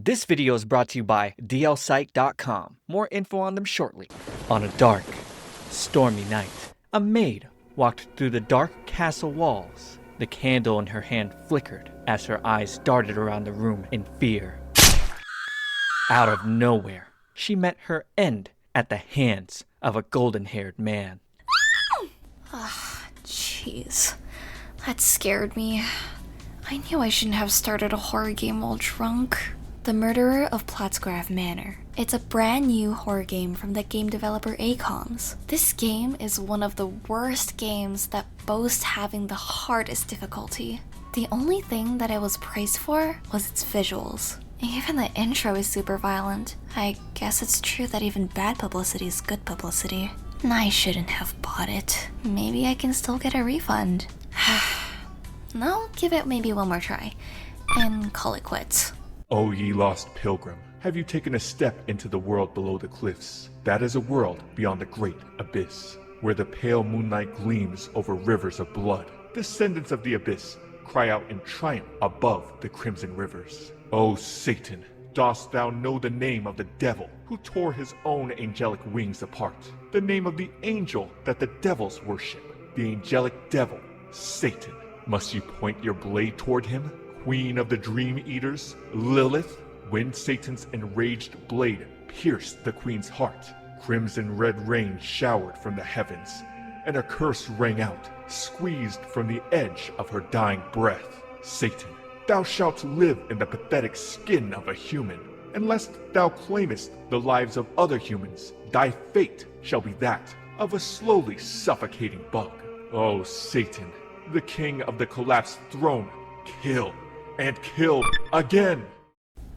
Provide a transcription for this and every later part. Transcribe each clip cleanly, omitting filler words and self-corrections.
This video is brought to you by dlsite.com. More info on them shortly. On a dark, stormy night, a maid walked through the dark castle walls. The candle in her hand flickered as her eyes darted around the room in fear. Out of nowhere, she met her end at the hands of a golden-haired man. Jeez. That scared me. I knew I shouldn't have started a horror game while drunk. The Murderer of Plattsgraph Manor. It's a brand new horror game from the game developer ACOMS. This game is one of the worst games that boasts having the hardest difficulty. The only thing that it was praised for was its visuals. Even the intro is super violent. I guess it's true that even bad publicity is good publicity. I shouldn't have bought it. Maybe I can still get a refund. I'll give it maybe one more try and call it quits. O ye lost pilgrim, have you taken a step into the world below the cliffs? That is a world beyond the great abyss, where the pale moonlight gleams over rivers of blood. Descendants of the abyss cry out in triumph above the crimson rivers. O Satan, dost thou know the name of the devil who tore his own angelic wings apart? The name of the angel that the devils worship, the angelic devil, Satan. Must you point your blade toward him? Queen of the Dream Eaters, Lilith, when Satan's enraged blade pierced the queen's heart, crimson red rain showered from the heavens, and a curse rang out, squeezed from the edge of her dying breath. Satan, thou shalt live in the pathetic skin of a human, and lest thou claimest the lives of other humans, thy fate shall be that of a slowly suffocating bug. O Satan, the king of the collapsed throne, kill and kill again.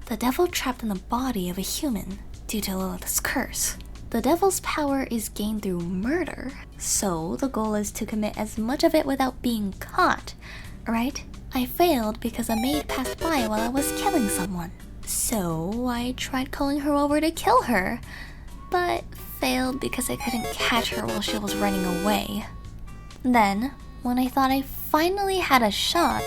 The devil trapped in the body of a human due to Lilith's curse. The devil's power is gained through murder, so the goal is to commit as much of it without being caught, right? I failed because a maid passed by while I was killing someone. So I tried calling her over to kill her, but failed because I couldn't catch her while she was running away. Then, when I thought I finally had a shot,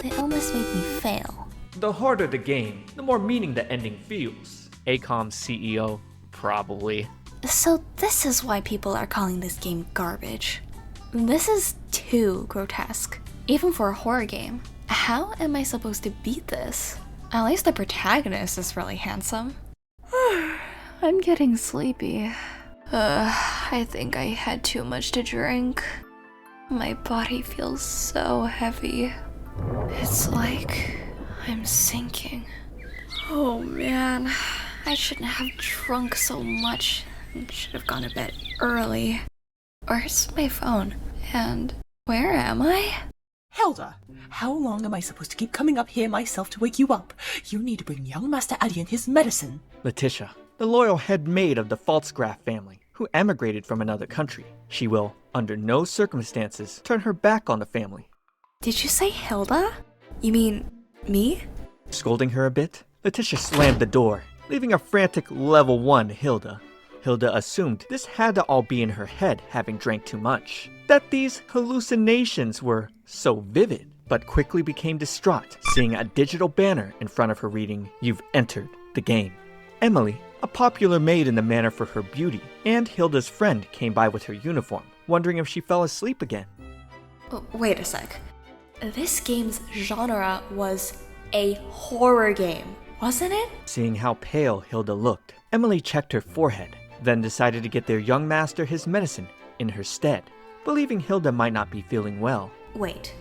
the illness made me fail. The harder the game, the more meaning the ending feels. ACOM's CEO, probably. So this is why people are calling this game garbage. This is too grotesque, even for a horror game. How am I supposed to beat this? At least the protagonist is really handsome. I'm getting sleepy. I think I had too much to drink. My body feels so heavy. It's like I'm sinking. Oh man, I shouldn't have drunk so much. I should have gone to bed early. Where's my phone? And where am I? Hilda, how long am I supposed to keep coming up here myself to wake you up? You need to bring young Master Adrian his medicine. Letitia, the loyal head maid of the Pfaltzgraff family, who emigrated from another country. She will, under no circumstances, turn her back on the family. Did you say Hilda? You mean me? Scolding her a bit, Letitia slammed the door, leaving a frantic level 1 Hilda. Hilda assumed this had to all be in her head, having drank too much, that these hallucinations were so vivid, but quickly became distraught, seeing a digital banner in front of her reading, "You've entered the game." Emily, a popular maid in the manor for her beauty, and Hilda's friend came by with her uniform, wondering if she fell asleep again. Wait a sec. This game's genre was a horror game, wasn't it? Seeing how pale Hilda looked, Emily checked her forehead, then decided to get their young master his medicine in her stead, believing Hilda might not be feeling well. Wait,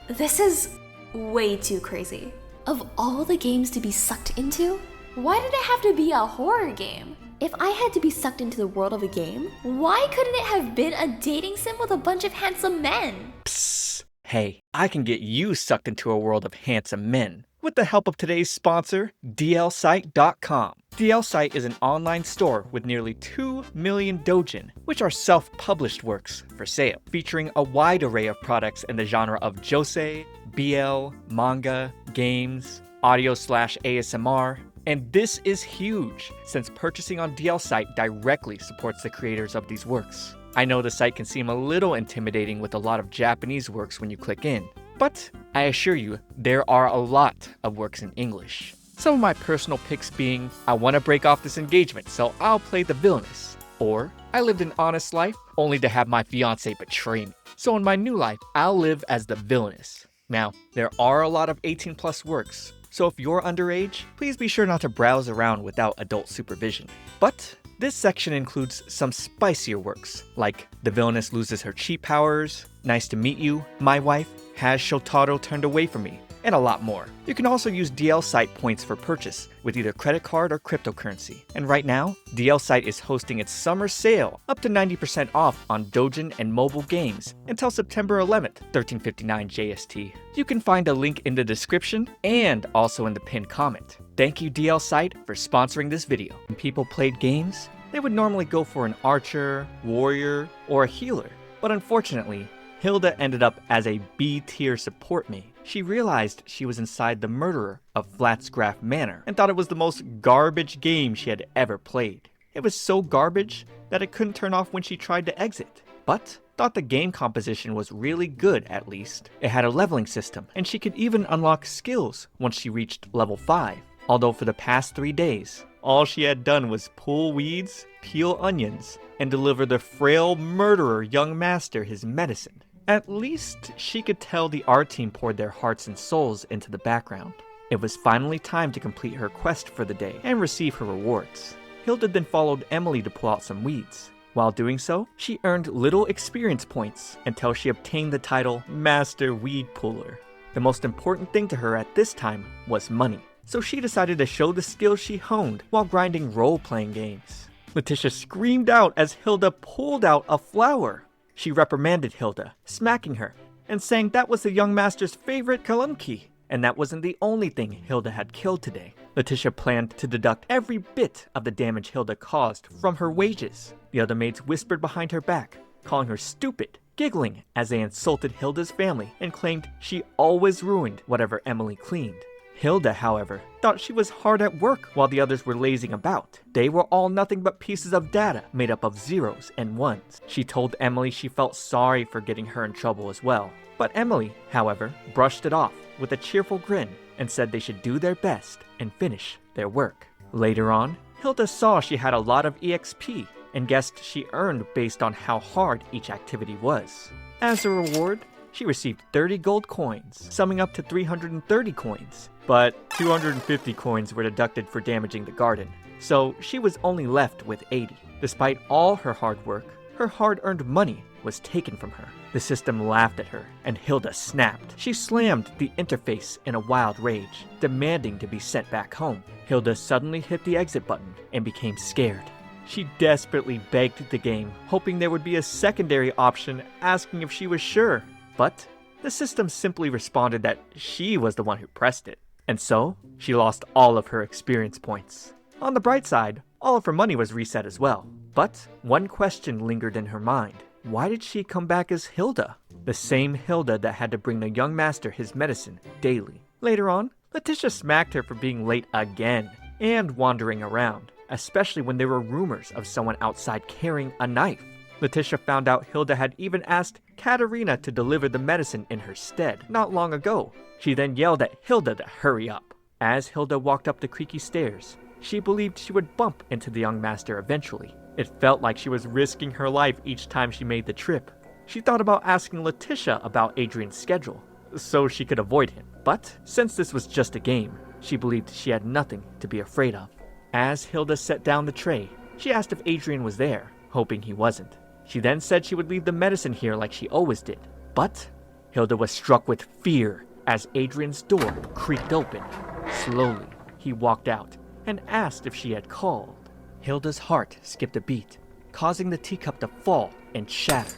this is way too crazy. Of all the games to be sucked into, why did it have to be a horror game? If I had to be sucked into the world of a game, why couldn't it have been a dating sim with a bunch of handsome men? Psst. Hey, I can get you sucked into a world of handsome men with the help of today's sponsor, dlsite.com. DLSite is an online store with nearly 2 million doujin, which are self-published works, for sale, featuring a wide array of products in the genre of josei, BL, manga, games, audio/ASMR, and this is huge, since purchasing on DLSite directly supports the creators of these works. I know the site can seem a little intimidating with a lot of Japanese works when you click in, but I assure you, there are a lot of works in English. Some of my personal picks being, I want to break off this engagement, so I'll play the villainess. Or, I lived an honest life, only to have my fiancé betray me. So in my new life, I'll live as the villainess. Now, there are a lot of 18 plus works, so if you're underage, please be sure not to browse around without adult supervision. But this section includes some spicier works, like The Villainess Loses Her Chi Powers, Nice to Meet You, My Wife, Has Shotaro Turned Away From Me, and a lot more. You can also use DL Site points for purchase with either credit card or cryptocurrency. And right now, DL Site is hosting its summer sale up to 90% off on Dojin and mobile games until September 11th, 1359 JST. You can find a link in the description and also in the pinned comment. Thank you DL Site for sponsoring this video. When people played games, they would normally go for an archer, warrior, or a healer. But unfortunately, Hilda ended up as a B-tier support main. She realized she was inside the murderer of Flatsgraph Manor and thought it was the most garbage game she had ever played. It was so garbage that it couldn't turn off when she tried to exit, but thought the game composition was really good at least. It had a leveling system, and she could even unlock skills once she reached level 5. Although for the past 3 days, all she had done was pull weeds, peel onions, and deliver the frail murderer young master his medicine. At least she could tell the art team poured their hearts and souls into the background. It was finally time to complete her quest for the day and receive her rewards. Hilda then followed Emily to pull out some weeds. While doing so, she earned little experience points until she obtained the title Master Weed Puller. The most important thing to her at this time was money, so she decided to show the skills she honed while grinding role-playing games. Letitia screamed out as Hilda pulled out a flower. She reprimanded Hilda, smacking her, and saying that was the young master's favorite kalunki, and that wasn't the only thing Hilda had killed today. Letitia planned to deduct every bit of the damage Hilda caused from her wages. The other maids whispered behind her back, calling her stupid, giggling as they insulted Hilda's family and claimed she always ruined whatever Emily cleaned. Hilda, however, thought she was hard at work while the others were lazing about. They were all nothing but pieces of data made up of zeros and ones. She told Emily she felt sorry for getting her in trouble as well. But Emily, however, brushed it off with a cheerful grin and said they should do their best and finish their work. Later on, Hilda saw she had a lot of EXP and guessed she earned based on how hard each activity was. As a reward, she received 30 gold coins, summing up to 330 coins. But 250 coins were deducted for damaging the garden, so she was only left with 80. Despite all her hard work, her hard-earned money was taken from her. The system laughed at her, and Hilda snapped. She slammed the interface in a wild rage, demanding to be sent back home. Hilda suddenly hit the exit button and became scared. She desperately begged the game, hoping there would be a secondary option asking if she was sure. But the system simply responded that she was the one who pressed it. And so, she lost all of her experience points. On the bright side, all of her money was reset as well. But one question lingered in her mind. Why did she come back as Hilda? The same Hilda that had to bring the young master his medicine daily. Later on, Letitia smacked her for being late again and wandering around, especially when there were rumors of someone outside carrying a knife. Letitia found out Hilda had even asked Katerina to deliver the medicine in her stead not long ago. She then yelled at Hilda to hurry up. As Hilda walked up the creaky stairs, she believed she would bump into the young master eventually. It felt like she was risking her life each time she made the trip. She thought about asking Letitia about Adrian's schedule, so she could avoid him. But since this was just a game, she believed she had nothing to be afraid of. As Hilda set down the tray, she asked if Adrian was there, hoping he wasn't. She then said she would leave the medicine here like she always did. But Hilda was struck with fear as Adrian's door creaked open. Slowly, he walked out and asked if she had called. Hilda's heart skipped a beat, causing the teacup to fall and shatter.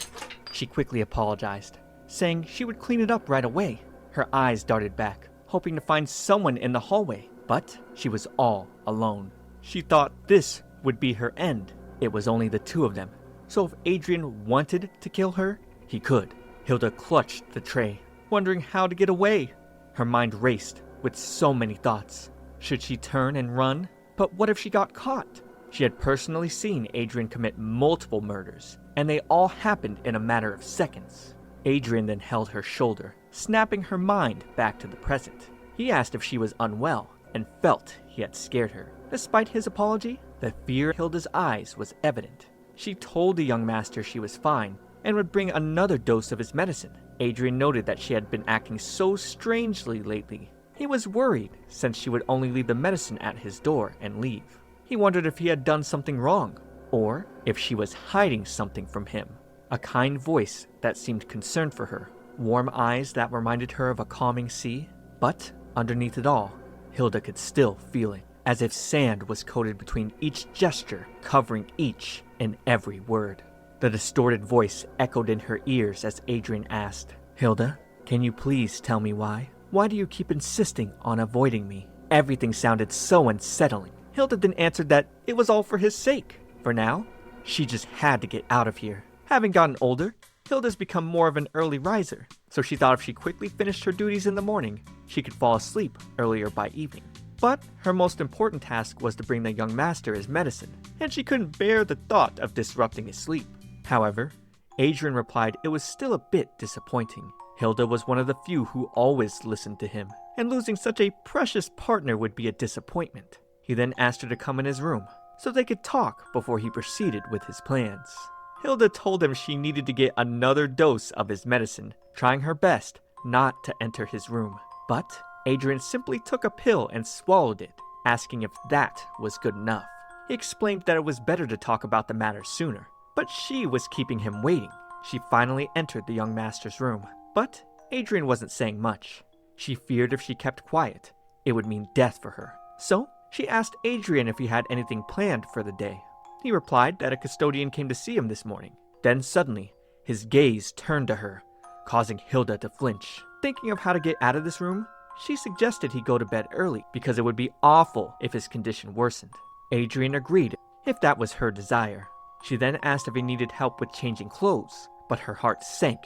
She quickly apologized, saying she would clean it up right away. Her eyes darted back, hoping to find someone in the hallway, but she was all alone. She thought this would be her end. It was only the two of them, so if Adrian wanted to kill her, he could. Hilda clutched the tray, wondering how to get away. Her mind raced with so many thoughts. Should she turn and run? But what if she got caught? She had personally seen Adrian commit multiple murders, and they all happened in a matter of seconds. Adrian then held her shoulder, snapping her mind back to the present. He asked if she was unwell, and felt he had scared her. Despite his apology, the fear in Hilda's eyes was evident. She told the young master she was fine and would bring another dose of his medicine. Adrian noted that she had been acting so strangely lately. He was worried since she would only leave the medicine at his door and leave. He wondered if he had done something wrong, or if she was hiding something from him. A kind voice that seemed concerned for her, warm eyes that reminded her of a calming sea. But underneath it all, Hilda could still feel it, as if sand was coated between each gesture, covering each and every word. The distorted voice echoed in her ears as Adrian asked, "Hilda, can you please tell me why? Why do you keep insisting on avoiding me?" Everything sounded so unsettling. Hilda then answered that it was all for his sake. For now, she just had to get out of here. Having gotten older, Hilda's become more of an early riser, so she thought if she quickly finished her duties in the morning, she could fall asleep earlier by evening. But her most important task was to bring the young master his medicine, and she couldn't bear the thought of disrupting his sleep. However, Adrian replied it was still a bit disappointing. Hilda was one of the few who always listened to him, and losing such a precious partner would be a disappointment. He then asked her to come in his room, so they could talk before he proceeded with his plans. Hilda told him she needed to get another dose of his medicine, trying her best not to enter his room. But Adrian simply took a pill and swallowed it, asking if that was good enough. He explained that it was better to talk about the matter sooner, but she was keeping him waiting. She finally entered the young master's room, but Adrian wasn't saying much. She feared if she kept quiet, it would mean death for her. So she asked Adrian if he had anything planned for the day. He replied that a custodian came to see him this morning. Then suddenly, his gaze turned to her, causing Hilda to flinch. Thinking of how to get out of this room, she suggested he go to bed early because it would be awful if his condition worsened. Adrian agreed if that was her desire. She then asked if he needed help with changing clothes, but her heart sank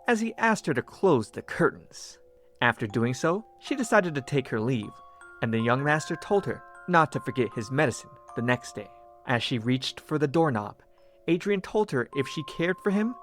as he asked her to close the curtains. After doing so, she decided to take her leave, and the young master told her not to forget his medicine the next day. As she reached for the doorknob, Adrian told her if she cared for him,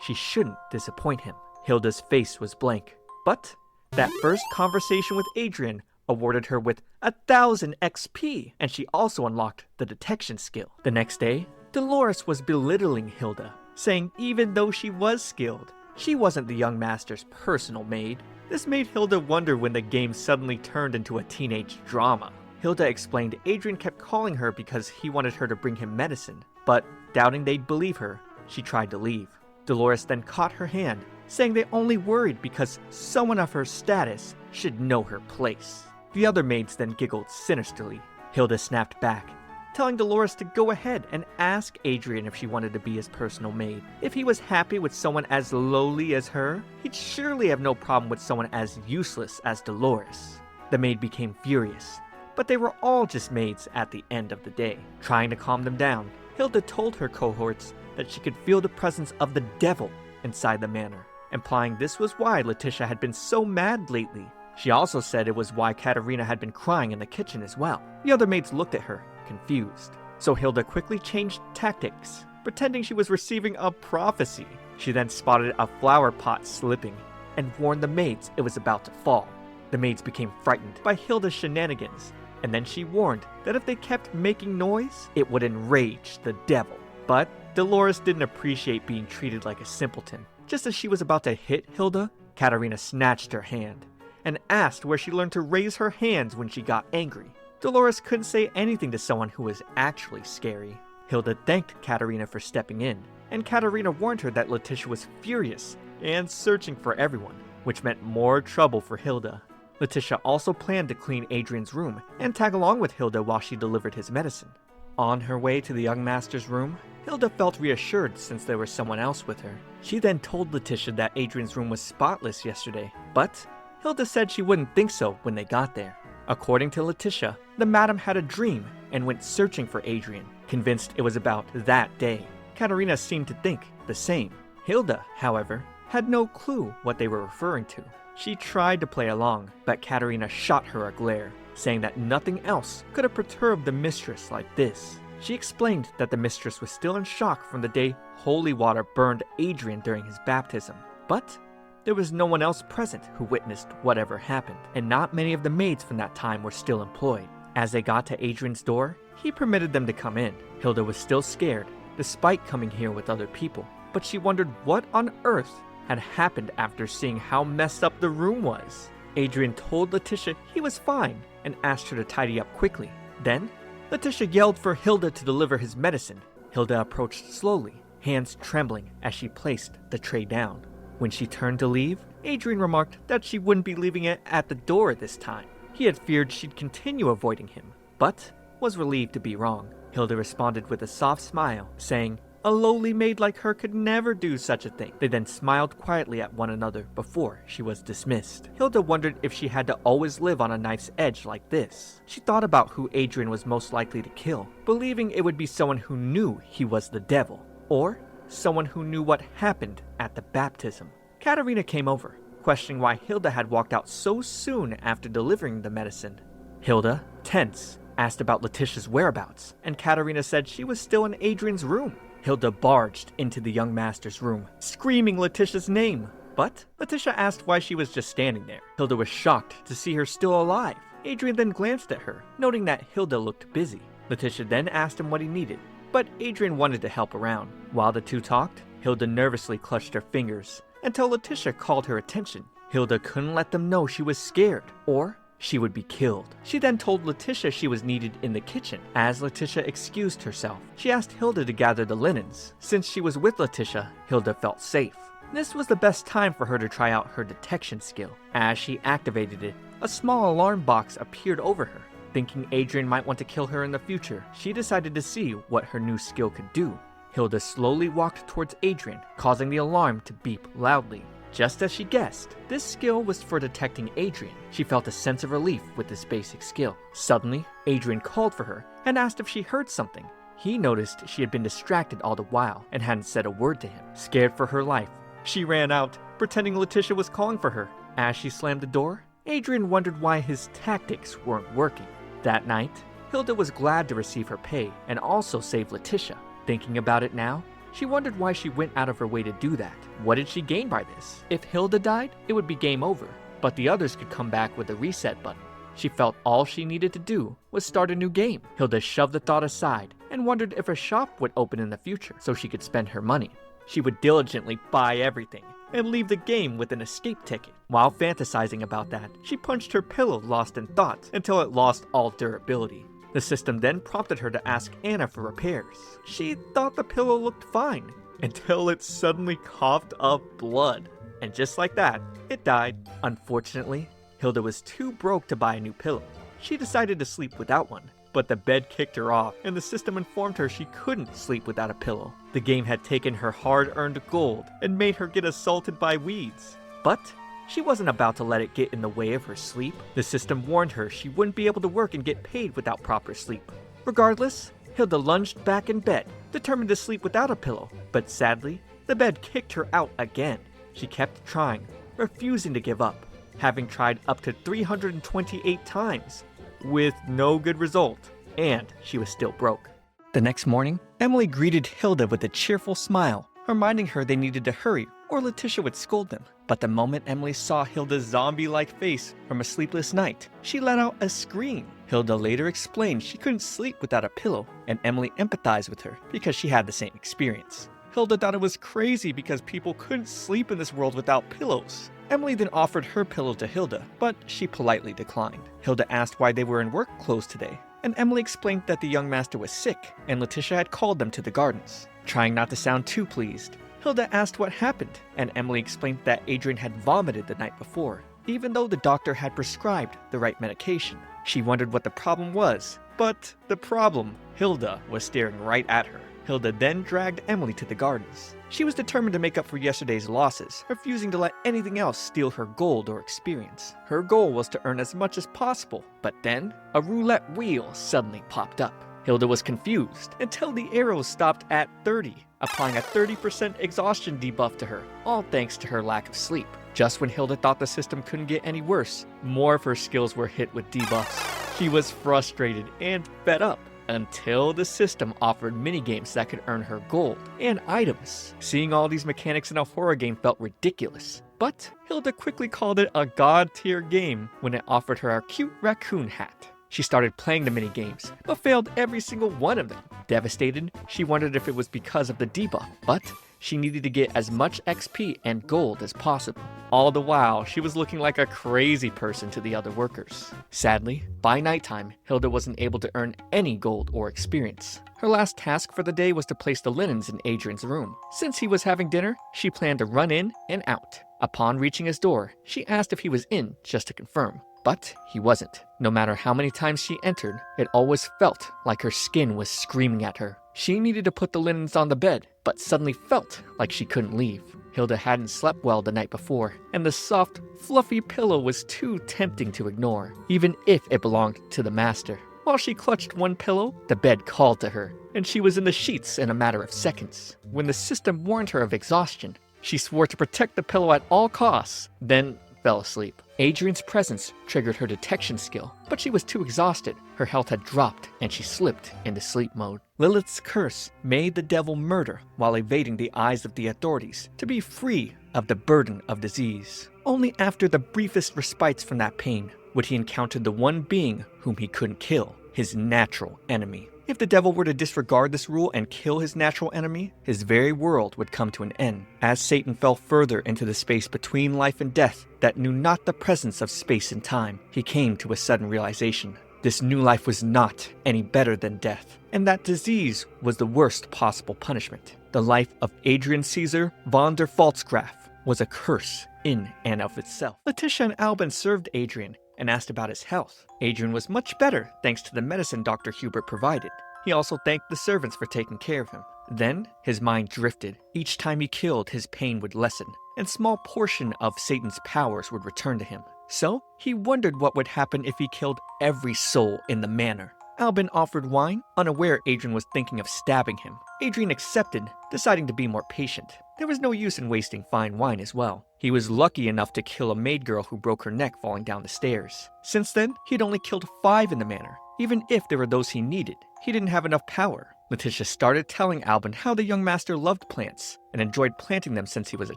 she shouldn't disappoint him. Hilda's face was blank, but that first conversation with Adrian awarded her with 1,000 XP, and she also unlocked the detection skill. The next day, Dolores was belittling Hilda, saying even though she was skilled, she wasn't the young master's personal maid. This made Hilda wonder when the game suddenly turned into a teenage drama. Hilda explained Adrian kept calling her because he wanted her to bring him medicine, but doubting they'd believe her, she tried to leave. Dolores then caught her hand, saying they only worried because someone of her status should know her place. The other maids then giggled sinisterly. Hilda snapped back, telling Dolores to go ahead and ask Adrian if she wanted to be his personal maid. If he was happy with someone as lowly as her, he'd surely have no problem with someone as useless as Dolores. The maid became furious, but they were all just maids at the end of the day. Trying to calm them down, Hilda told her cohorts that she could feel the presence of the devil inside the manor, implying this was why Letitia had been so mad lately. She also said it was why Katerina had been crying in the kitchen as well. The other maids looked at her, confused. So Hilda quickly changed tactics, pretending she was receiving a prophecy. She then spotted a flower pot slipping and warned the maids it was about to fall. The maids became frightened by Hilda's shenanigans, and then she warned that if they kept making noise, it would enrage the devil. But Dolores didn't appreciate being treated like a simpleton. Just as she was about to hit Hilda, Katerina snatched her hand and asked where she learned to raise her hands when she got angry. Dolores couldn't say anything to someone who was actually scary. Hilda thanked Katerina for stepping in, and Katerina warned her that Letitia was furious and searching for everyone, which meant more trouble for Hilda. Letitia also planned to clean Adrian's room and tag along with Hilda while she delivered his medicine. On her way to the young master's room, Hilda felt reassured since there was someone else with her. She then told Letitia that Adrian's room was spotless yesterday, but Hilda said she wouldn't think so when they got there. According to Letitia, the madam had a dream and went searching for Adrian, convinced it was about that day. Katerina seemed to think the same. Hilda, however, had no clue what they were referring to. She tried to play along, but Katerina shot her a glare, saying that nothing else could have perturbed the mistress like this. She explained that the mistress was still in shock from the day holy water burned Adrian during his baptism, but There was no one else present who witnessed whatever happened, and not many of the maids from that time were still employed. As they got to Adrian's door, he permitted them to come in. Hilda was still scared, despite coming here with other people, but she wondered what on earth had happened after seeing how messed up the room was. Adrian told Letitia he was fine and asked her to tidy up quickly. Then, Letitia yelled for Hilda to deliver his medicine. Hilda approached slowly, hands trembling as she placed the tray down. When she turned to leave, Adrian remarked that she wouldn't be leaving it at the door this time. He had feared she'd continue avoiding him, but was relieved to be wrong. Hilda responded with a soft smile, saying, "A lowly maid like her could never do such a thing." They then smiled quietly at one another before she was dismissed. Hilda wondered if she had to always live on a knife's edge like this. She thought about who Adrian was most likely to kill, believing it would be someone who knew he was the devil, or someone who knew what happened at the baptism. Katerina came over, questioning why Hilda had walked out so soon after delivering the medicine. Hilda, tense, asked about Letitia's whereabouts, and Katerina said she was still in Adrian's room. Hilda barged into the young master's room, screaming Letitia's name. But Letitia asked why she was just standing there. Hilda was shocked to see her still alive. Adrian then glanced at her, noting that Hilda looked busy. Letitia then asked him what he needed, but Adrian wanted to help around. While the two talked, Hilda nervously clutched her fingers until Letitia called her attention. Hilda couldn't let them know she was scared, or she would be killed. She then told Letitia she was needed in the kitchen. As Letitia excused herself, she asked Hilda to gather the linens. Since she was with Letitia, Hilda felt safe. This was the best time for her to try out her detection skill. As she activated it, a small alarm box appeared over her. Thinking Adrian might want to kill her in the future, she decided to see what her new skill could do. Hilda slowly walked towards Adrian, causing the alarm to beep loudly. Just as she guessed, this skill was for detecting Adrian. She felt a sense of relief with this basic skill. Suddenly, Adrian called for her and asked if she heard something. He noticed she had been distracted all the while and hadn't said a word to him. Scared for her life, she ran out, pretending Letitia was calling for her. As she slammed the door, Adrian wondered why his tactics weren't working. That night, Hilda was glad to receive her pay and also save Letitia. Thinking about it now, she wondered why she went out of her way to do that. What did she gain by this? If Hilda died, it would be game over, but the others could come back with a reset button. She felt all she needed to do was start a new game. Hilda shoved the thought aside and wondered if a shop would open in the future so she could spend her money. She would diligently buy everything and leave the game with an escape ticket. While fantasizing about that, she punched her pillow lost in thought until it lost all durability. The system then prompted her to ask Anna for repairs. She thought the pillow looked fine, until it suddenly coughed up blood. And just like that, it died. Unfortunately, Hilda was too broke to buy a new pillow. She decided to sleep without one, but the bed kicked her off, and the system informed her she couldn't sleep without a pillow. The game had taken her hard-earned gold and made her get assaulted by weeds. But she wasn't about to let it get in the way of her sleep. The system warned her she wouldn't be able to work and get paid without proper sleep. Regardless, Hilda lunged back in bed, determined to sleep without a pillow. But sadly, the bed kicked her out again. She kept trying, refusing to give up, having tried up to 328 times, with no good result, and she was still broke. The next morning, Emily greeted Hilda with a cheerful smile, reminding her they needed to hurry or Letitia would scold them. But the moment Emily saw Hilda's zombie-like face from a sleepless night, she let out a scream. Hilda later explained she couldn't sleep without a pillow, and Emily empathized with her because she had the same experience. Hilda thought it was crazy because people couldn't sleep in this world without pillows. Emily then offered her pillow to Hilda, but she politely declined. Hilda asked why they were in work clothes today, and Emily explained that the young master was sick, and Letitia had called them to the gardens. Trying not to sound too pleased, Hilda asked what happened, and Emily explained that Adrian had vomited the night before, even though the doctor had prescribed the right medication. She wondered what the problem was, but the problem, Hilda, was staring right at her. Hilda then dragged Emily to the gardens. She was determined to make up for yesterday's losses, refusing to let anything else steal her gold or experience. Her goal was to earn as much as possible, but then a roulette wheel suddenly popped up. Hilda was confused until the arrows stopped at 30, applying a 30% exhaustion debuff to her, all thanks to her lack of sleep. Just when Hilda thought the system couldn't get any worse, more of her skills were hit with debuffs. She was frustrated and fed up until the system offered minigames that could earn her gold and items. Seeing all these mechanics in a horror game felt ridiculous, but Hilda quickly called it a god-tier game when it offered her a cute raccoon hat. She started playing the minigames, but failed every single one of them. Devastated, she wondered if it was because of the debuff, but she needed to get as much XP and gold as possible. All the while, she was looking like a crazy person to the other workers. Sadly, by nighttime, Hilda wasn't able to earn any gold or experience. Her last task for the day was to place the linens in Adrian's room. Since he was having dinner, she planned to run in and out. Upon reaching his door, she asked if he was in just to confirm. But he wasn't. No matter how many times she entered, it always felt like her skin was screaming at her. She needed to put the linens on the bed, but suddenly felt like she couldn't leave. Hilda hadn't slept well the night before, and the soft, fluffy pillow was too tempting to ignore, even if it belonged to the master. While she clutched one pillow, the bed called to her, and she was in the sheets in a matter of seconds. When the system warned her of exhaustion, she swore to protect the pillow at all costs, then fell asleep. Adrian's presence triggered her detection skill, but she was too exhausted. Her health had dropped, and she slipped into sleep mode. Lilith's curse made the devil murder while evading the eyes of the authorities to be free of the burden of disease. Only after the briefest respites from that pain would he encounter the one being whom he couldn't kill, his natural enemy. If the devil were to disregard this rule and kill his natural enemy, his very world would come to an end. As Satan fell further into the space between life and death that knew not the presence of space and time, he came to a sudden realization. This new life was not any better than death, and that disease was the worst possible punishment. The life of Adrian Caesar von der Pfalzgraf was a curse in and of itself. Letitia and Albin served Adrian and asked about his health. Adrian was much better thanks to the medicine Dr. Hubert provided. He also thanked the servants for taking care of him. Then his mind drifted. Each time he killed, his pain would lessen, and a small portion of Satan's powers would return to him. So he wondered what would happen if he killed every soul in the manor. Albin offered wine, unaware Adrian was thinking of stabbing him. Adrian accepted, deciding to be more patient. There was no use in wasting fine wine as well. He was lucky enough to kill a maid girl who broke her neck falling down the stairs. Since then, he'd only killed 5 in the manor. Even if there were those he needed, he didn't have enough power. Letitia started telling Albin how the young master loved plants and enjoyed planting them since he was a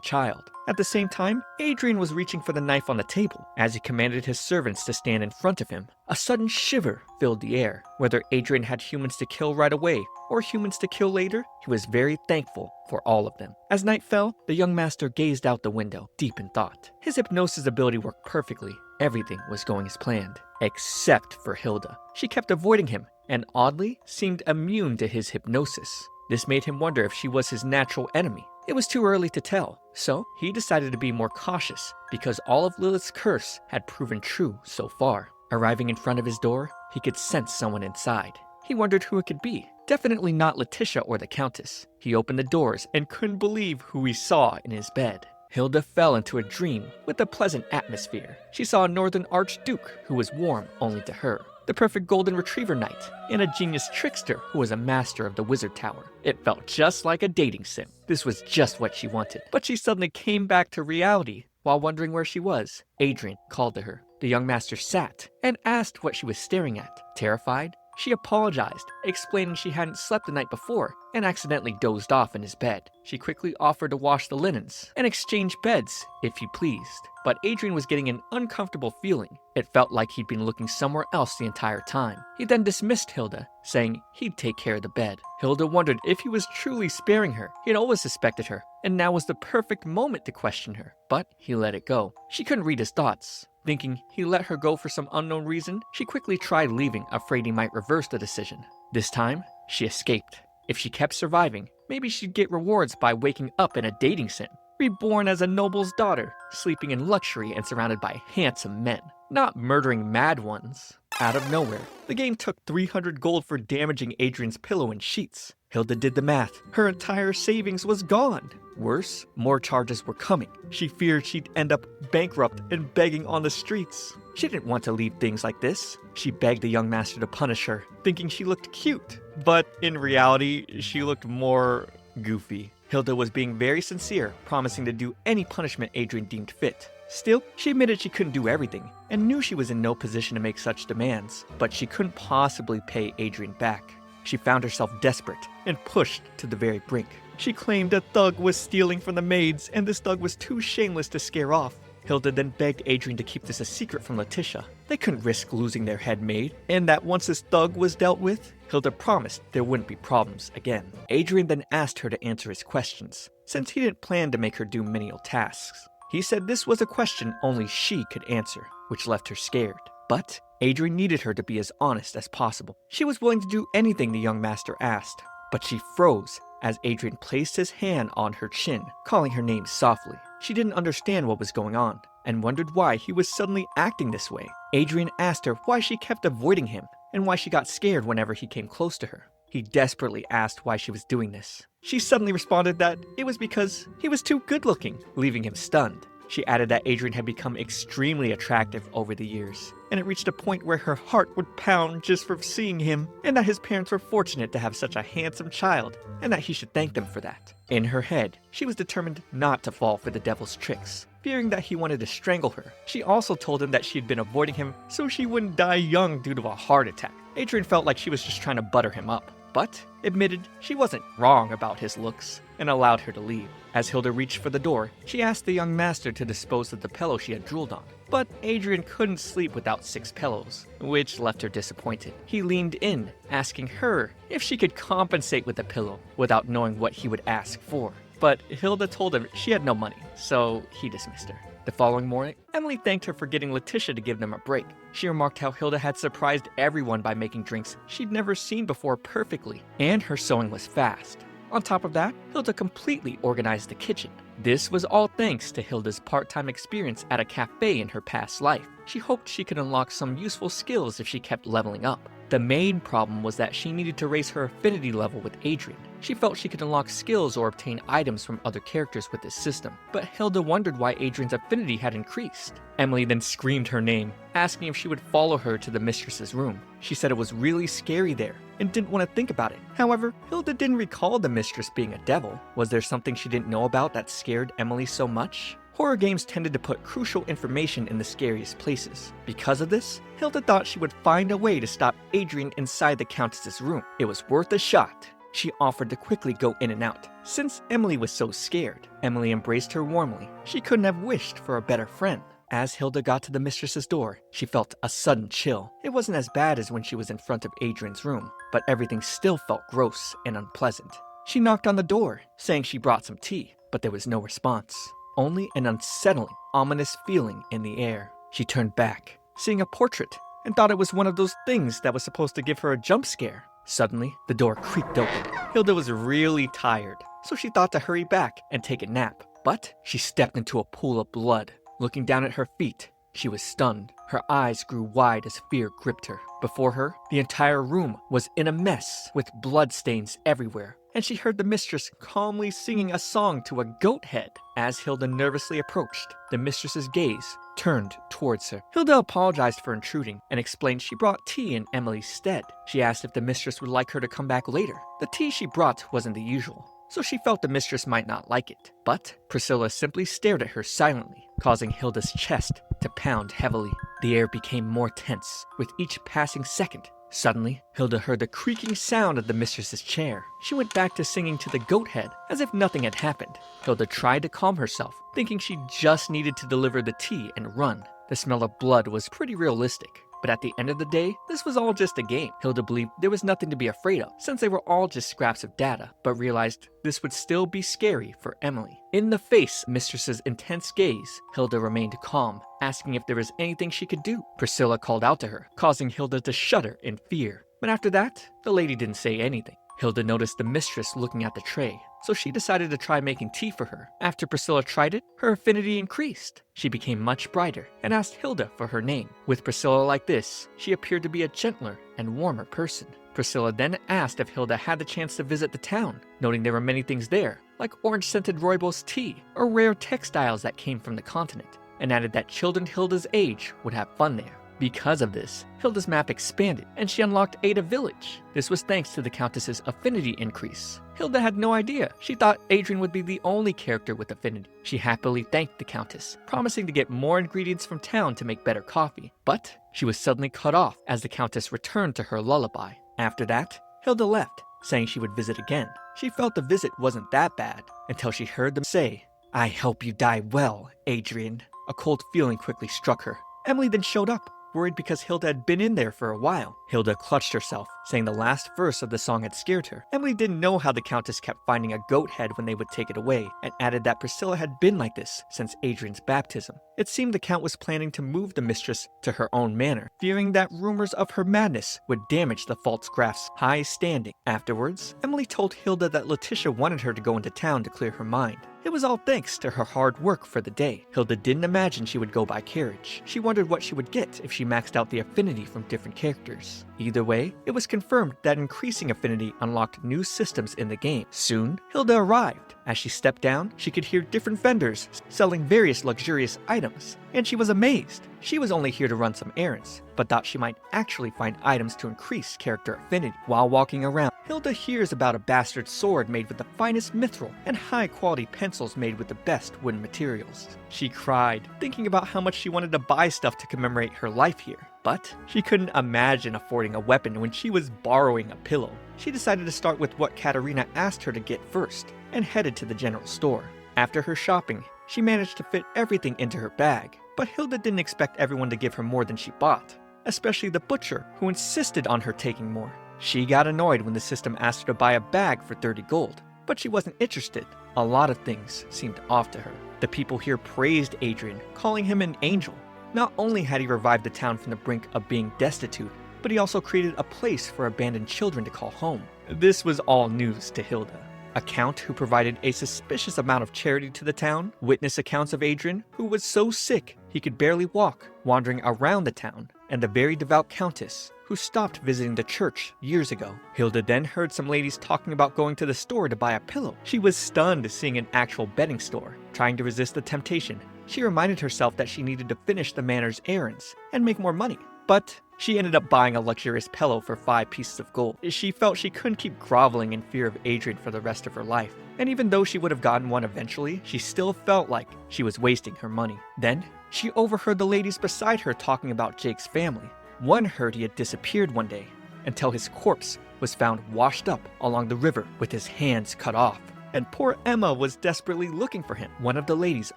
child. At the same time, Adrian was reaching for the knife on the table. As he commanded his servants to stand in front of him, a sudden shiver filled the air. Whether Adrian had humans to kill right away or humans to kill later, he was very thankful for all of them. As night fell, the young master gazed out the window, deep in thought. His hypnosis ability worked perfectly. Everything was going as planned, except for Hilda. She kept avoiding him, and oddly seemed immune to his hypnosis. This made him wonder if she was his natural enemy. It was too early to tell, so he decided to be more cautious because all of Lilith's curse had proven true so far. Arriving in front of his door, he could sense someone inside. He wondered who it could be. Definitely not Letitia or the Countess. He opened the doors and couldn't believe who he saw in his bed. Hilda fell into a dream with a pleasant atmosphere. She saw a northern archduke who was warm only to her, the perfect golden retriever knight, and a genius trickster who was a master of the wizard tower. It felt just like a dating sim. This was just what she wanted. But she suddenly came back to reality while wondering where she was. Adrian called to her. The young master sat and asked what she was staring at. Terrified, she apologized, explaining she hadn't slept the night before and accidentally dozed off in his bed. She quickly offered to wash the linens and exchange beds if he pleased. But Adrian was getting an uncomfortable feeling. It felt like he'd been looking somewhere else the entire time. He then dismissed Hilda, saying he'd take care of the bed. Hilda wondered if he was truly sparing her. He had always suspected her, and now was the perfect moment to question her. But he let it go. She couldn't read his thoughts. Thinking he let her go for some unknown reason, she quickly tried leaving, afraid he might reverse the decision. This time, she escaped. If she kept surviving, maybe she'd get rewards by waking up in a dating sim. Reborn as a noble's daughter, sleeping in luxury and surrounded by handsome men, not murdering mad ones. Out of nowhere, the game took 300 gold for damaging Adrian's pillow and sheets. Hilda did the math. Her entire savings was gone. Worse, more charges were coming. She feared she'd end up bankrupt and begging on the streets. She didn't want to leave things like this. She begged the young master to punish her, thinking she looked cute. But in reality, she looked more goofy. Hilda was being very sincere, promising to do any punishment Adrian deemed fit. Still, she admitted she couldn't do everything. and knew she was in no position to make such demands, but she couldn't possibly pay Adrian back. She found herself desperate and pushed to the very brink. She claimed a thug was stealing from the maids, and this thug was too shameless to scare off. Hilda then begged Adrian to keep this a secret from Letitia. They couldn't risk losing their head maid, and that once this thug was dealt with, Hilda promised there wouldn't be problems again. Adrian then asked her to answer his questions, since he didn't plan to make her do menial tasks. He said this was a question only she could answer, which left her scared. But Adrian needed her to be as honest as possible. She was willing to do anything the young master asked, but she froze as Adrian placed his hand on her chin, calling her name softly. She didn't understand what was going on, and wondered why he was suddenly acting this way. Adrian asked her why she kept avoiding him, and why she got scared whenever he came close to her. He desperately asked why she was doing this. She suddenly responded that it was because he was too good-looking, leaving him stunned. She added that Adrian had become extremely attractive over the years, and it reached a point where her heart would pound just for seeing him, and that his parents were fortunate to have such a handsome child, and that he should thank them for that. In her head, she was determined not to fall for the devil's tricks, fearing that he wanted to strangle her. She also told him that she had been avoiding him so she wouldn't die young due to a heart attack. Adrian felt like she was just trying to butter him up, but admitted she wasn't wrong about his looks, and allowed her to leave. As Hilda reached for the door, she asked the young master to dispose of the pillow she had drooled on. But Adrian couldn't sleep without 6 pillows, which left her disappointed. He leaned in, asking her if she could compensate with the pillow without knowing what he would ask for. But Hilda told him she had no money, so he dismissed her. The following morning, Emily thanked her for getting Letitia to give them a break. She remarked how Hilda had surprised everyone by making drinks she'd never seen before perfectly, and her sewing was fast. On top of that, Hilda completely organized the kitchen. This was all thanks to Hilda's part-time experience at a cafe in her past life. She hoped she could unlock some useful skills if she kept leveling up. The main problem was that she needed to raise her affinity level with Adrian. She felt she could unlock skills or obtain items from other characters with this system, but Hilda wondered why Adrian's affinity had increased. Emily then screamed her name, asking if she would follow her to the mistress's room. She said it was really scary there, and didn't want to think about it. However, Hilda didn't recall the mistress being a devil. Was there something she didn't know about that scared Emily so much? Horror games tended to put crucial information in the scariest places. Because of this, Hilda thought she would find a way to stop Adrian inside the Countess's room. It was worth a shot. She offered to quickly go in and out. Since Emily was so scared, Emily embraced her warmly. She couldn't have wished for a better friend. As Hilda got to the mistress's door, she felt a sudden chill. It wasn't as bad as when she was in front of Adrian's room, but everything still felt gross and unpleasant. She knocked on the door, saying she brought some tea, but there was no response. Only an unsettling, ominous feeling in the air. She turned back, seeing a portrait, and thought it was one of those things that was supposed to give her a jump scare. Suddenly, the door creaked open. Hilda was really tired, so she thought to hurry back and take a nap. But she stepped into a pool of blood. Looking down at her feet, she was stunned. Her eyes grew wide as fear gripped her. Before her, the entire room was in a mess with bloodstains everywhere, and she heard the mistress calmly singing a song to a goat head. As Hilda nervously approached, the mistress's gaze turned towards her. Hilda apologized for intruding and explained she brought tea in Emily's stead. She asked if the mistress would like her to come back later. The tea she brought wasn't the usual, so she felt the mistress might not like it. But Priscilla simply stared at her silently, causing Hilda's chest to pound heavily. The air became more tense with each passing second. Suddenly, Hilda heard the creaking sound of the mistress's chair. She went back to singing to the goat head as if nothing had happened. Hilda tried to calm herself, thinking she just needed to deliver the tea and run. The smell of blood was pretty realistic. But at the end of the day, this was all just a game. Hilda believed there was nothing to be afraid of, since they were all just scraps of data, but realized this would still be scary for Emily. In the face of Mistress's intense gaze, Hilda remained calm, asking if there was anything she could do. Priscilla called out to her, causing Hilda to shudder in fear. But after that, the lady didn't say anything. Hilda noticed the mistress looking at the tray, so she decided to try making tea for her. After Priscilla tried it, her affinity increased. She became much brighter and asked Hilda for her name. With Priscilla like this, she appeared to be a gentler and warmer person. Priscilla then asked if Hilda had the chance to visit the town, noting there were many things there, like orange-scented rooibos tea or rare textiles that came from the continent, and added that children Hilda's age would have fun there. Because of this, Hilda's map expanded and she unlocked Ada Village. This was thanks to the Countess's affinity increase. Hilda had no idea. She thought Adrian would be the only character with affinity. She happily thanked the Countess, promising to get more ingredients from town to make better coffee. But she was suddenly cut off as the Countess returned to her lullaby. After that, Hilda left, saying she would visit again. She felt the visit wasn't that bad until she heard them say, "I hope you die well, Adrian." A cold feeling quickly struck her. Emily then showed up, worried because Hilda had been in there for a while. Hilda clutched herself, saying the last verse of the song had scared her. Emily didn't know how the Countess kept finding a goat head when they would take it away, and added that Priscilla had been like this since Adrian's baptism. It seemed the Count was planning to move the mistress to her own manor, fearing that rumors of her madness would damage the false Graf's high standing. Afterwards, Emily told Hilda that Letitia wanted her to go into town to clear her mind. It was all thanks to her hard work for the day. Hilda didn't imagine she would go by carriage. She wondered what she would get if she maxed out the affinity from different characters. Either way, it was confirmed that increasing affinity unlocked new systems in the game. Soon, Hilda arrived. As she stepped down, she could hear different vendors selling various luxurious items, and she was amazed. She was only here to run some errands, but thought she might actually find items to increase character affinity. While walking around, Hilda hears about a bastard sword made with the finest mithril and high-quality pencils made with the best wooden materials. She cried, thinking about how much she wanted to buy stuff to commemorate her life here. But she couldn't imagine affording a weapon when she was borrowing a pillow. She decided to start with what Katerina asked her to get first, and headed to the general store. After her shopping, she managed to fit everything into her bag, but Hilda didn't expect everyone to give her more than she bought, especially the butcher, who insisted on her taking more. She got annoyed when the system asked her to buy a bag for 30 gold, but she wasn't interested. A lot of things seemed off to her. The people here praised Adrian, calling him an angel. Not only had he revived the town from the brink of being destitute, but he also created a place for abandoned children to call home. This was all news to Hilda. A count who provided a suspicious amount of charity to the town, witnessed accounts of Adrian, who was so sick he could barely walk, wandering around the town, and the very devout countess, who stopped visiting the church years ago. Hilda then heard some ladies talking about going to the store to buy a pillow. She was stunned seeing an actual bedding store. Trying to resist the temptation, she reminded herself that she needed to finish the manor's errands and make more money. But she ended up buying a luxurious pillow for 5 pieces of gold. She felt she couldn't keep groveling in fear of Adrian for the rest of her life. And even though she would have gotten one eventually, she still felt like she was wasting her money. Then, she overheard the ladies beside her talking about Jake's family. One heard he had disappeared one day, until his corpse was found washed up along the river with his hands cut off. And poor Emma was desperately looking for him. One of the ladies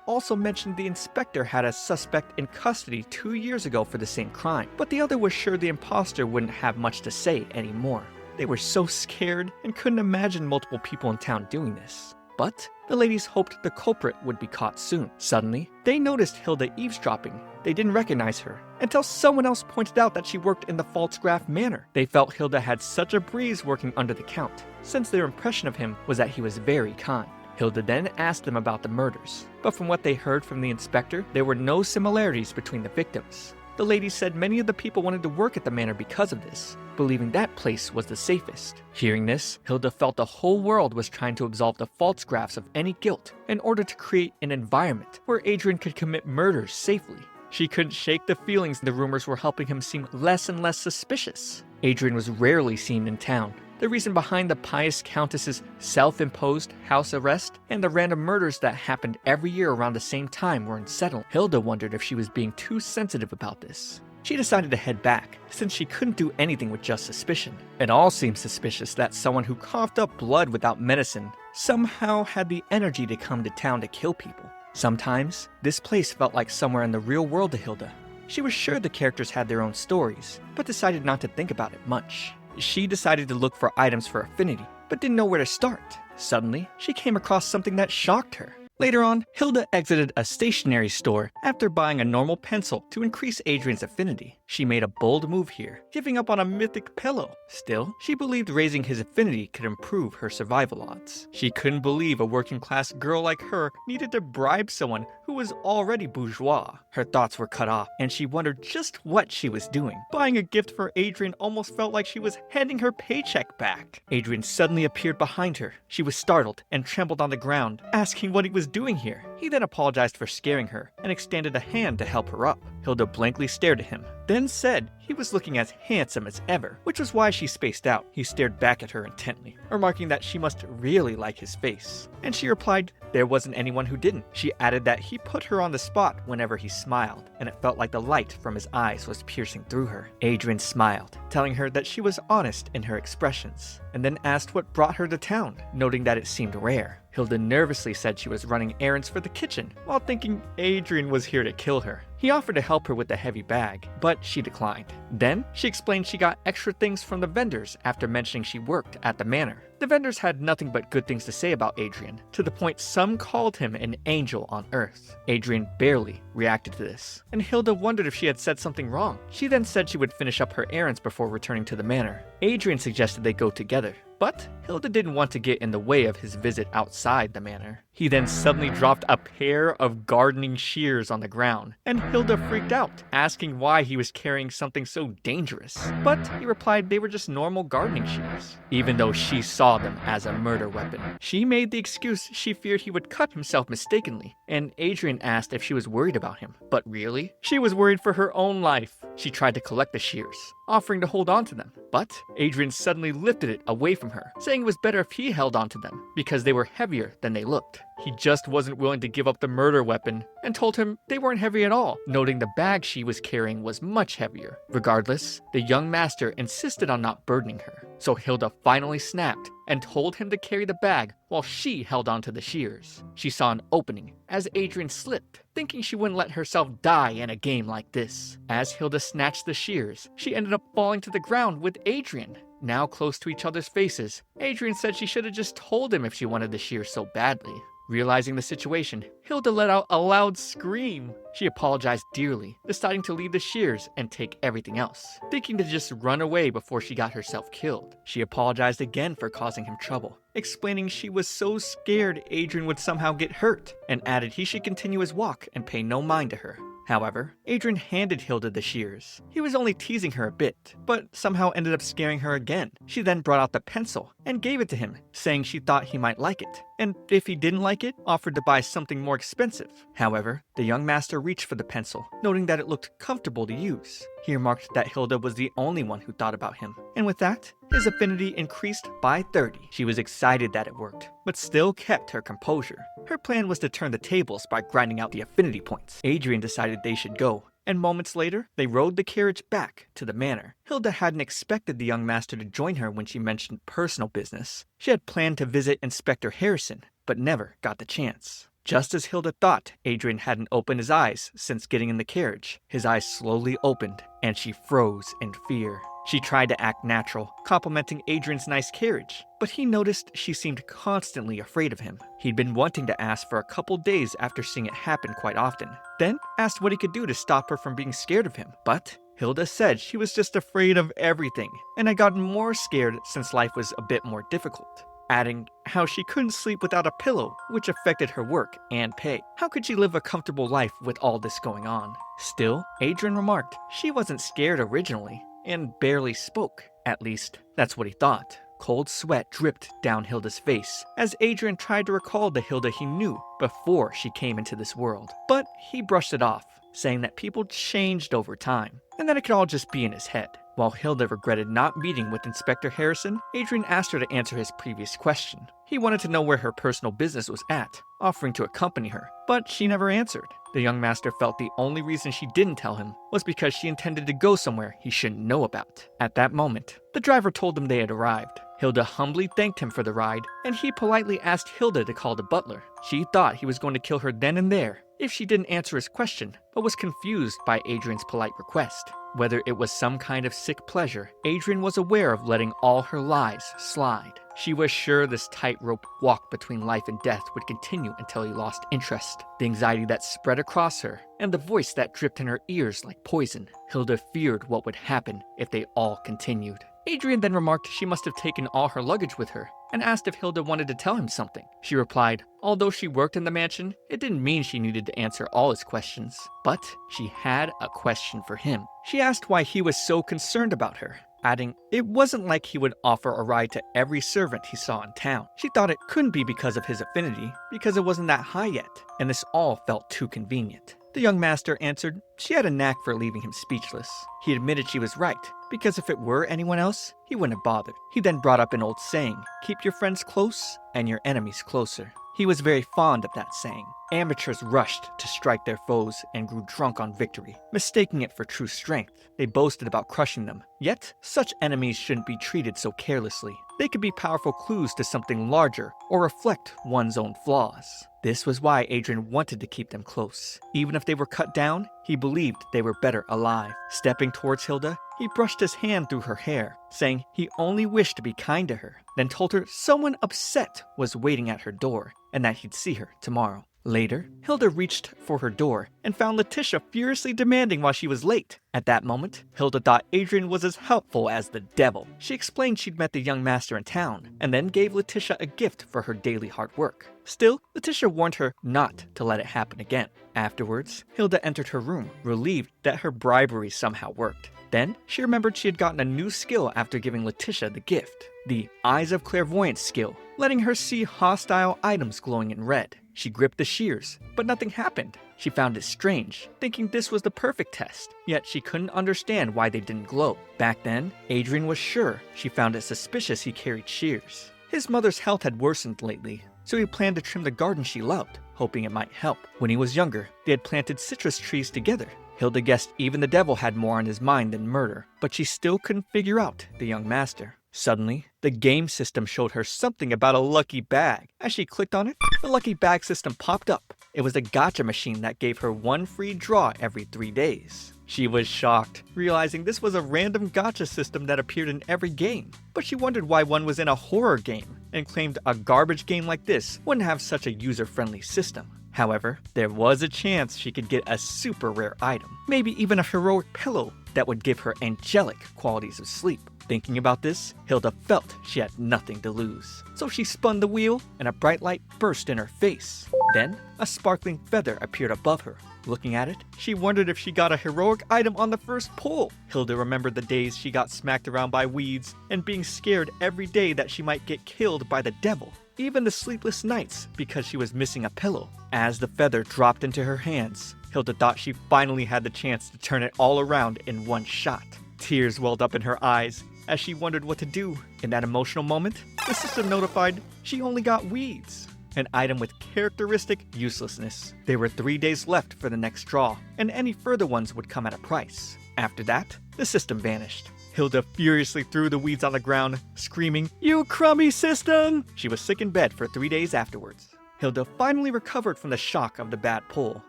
also mentioned the inspector had a suspect in custody 2 years ago for the same crime, but the other was sure the imposter wouldn't have much to say anymore. They were so scared and couldn't imagine multiple people in town doing this. But the ladies hoped the culprit would be caught soon. Suddenly, they noticed Hilda eavesdropping. They didn't recognize her until someone else pointed out that she worked in the False Graf Manor. They felt Hilda had such a breeze working under the Count, since their impression of him was that he was very kind. Hilda then asked them about the murders, but from what they heard from the inspector, there were no similarities between the victims. The ladies said many of the people wanted to work at the manor because of this, believing that place was the safest. Hearing this, Hilda felt the whole world was trying to absolve the false Grafs of any guilt in order to create an environment where Adrian could commit murders safely. She couldn't shake the feelings the rumors were helping him seem less and less suspicious. Adrian was rarely seen in town. The reason behind the pious countess's self-imposed house arrest and the random murders that happened every year around the same time were unsettling. Hilda wondered if she was being too sensitive about this. She decided to head back, since she couldn't do anything with just suspicion. It all seemed suspicious that someone who coughed up blood without medicine somehow had the energy to come to town to kill people. Sometimes, this place felt like somewhere in the real world to Hilda. She was sure the characters had their own stories, but decided not to think about it much. She decided to look for items for affinity, but didn't know where to start. Suddenly, she came across something that shocked her. Later on, Hilda exited a stationery store after buying a normal pencil to increase Adrian's affinity. She made a bold move here, giving up on a mythic pillow. Still, she believed raising his affinity could improve her survival odds. She couldn't believe a working-class girl like her needed to bribe someone who was already bourgeois. Her thoughts were cut off, and she wondered just what she was doing. Buying a gift for Adrian almost felt like she was handing her paycheck back. Adrian suddenly appeared behind her. She was startled and trembled on the ground, asking what he was doing here. He then apologized for scaring her and extended a hand to help her up. Hilda blankly stared at him, then said he was looking as handsome as ever, which was why she spaced out. He stared back at her intently, remarking that she must really like his face. And she replied there wasn't anyone who didn't. She added that he put her on the spot whenever he smiled, and it felt like the light from his eyes was piercing through her. Adrian smiled, telling her that she was honest in her expressions, and then asked what brought her to town, noting that it seemed rare. Hilda nervously said she was running errands for the kitchen, while thinking Adrian was here to kill her. He offered to help her with the heavy bag, but she declined. Then, she explained she got extra things from the vendors after mentioning she worked at the manor. The vendors had nothing but good things to say about Adrian, to the point some called him an angel on earth. Adrian barely reacted to this, and Hilda wondered if she had said something wrong. She then said she would finish up her errands before returning to the manor. Adrian suggested they go together, but Hilda didn't want to get in the way of his visit outside the manor. He then suddenly dropped a pair of gardening shears on the ground, and Hilda freaked out, asking why he was carrying something so dangerous. But he replied they were just normal gardening shears, even though she saw them as a murder weapon. She made the excuse she feared he would cut himself mistakenly, and Adrian asked if she was worried about him. But really, she was worried for her own life. She tried to collect the shears, offering to hold on to them, but Adrian suddenly lifted it away from her, saying it was better if he held on to them because they were heavier than they looked. He just wasn't willing to give up the murder weapon and told him they weren't heavy at all, noting the bag she was carrying was much heavier. Regardless, the young master insisted on not burdening her, so Hilda finally snapped and told him to carry the bag while she held onto the shears. She saw an opening as Adrian slipped, thinking she wouldn't let herself die in a game like this. As Hilda snatched the shears, she ended up falling to the ground with Adrian. Now close to each other's faces, Adrian said she should have just told him if she wanted the shears so badly. Realizing the situation, Hilda let out a loud scream. She apologized dearly, deciding to leave the shears and take everything else, thinking to just run away before she got herself killed. She apologized again for causing him trouble, explaining she was so scared Adrian would somehow get hurt, and added he should continue his walk and pay no mind to her. However, Adrian handed Hilda the shears. He was only teasing her a bit, but somehow ended up scaring her again. She then brought out the pencil and gave it to him, saying she thought he might like it, and if he didn't like it, offered to buy something more expensive. However, the young master reached for the pencil, noting that it looked comfortable to use. He remarked that Hilda was the only one who thought about him, and with that, his affinity increased by 30. She was excited that it worked, but still kept her composure. Her plan was to turn the tables by grinding out the affinity points. Adrian decided they should go, and moments later, they rode the carriage back to the manor. Hilda hadn't expected the young master to join her when she mentioned personal business. She had planned to visit Inspector Harrison, but never got the chance. Just as Hilda thought, Adrian hadn't opened his eyes since getting in the carriage. His eyes slowly opened, and she froze in fear. She tried to act natural, complimenting Adrian's nice carriage, but he noticed she seemed constantly afraid of him. He'd been wanting to ask for a couple days after seeing it happen quite often, then asked what he could do to stop her from being scared of him. But Hilda said she was just afraid of everything, and had gotten more scared since life was a bit more difficult, adding how she couldn't sleep without a pillow, which affected her work and pay. How could she live a comfortable life with all this going on? Still, Adrian remarked she wasn't scared originally, and barely spoke. At least, that's what he thought. Cold sweat dripped down Hilda's face as Adrian tried to recall the Hilda he knew before she came into this world. But he brushed it off, saying that people changed over time, and that it could all just be in his head. While Hilda regretted not meeting with Inspector Harrison, Adrian asked her to answer his previous question. He wanted to know where her personal business was at, offering to accompany her, but she never answered. The young master felt the only reason she didn't tell him was because she intended to go somewhere he shouldn't know about. At that moment, the driver told them they had arrived. Hilda humbly thanked him for the ride, and he politely asked Hilda to call the butler. She thought he was going to kill her then and there if she didn't answer his question, but was confused by Adrian's polite request. Whether it was some kind of sick pleasure, Adrian was aware of letting all her lies slide. She was sure this tightrope walk between life and death would continue until he lost interest. The anxiety that spread across her, and the voice that dripped in her ears like poison. Hilda feared what would happen if they all continued. Adrian then remarked she must have taken all her luggage with her, and asked if Hilda wanted to tell him something. She replied, although she worked in the mansion, it didn't mean she needed to answer all his questions. But she had a question for him. She asked why he was so concerned about her. adding it wasn't like he would offer a ride to every servant he saw in town. She thought it couldn't be because of his affinity, because it wasn't that high yet, and this all felt too convenient. The young master answered she had a knack for leaving him speechless. He admitted she was right, because if it were anyone else, he wouldn't have bothered. He then brought up an old saying, keep your friends close and your enemies closer. He was very fond of that saying. Amateurs rushed to strike their foes and grew drunk on victory, mistaking it for true strength. They boasted about crushing them. Yet, such enemies shouldn't be treated so carelessly. They could be powerful clues to something larger or reflect one's own flaws. This was why Adrian wanted to keep them close. Even if they were cut down, he believed they were better alive. Stepping towards Hilda, he brushed his hand through her hair, saying he only wished to be kind to her, then told her someone upset was waiting at her door and that he'd see her tomorrow. Later, Hilda reached for her door and found Letitia furiously demanding why she was late. At that moment, Hilda thought Adrian was as helpful as the devil. She explained she'd met the young master in town and then gave Letitia a gift for her daily hard work. Still, Letitia warned her not to let it happen again. Afterwards, Hilda entered her room, relieved that her bribery somehow worked. Then, she remembered she had gotten a new skill after giving Letitia the gift. The Eyes of Clairvoyance skill, letting her see hostile items glowing in red. She gripped the shears, but nothing happened. She found it strange, thinking this was the perfect test, yet she couldn't understand why they didn't glow. Back then, Adrian was sure she found it suspicious he carried shears. His mother's health had worsened lately, so he planned to trim the garden she loved, hoping it might help. When he was younger, they had planted citrus trees together. Hilda guessed even the devil had more on his mind than murder, but she still couldn't figure out the young master. Suddenly, the game system showed her something about a lucky bag. As she clicked on it, the lucky bag system popped up. It was a gacha machine that gave her one free draw every 3 days. She was shocked, realizing this was a random gacha system that appeared in every game. But she wondered why one was in a horror game, and claimed a garbage game like this wouldn't have such a user-friendly system. However, there was a chance she could get a super rare item, maybe even a heroic pillow that would give her angelic qualities of sleep. Thinking about this, Hilda felt she had nothing to lose. So she spun the wheel, and a bright light burst in her face. Then, a sparkling feather appeared above her. Looking at it, she wondered if she got a heroic item on the first pull. Hilda remembered the days she got smacked around by weeds, and being scared every day that she might get killed by the devil. Even the sleepless nights because she was missing a pillow. As the feather dropped into her hands, Hilda thought she finally had the chance to turn it all around in one shot. Tears welled up in her eyes as she wondered what to do. In that emotional moment, the system notified she only got weeds, an item with characteristic uselessness. There were 3 days left for the next draw, and any further ones would come at a price. After that, the system vanished. Hilda furiously threw the weeds on the ground, screaming, "You crummy system!" She was sick in bed for 3 days afterwards. Hilda finally recovered from the shock of the bad pull.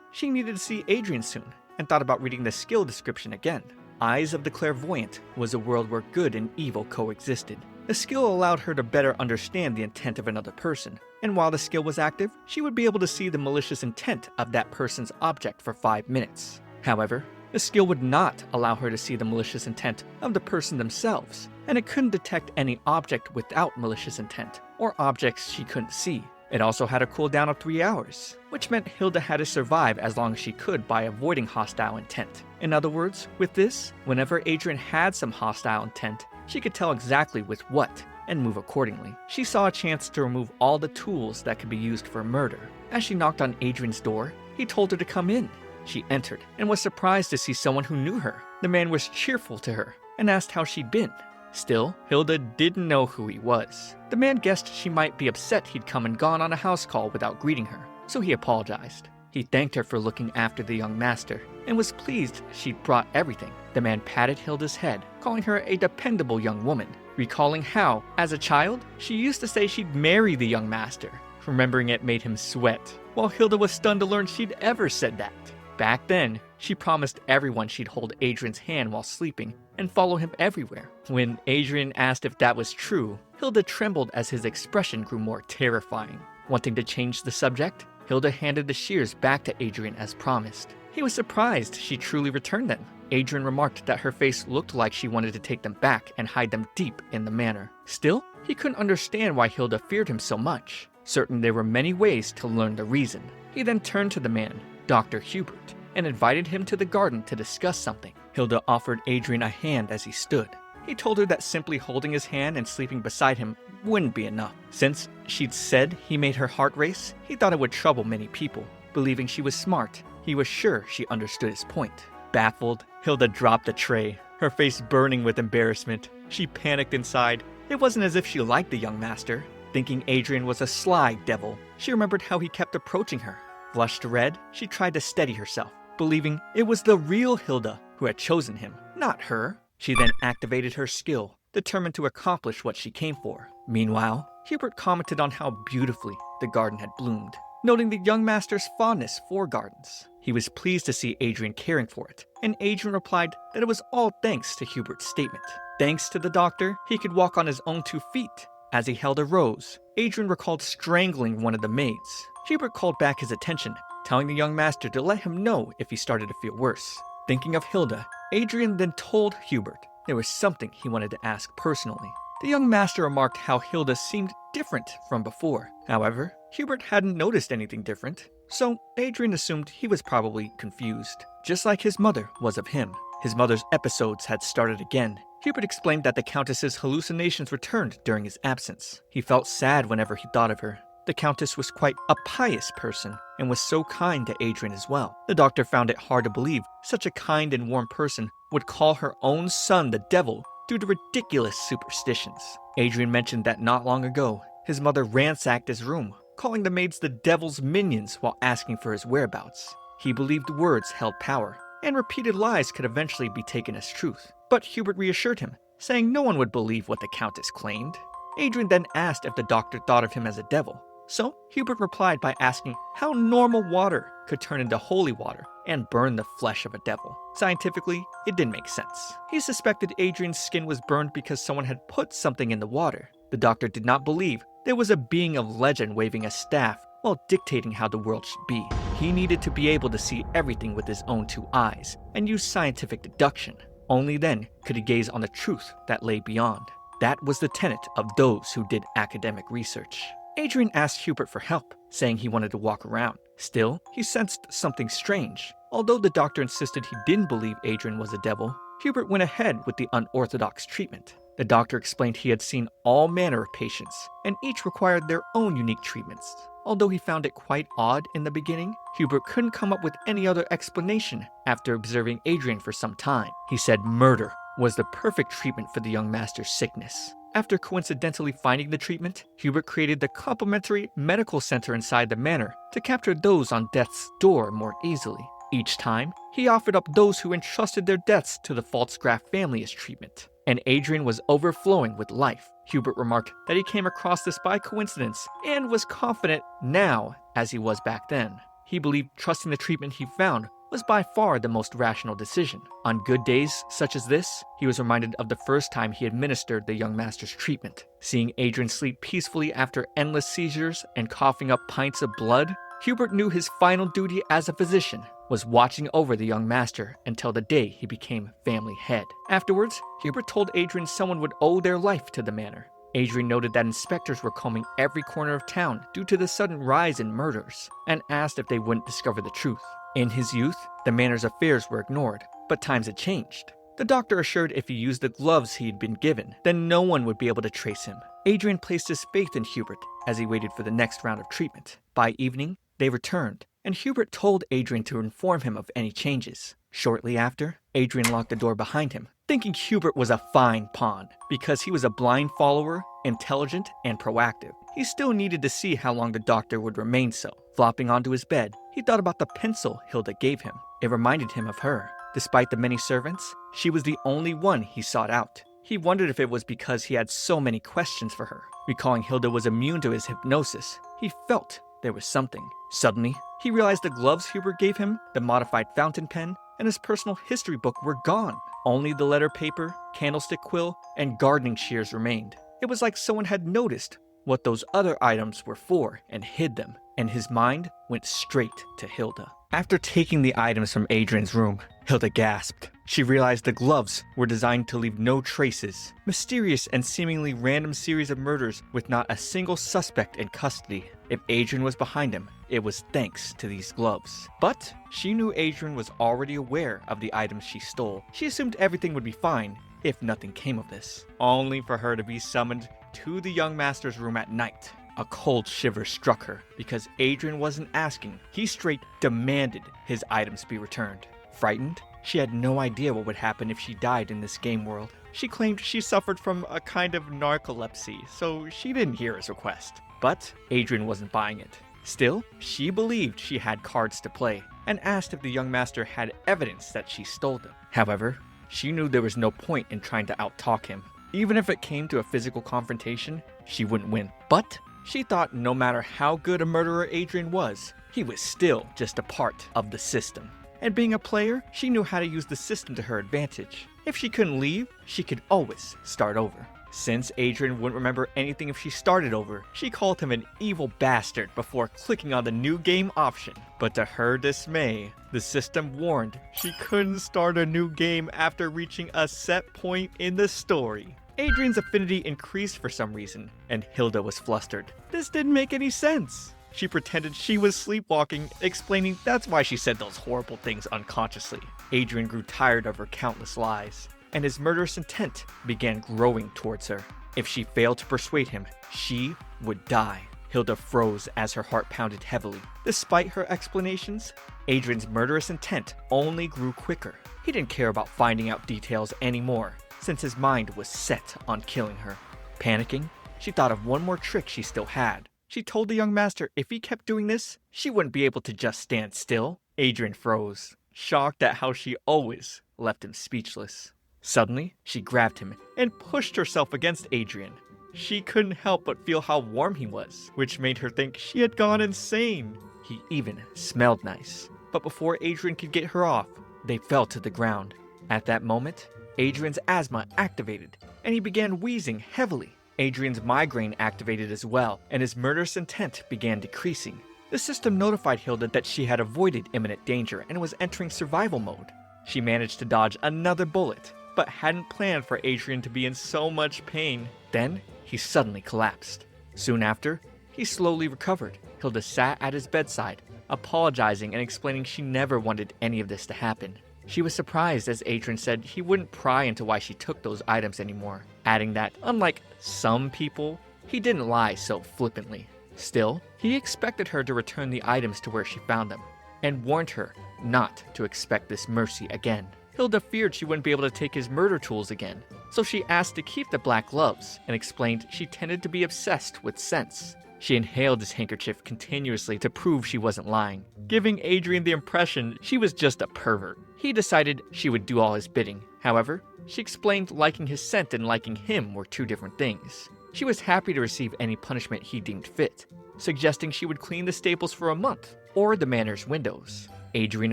She needed to see Adrian soon, and thought about reading the skill description again. Eyes of the Clairvoyant was a world where good and evil coexisted. The skill allowed her to better understand the intent of another person, and while the skill was active, she would be able to see the malicious intent of that person's object for 5 minutes. However, the skill would not allow her to see the malicious intent of the person themselves, and it couldn't detect any object without malicious intent, or objects she couldn't see. It also had a cooldown of 3 hours, which meant Hilda had to survive as long as she could by avoiding hostile intent. In other words, with this, whenever Adrian had some hostile intent, she could tell exactly with what, and move accordingly. She saw a chance to remove all the tools that could be used for murder. As she knocked on Adrian's door, he told her to come in. She entered, and was surprised to see someone who knew her. The man was cheerful to her, and asked how she'd been. Still, Hilda didn't know who he was. The man guessed she might be upset he'd come and gone on a house call without greeting her, so he apologized. He thanked her for looking after the young master, and was pleased she'd brought everything. The man patted Hilda's head, calling her a dependable young woman, recalling how, as a child, she used to say she'd marry the young master. Remembering it made him sweat, while Hilda was stunned to learn she'd ever said that. Back then, she promised everyone she'd hold Adrian's hand while sleeping and follow him everywhere. When Adrian asked if that was true, Hilda trembled as his expression grew more terrifying. Wanting to change the subject, Hilda handed the shears back to Adrian as promised. He was surprised she truly returned them. Adrian remarked that her face looked like she wanted to take them back and hide them deep in the manor. Still, he couldn't understand why Hilda feared him so much. Certain there were many ways to learn the reason. He then turned to the man, Dr. Hubert, and invited him to the garden to discuss something. Hilda offered Adrian a hand as he stood. He told her that simply holding his hand and sleeping beside him wouldn't be enough. Since she'd said he made her heart race, he thought it would trouble many people. Believing she was smart, he was sure she understood his point. Baffled, Hilda dropped the tray, her face burning with embarrassment. She panicked inside. It wasn't as if she liked the young master. Thinking Adrian was a sly devil, she remembered how he kept approaching her. Flushed red, she tried to steady herself, believing it was the real Hilda who had chosen him, not her. She then activated her skill, determined to accomplish what she came for. Meanwhile, Hubert commented on how beautifully the garden had bloomed, noting the young master's fondness for gardens. He was pleased to see Adrian caring for it, and Adrian replied that it was all thanks to Hubert's statement. Thanks to the doctor, he could walk on his own 2 feet. As he held a rose, Adrian recalled strangling one of the maids. Hubert called back his attention, telling the young master to let him know if he started to feel worse. Thinking of Hilda, Adrian then told Hubert there was something he wanted to ask personally. The young master remarked how Hilda seemed different from before. However, Hubert hadn't noticed anything different, so Adrian assumed he was probably confused, just like his mother was of him. His mother's episodes had started again. Hubert explained that the Countess's hallucinations returned during his absence. He felt sad whenever he thought of her. The Countess was quite a pious person and was so kind to Adrian as well. The doctor found it hard to believe such a kind and warm person would call her own son the devil due to ridiculous superstitions. Adrian mentioned that not long ago, his mother ransacked his room, calling the maids the devil's minions while asking for his whereabouts. He believed words held power, and repeated lies could eventually be taken as truth. But Hubert reassured him, saying no one would believe what the Countess claimed. Adrian then asked if the doctor thought of him as a devil. So Hubert replied by asking how normal water could turn into holy water and burn the flesh of a devil. Scientifically, it didn't make sense. He suspected Adrian's skin was burned because someone had put something in the water. The doctor did not believe there was a being of legend waving a staff while dictating how the world should be. He needed to be able to see everything with his own 2 eyes and use scientific deduction. Only then could he gaze on the truth that lay beyond. That was the tenet of those who did academic research. Adrian asked Hubert for help, saying he wanted to walk around. Still, he sensed something strange. Although the doctor insisted he didn't believe Adrian was a devil, Hubert went ahead with the unorthodox treatment. The doctor explained he had seen all manner of patients, and each required their own unique treatments. Although he found it quite odd in the beginning, Hubert couldn't come up with any other explanation after observing Adrian for some time. He said murder was the perfect treatment for the young master's sickness. After coincidentally finding the treatment, Hubert created the complimentary medical center inside the manor to capture those on death's door more easily. Each time, he offered up those who entrusted their deaths to the Pfaltzgraf family as treatment. And Adrian was overflowing with life. Hubert remarked that he came across this by coincidence and was confident now as he was back then. He believed trusting the treatment he found was by far the most rational decision. On good days such as this, he was reminded of the first time he administered the young master's treatment. Seeing Adrian sleep peacefully after endless seizures and coughing up pints of blood, Hubert knew his final duty as a physician was watching over the young master until the day he became family head. Afterwards, Hubert told Adrian someone would owe their life to the manor. Adrian noted that inspectors were combing every corner of town due to the sudden rise in murders, and asked if they wouldn't discover the truth. In his youth, the manor's affairs were ignored, but times had changed. The doctor assured if he used the gloves he had been given, then no one would be able to trace him. Adrian placed his faith in Hubert as he waited for the next round of treatment. By evening, they returned, and Hubert told Adrian to inform him of any changes. Shortly after, Adrian locked the door behind him, thinking Hubert was a fine pawn because he was a blind follower, intelligent, and proactive. He still needed to see how long the doctor would remain so. Flopping onto his bed, he thought about the pencil Hilda gave him. It reminded him of her. Despite the many servants, she was the only one he sought out. He wondered if it was because he had so many questions for her. Recalling Hilda was immune to his hypnosis, he felt there was something. Suddenly, he realized the gloves Hubert gave him, the modified fountain pen, and his personal history book were gone. Only the letter paper, candlestick quill, and gardening shears remained. It was like someone had noticed what those other items were for and hid them, and his mind went straight to Hilda. After taking the items from Adrian's room, Hilda gasped. She realized the gloves were designed to leave no traces. Mysterious and seemingly random series of murders with not a single suspect in custody. If Adrian was behind him, it was thanks to these gloves. But she knew Adrian was already aware of the items she stole. She assumed everything would be fine, if nothing came of this, only for her to be summoned to the young master's room at night. A cold shiver struck her because Adrian wasn't asking, he straight demanded his items be returned. Frightened, she had no idea what would happen if she died in this game world. She claimed she suffered from a kind of narcolepsy, so she didn't hear his request. But Adrian wasn't buying it. Still, she believed she had cards to play, and asked if the young master had evidence that she stole them. However, she knew there was no point in trying to outtalk him. Even if it came to a physical confrontation, she wouldn't win. But she thought no matter how good a murderer Adrian was, he was still just a part of the system. And being a player, she knew how to use the system to her advantage. If she couldn't leave, she could always start over. Since Adrian wouldn't remember anything if she started over, she called him an evil bastard before clicking on the new game option. But to her dismay, the system warned she couldn't start a new game after reaching a set point in the story. Adrian's affinity increased for some reason, and Hilda was flustered. This didn't make any sense. She pretended she was sleepwalking, explaining that's why she said those horrible things unconsciously. Adrian grew tired of her countless lies, and his murderous intent began growing towards her. If she failed to persuade him, she would die. Hilda froze as her heart pounded heavily. Despite her explanations, Adrian's murderous intent only grew quicker. He didn't care about finding out details anymore, since his mind was set on killing her. Panicking, she thought of one more trick she still had. She told the young master if he kept doing this, she wouldn't be able to just stand still. Adrian froze, shocked at how she always left him speechless. Suddenly, she grabbed him and pushed herself against Adrian. She couldn't help but feel how warm he was, which made her think she had gone insane. He even smelled nice. But before Adrian could get her off, they fell to the ground. At that moment, Adrian's asthma activated, and he began wheezing heavily. Adrian's migraine activated as well, and his murderous intent began decreasing. The system notified Hilda that she had avoided imminent danger and was entering survival mode. She managed to dodge another bullet, but hadn't planned for Adrian to be in so much pain. Then, he suddenly collapsed. Soon after, he slowly recovered. Hilda sat at his bedside, apologizing and explaining she never wanted any of this to happen. She was surprised as Adrian said he wouldn't pry into why she took those items anymore, adding that, unlike some people, he didn't lie so flippantly. Still, he expected her to return the items to where she found them, and warned her not to expect this mercy again. Hilda feared she wouldn't be able to take his murder tools again, so she asked to keep the black gloves, and explained she tended to be obsessed with scents. She inhaled his handkerchief continuously to prove she wasn't lying, giving Adrian the impression she was just a pervert. He decided she would do all his bidding. However, she explained liking his scent and liking him were two different things. She was happy to receive any punishment he deemed fit, suggesting she would clean the stables for a month, or the manor's windows. Adrian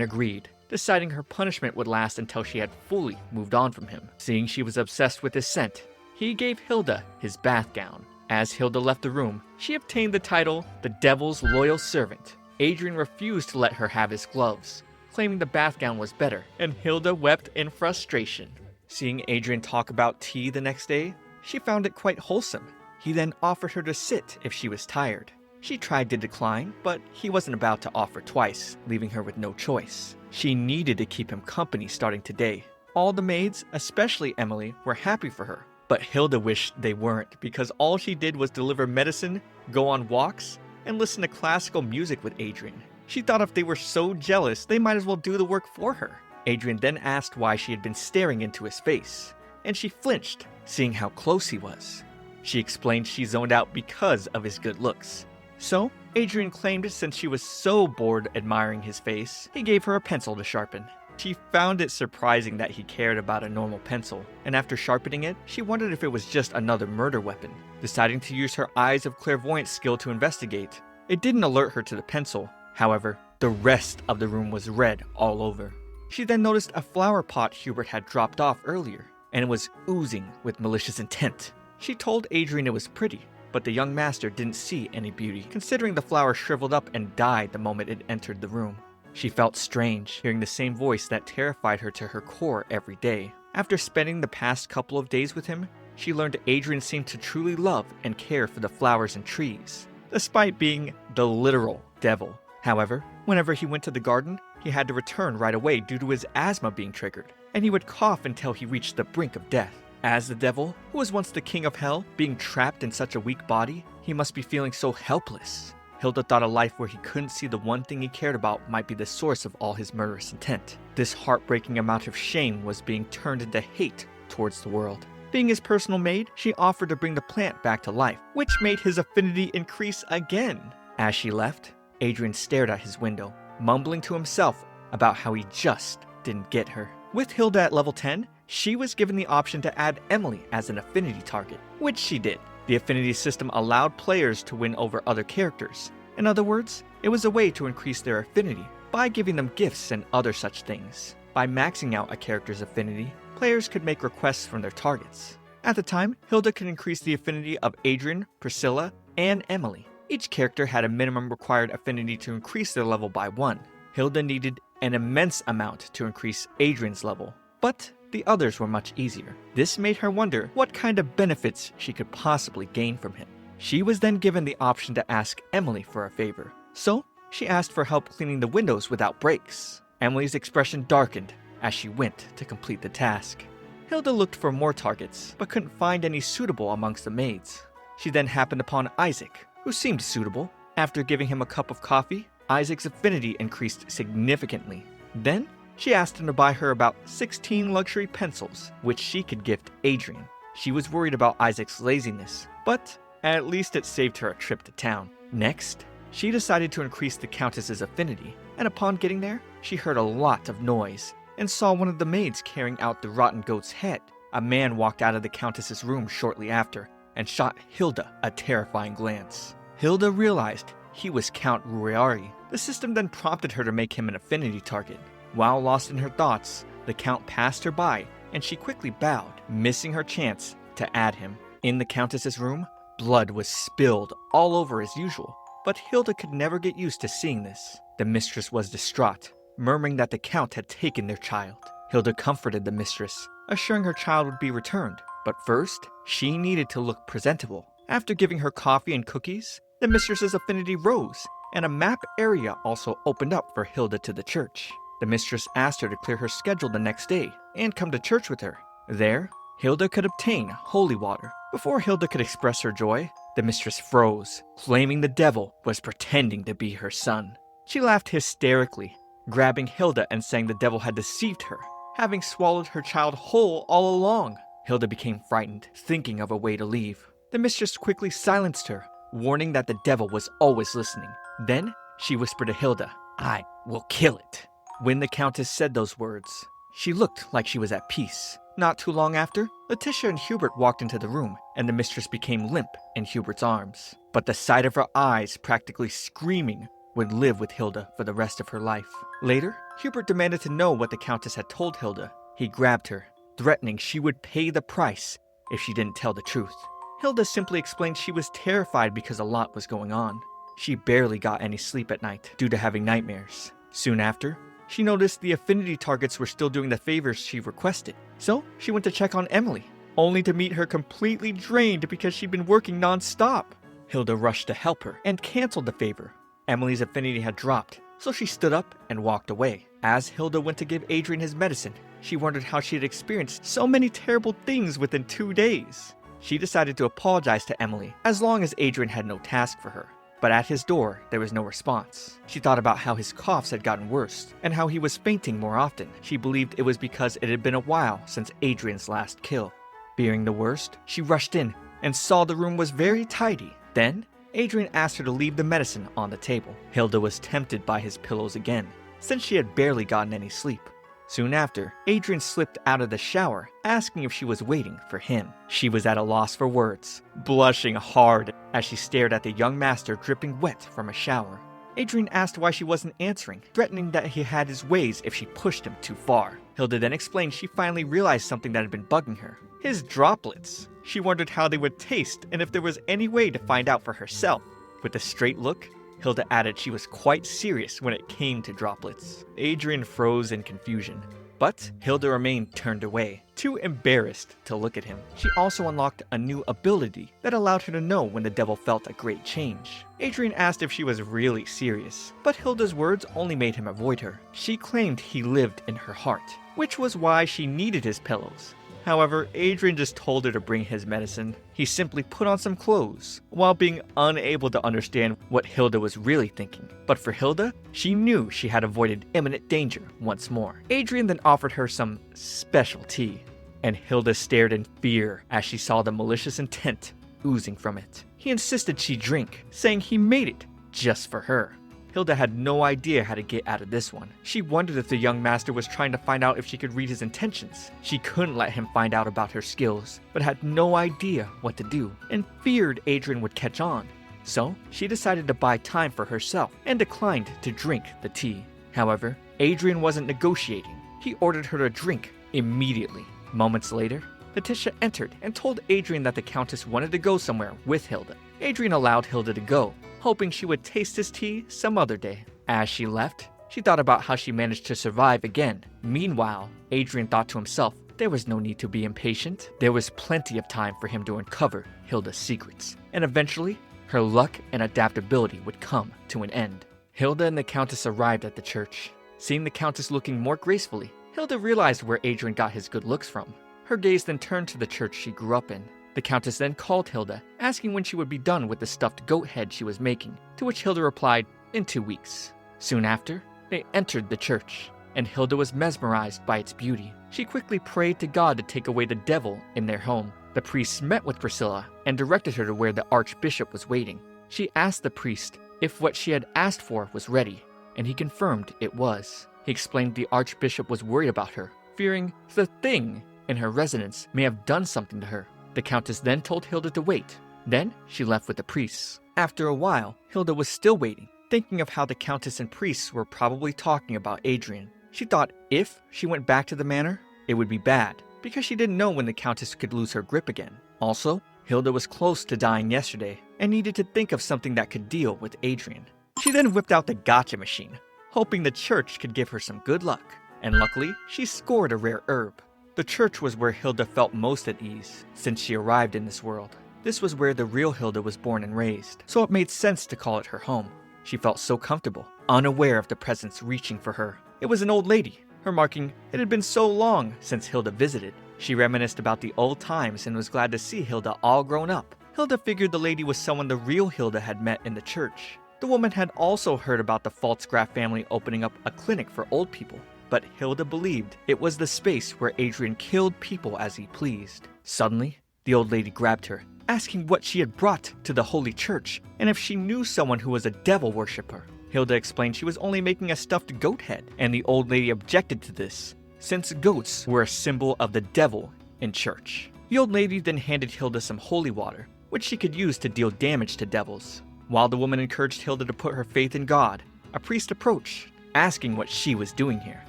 agreed, deciding her punishment would last until she had fully moved on from him. Seeing she was obsessed with his scent, he gave Hilda his bath gown. As Hilda left the room, she obtained the title, the Devil's Loyal Servant. Adrian refused to let her have his gloves, claiming the bath gown was better, and Hilda wept in frustration. Seeing Adrian talk about tea the next day, she found it quite wholesome. He then offered her to sit if she was tired. She tried to decline, but he wasn't about to offer twice, leaving her with no choice. She needed to keep him company starting today. All the maids, especially Emily, were happy for her. But Hilda wished they weren't, because all she did was deliver medicine, go on walks, and listen to classical music with Adrian. She thought if they were so jealous, they might as well do the work for her. Adrian then asked why she had been staring into his face, and she flinched, seeing how close he was. She explained she zoned out because of his good looks. So, Adrian claimed since she was so bored admiring his face, he gave her a pencil to sharpen. She found it surprising that he cared about a normal pencil, and after sharpening it, she wondered if it was just another murder weapon. Deciding to use her eyes of clairvoyance skill to investigate, it didn't alert her to the pencil. However, the rest of the room was red all over. She then noticed a flower pot Hubert had dropped off earlier, and it was oozing with malicious intent. She told Adrian it was pretty, but the young master didn't see any beauty, considering the flower shriveled up and died the moment it entered the room. She felt strange, hearing the same voice that terrified her to her core every day. After spending the past couple of days with him, she learned Adrian seemed to truly love and care for the flowers and trees, despite being the literal devil. However, whenever he went to the garden, he had to return right away due to his asthma being triggered. and he would cough until he reached the brink of death. As the devil, who was once the king of hell, being trapped in such a weak body, he must be feeling so helpless. Hilda thought a life where he couldn't see the one thing he cared about might be the source of all his murderous intent. This heartbreaking amount of shame was being turned into hate towards the world. Being his personal maid, she offered to bring the plant back to life, which made his affinity increase again. As she left, Adrian stared at his window, mumbling to himself about how he just didn't get her. With Hilda at level 10, she was given the option to add Emily as an affinity target, which she did. The affinity system allowed players to win over other characters. In other words, it was a way to increase their affinity by giving them gifts and other such things. By maxing out a character's affinity, players could make requests from their targets. At the time, Hilda could increase the affinity of Adrian, Priscilla, and Emily. Each character had a minimum required affinity to increase their level by 1. Hilda needed an immense amount to increase Adrian's level, but the others were much easier. This made her wonder what kind of benefits she could possibly gain from him. She was then given the option to ask Emily for a favor, so she asked for help cleaning the windows without breaks. Emily's expression darkened as she went to complete the task. Hilda looked for more targets, but couldn't find any suitable amongst the maids. She then happened upon Isaac, who seemed suitable. After giving him a cup of coffee, Isaac's affinity increased significantly. Then, she asked him to buy her about 16 luxury pencils, which she could gift Adrian. She was worried about Isaac's laziness, but at least it saved her a trip to town. Next, she decided to increase the Countess's affinity, and upon getting there, she heard a lot of noise and saw one of the maids carrying out the rotten goat's head. A man walked out of the Countess's room shortly after and shot Hilda a terrifying glance. Hilda realized he was Count Ruari. The system then prompted her to make him an affinity target. While lost in her thoughts, the Count passed her by, and she quickly bowed, missing her chance to add him. In the Countess's room, blood was spilled all over as usual, but Hilda could never get used to seeing this. The mistress was distraught, murmuring that the Count had taken their child. Hilda comforted the mistress, assuring her child would be returned, but first, she needed to look presentable. After giving her coffee and cookies, the mistress's affinity rose, and a map area also opened up for Hilda to the church. The mistress asked her to clear her schedule the next day and come to church with her. There, Hilda could obtain holy water. Before Hilda could express her joy, the mistress froze, claiming the devil was pretending to be her son. She laughed hysterically, grabbing Hilda and saying the devil had deceived her, having swallowed her child whole all along. Hilda became frightened, thinking of a way to leave. The mistress quickly silenced her, warning that the devil was always listening. Then, she whispered to Hilda, "I will kill it." When the Countess said those words, she looked like she was at peace. Not too long after, Letitia and Hubert walked into the room, and the mistress became limp in Hubert's arms. But the sight of her eyes practically screaming would live with Hilda for the rest of her life. Later, Hubert demanded to know what the Countess had told Hilda. He grabbed her, threatening she would pay the price if she didn't tell the truth. Hilda simply explained she was terrified because a lot was going on. She barely got any sleep at night due to having nightmares. Soon after, she noticed the affinity targets were still doing the favors she requested. So she went to check on Emily, only to meet her completely drained because she'd been working non-stop. Hilda rushed to help her and canceled the favor. Emily's affinity had dropped, so she stood up and walked away. As Hilda went to give Adrian his medicine, she wondered how she had experienced so many terrible things within 2 days. She decided to apologize to Emily, as long as Adrian had no task for her. But at his door, there was no response. She thought about how his coughs had gotten worse, and how he was fainting more often. She believed it was because it had been a while since Adrian's last kill. Fearing the worst, she rushed in, and saw the room was very tidy. Then, Adrian asked her to leave the medicine on the table. Hilda was tempted by his pillows again, since she had barely gotten any sleep. Soon after, Adrian slipped out of the shower, asking if she was waiting for him. She was at a loss for words, blushing hard as she stared at the young master dripping wet from a shower. Adrian asked why she wasn't answering, threatening that he had his ways if she pushed him too far. Hilda then explained she finally realized something that had been bugging her. His droplets. She wondered how they would taste and if there was any way to find out for herself. With a straight look, Hilda added she was quite serious when it came to droplets. Adrian froze in confusion, but Hilda remained turned away, too embarrassed to look at him. She also unlocked a new ability that allowed her to know when the devil felt a great change. Adrian asked if she was really serious, but Hilda's words only made him avoid her. She claimed he lived in her heart, which was why she needed his pillows. However, Adrian just told her to bring his medicine. He simply put on some clothes, while being unable to understand what Hilda was really thinking. But for Hilda, she knew she had avoided imminent danger once more. Adrian then offered her some special tea, and Hilda stared in fear as she saw the malicious intent oozing from it. He insisted she drink, saying he made it just for her. Hilda had no idea how to get out of this one. She wondered if the young master was trying to find out if she could read his intentions. She couldn't let him find out about her skills, but had no idea what to do, and feared Adrian would catch on. So, she decided to buy time for herself, and declined to drink the tea. However, Adrian wasn't negotiating. He ordered her to drink immediately. Moments later, Letitia entered and told Adrian that the Countess wanted to go somewhere with Hilda. Adrian allowed Hilda to go, hoping she would taste his tea some other day. As she left, she thought about how she managed to survive again. Meanwhile, Adrian thought to himself, there was no need to be impatient. There was plenty of time for him to uncover Hilda's secrets, and eventually, her luck and adaptability would come to an end. Hilda and the Countess arrived at the church. Seeing the Countess looking more gracefully, Hilda realized where Adrian got his good looks from. Her gaze then turned to the church she grew up in. The Countess then called Hilda, asking when she would be done with the stuffed goat head she was making, to which Hilda replied, in 2 weeks. Soon after, they entered the church, and Hilda was mesmerized by its beauty. She quickly prayed to God to take away the devil in their home. The priest met with Priscilla and directed her to where the archbishop was waiting. She asked the priest if what she had asked for was ready, and he confirmed it was. He explained the archbishop was worried about her, fearing the thing in her residence may have done something to her. The Countess then told Hilda to wait. Then she left with the priests. After a while, Hilda was still waiting, thinking of how the Countess and priests were probably talking about Adrian. She thought if she went back to the manor, it would be bad, because she didn't know when the Countess could lose her grip again. Also, Hilda was close to dying yesterday and needed to think of something that could deal with Adrian. She then whipped out the gotcha machine, hoping the church could give her some good luck. And luckily, she scored a rare herb. The church was where Hilda felt most at ease since she arrived in this world. This was where the real Hilda was born and raised, so it made sense to call it her home. She felt so comfortable, unaware of the presence reaching for her. It was an old lady, her marking it had been so long since Hilda visited. She reminisced about the old times and was glad to see Hilda all grown up. Hilda figured the lady was someone the real Hilda had met in the church. The woman had also heard about the Pfaltzgraf family opening up a clinic for old people, but Hilda believed it was the space where Adrian killed people as he pleased. Suddenly, the old lady grabbed her, asking what she had brought to the holy church and if she knew someone who was a devil worshipper. Hilda explained she was only making a stuffed goat head, and the old lady objected to this, since goats were a symbol of the devil in church. The old lady then handed Hilda some holy water, which she could use to deal damage to devils. While the woman encouraged Hilda to put her faith in God, a priest approached, asking what she was doing here.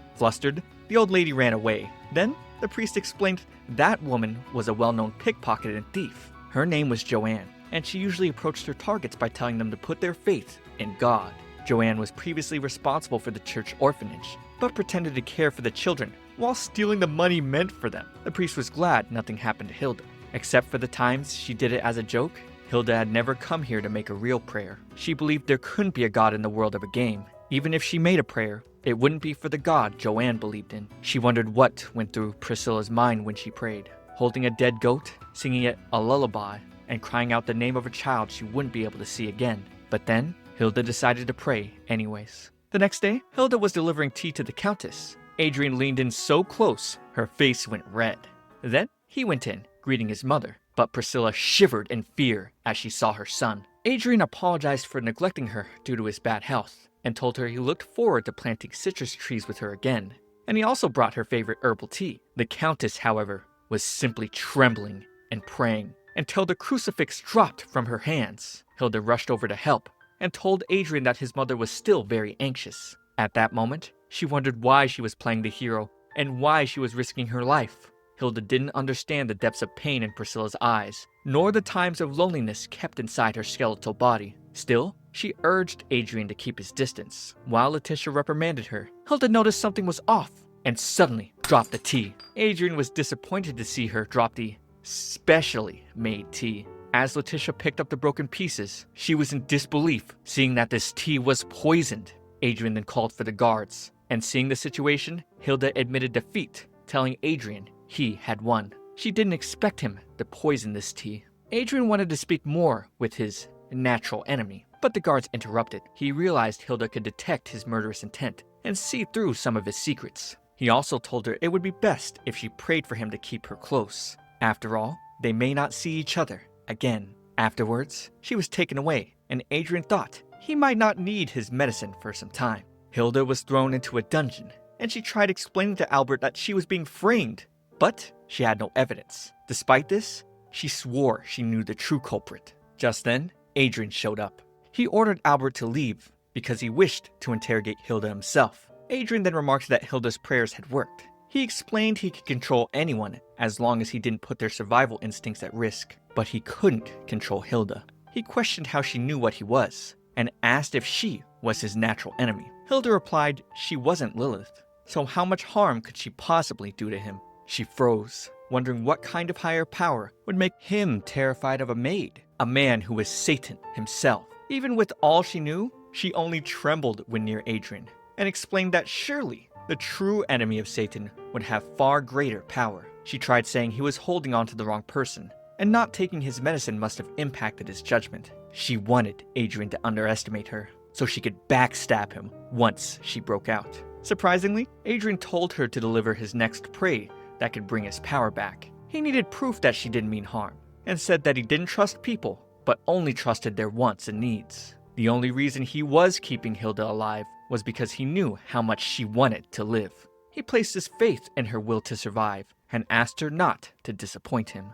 Flustered, the old lady ran away. Then, the priest explained that woman was a well-known pickpocket and thief. Her name was Joanne, and she usually approached her targets by telling them to put their faith in God. Joanne was previously responsible for the church orphanage, but pretended to care for the children while stealing the money meant for them. The priest was glad nothing happened to Hilda. Except for the times she did it as a joke, Hilda had never come here to make a real prayer. She believed there couldn't be a God in the world of a game. Even if she made a prayer, it wouldn't be for the God Joanne believed in. She wondered what went through Priscilla's mind when she prayed, holding a dead goat, singing it a lullaby, and crying out the name of a child she wouldn't be able to see again. But then, Hilda decided to pray anyways. The next day, Hilda was delivering tea to the Countess. Adrian leaned in so close, her face went red. Then, he went in, greeting his mother, but Priscilla shivered in fear as she saw her son. Adrian apologized for neglecting her due to his bad health, and told her he looked forward to planting citrus trees with her again. And he also brought her favorite herbal tea. The Countess, however, was simply trembling and praying until the crucifix dropped from her hands. Hilda rushed over to help and told Adrian that his mother was still very anxious. At that moment, she wondered why she was playing the hero and why she was risking her life. Hilda didn't understand the depths of pain in Priscilla's eyes, nor the times of loneliness kept inside her skeletal body. Still, she urged Adrian to keep his distance. While Letitia reprimanded her, Hilda noticed something was off and suddenly dropped the tea. Adrian was disappointed to see her drop the specially made tea. As Letitia picked up the broken pieces, she was in disbelief, seeing that this tea was poisoned. Adrian then called for the guards, and seeing the situation, Hilda admitted defeat, telling Adrian he had won. She didn't expect him to poison this tea. Adrian wanted to speak more with his natural enemy, but the guards interrupted. He realized Hilda could detect his murderous intent and see through some of his secrets. He also told her it would be best if she prayed for him to keep her close. After all, they may not see each other again. Afterwards, she was taken away, and Adrian thought he might not need his medicine for some time. Hilda was thrown into a dungeon, and she tried explaining to Albert that she was being framed, but she had no evidence. Despite this, she swore she knew the true culprit. Just then, Adrian showed up. He ordered Albert to leave because he wished to interrogate Hilda himself. Adrian then remarked that Hilda's prayers had worked. He explained he could control anyone as long as he didn't put their survival instincts at risk, but he couldn't control Hilda. He questioned how she knew what he was, and asked if she was his natural enemy. Hilda replied she wasn't Lilith, so how much harm could she possibly do to him? She froze, wondering what kind of higher power would make him terrified of a maid, a man who was Satan himself. Even with all she knew, she only trembled when near Adrian, and explained that surely the true enemy of Satan would have far greater power. She tried saying he was holding on to the wrong person, and not taking his medicine must have impacted his judgment. She wanted Adrian to underestimate her, so she could backstab him once she broke out. Surprisingly, Adrian told her to deliver his next prey that could bring his power back. He needed proof that she didn't mean harm, and said that he didn't trust people, but only trusted their wants and needs. The only reason he was keeping Hilda alive was because he knew how much she wanted to live. He placed his faith in her will to survive, and asked her not to disappoint him.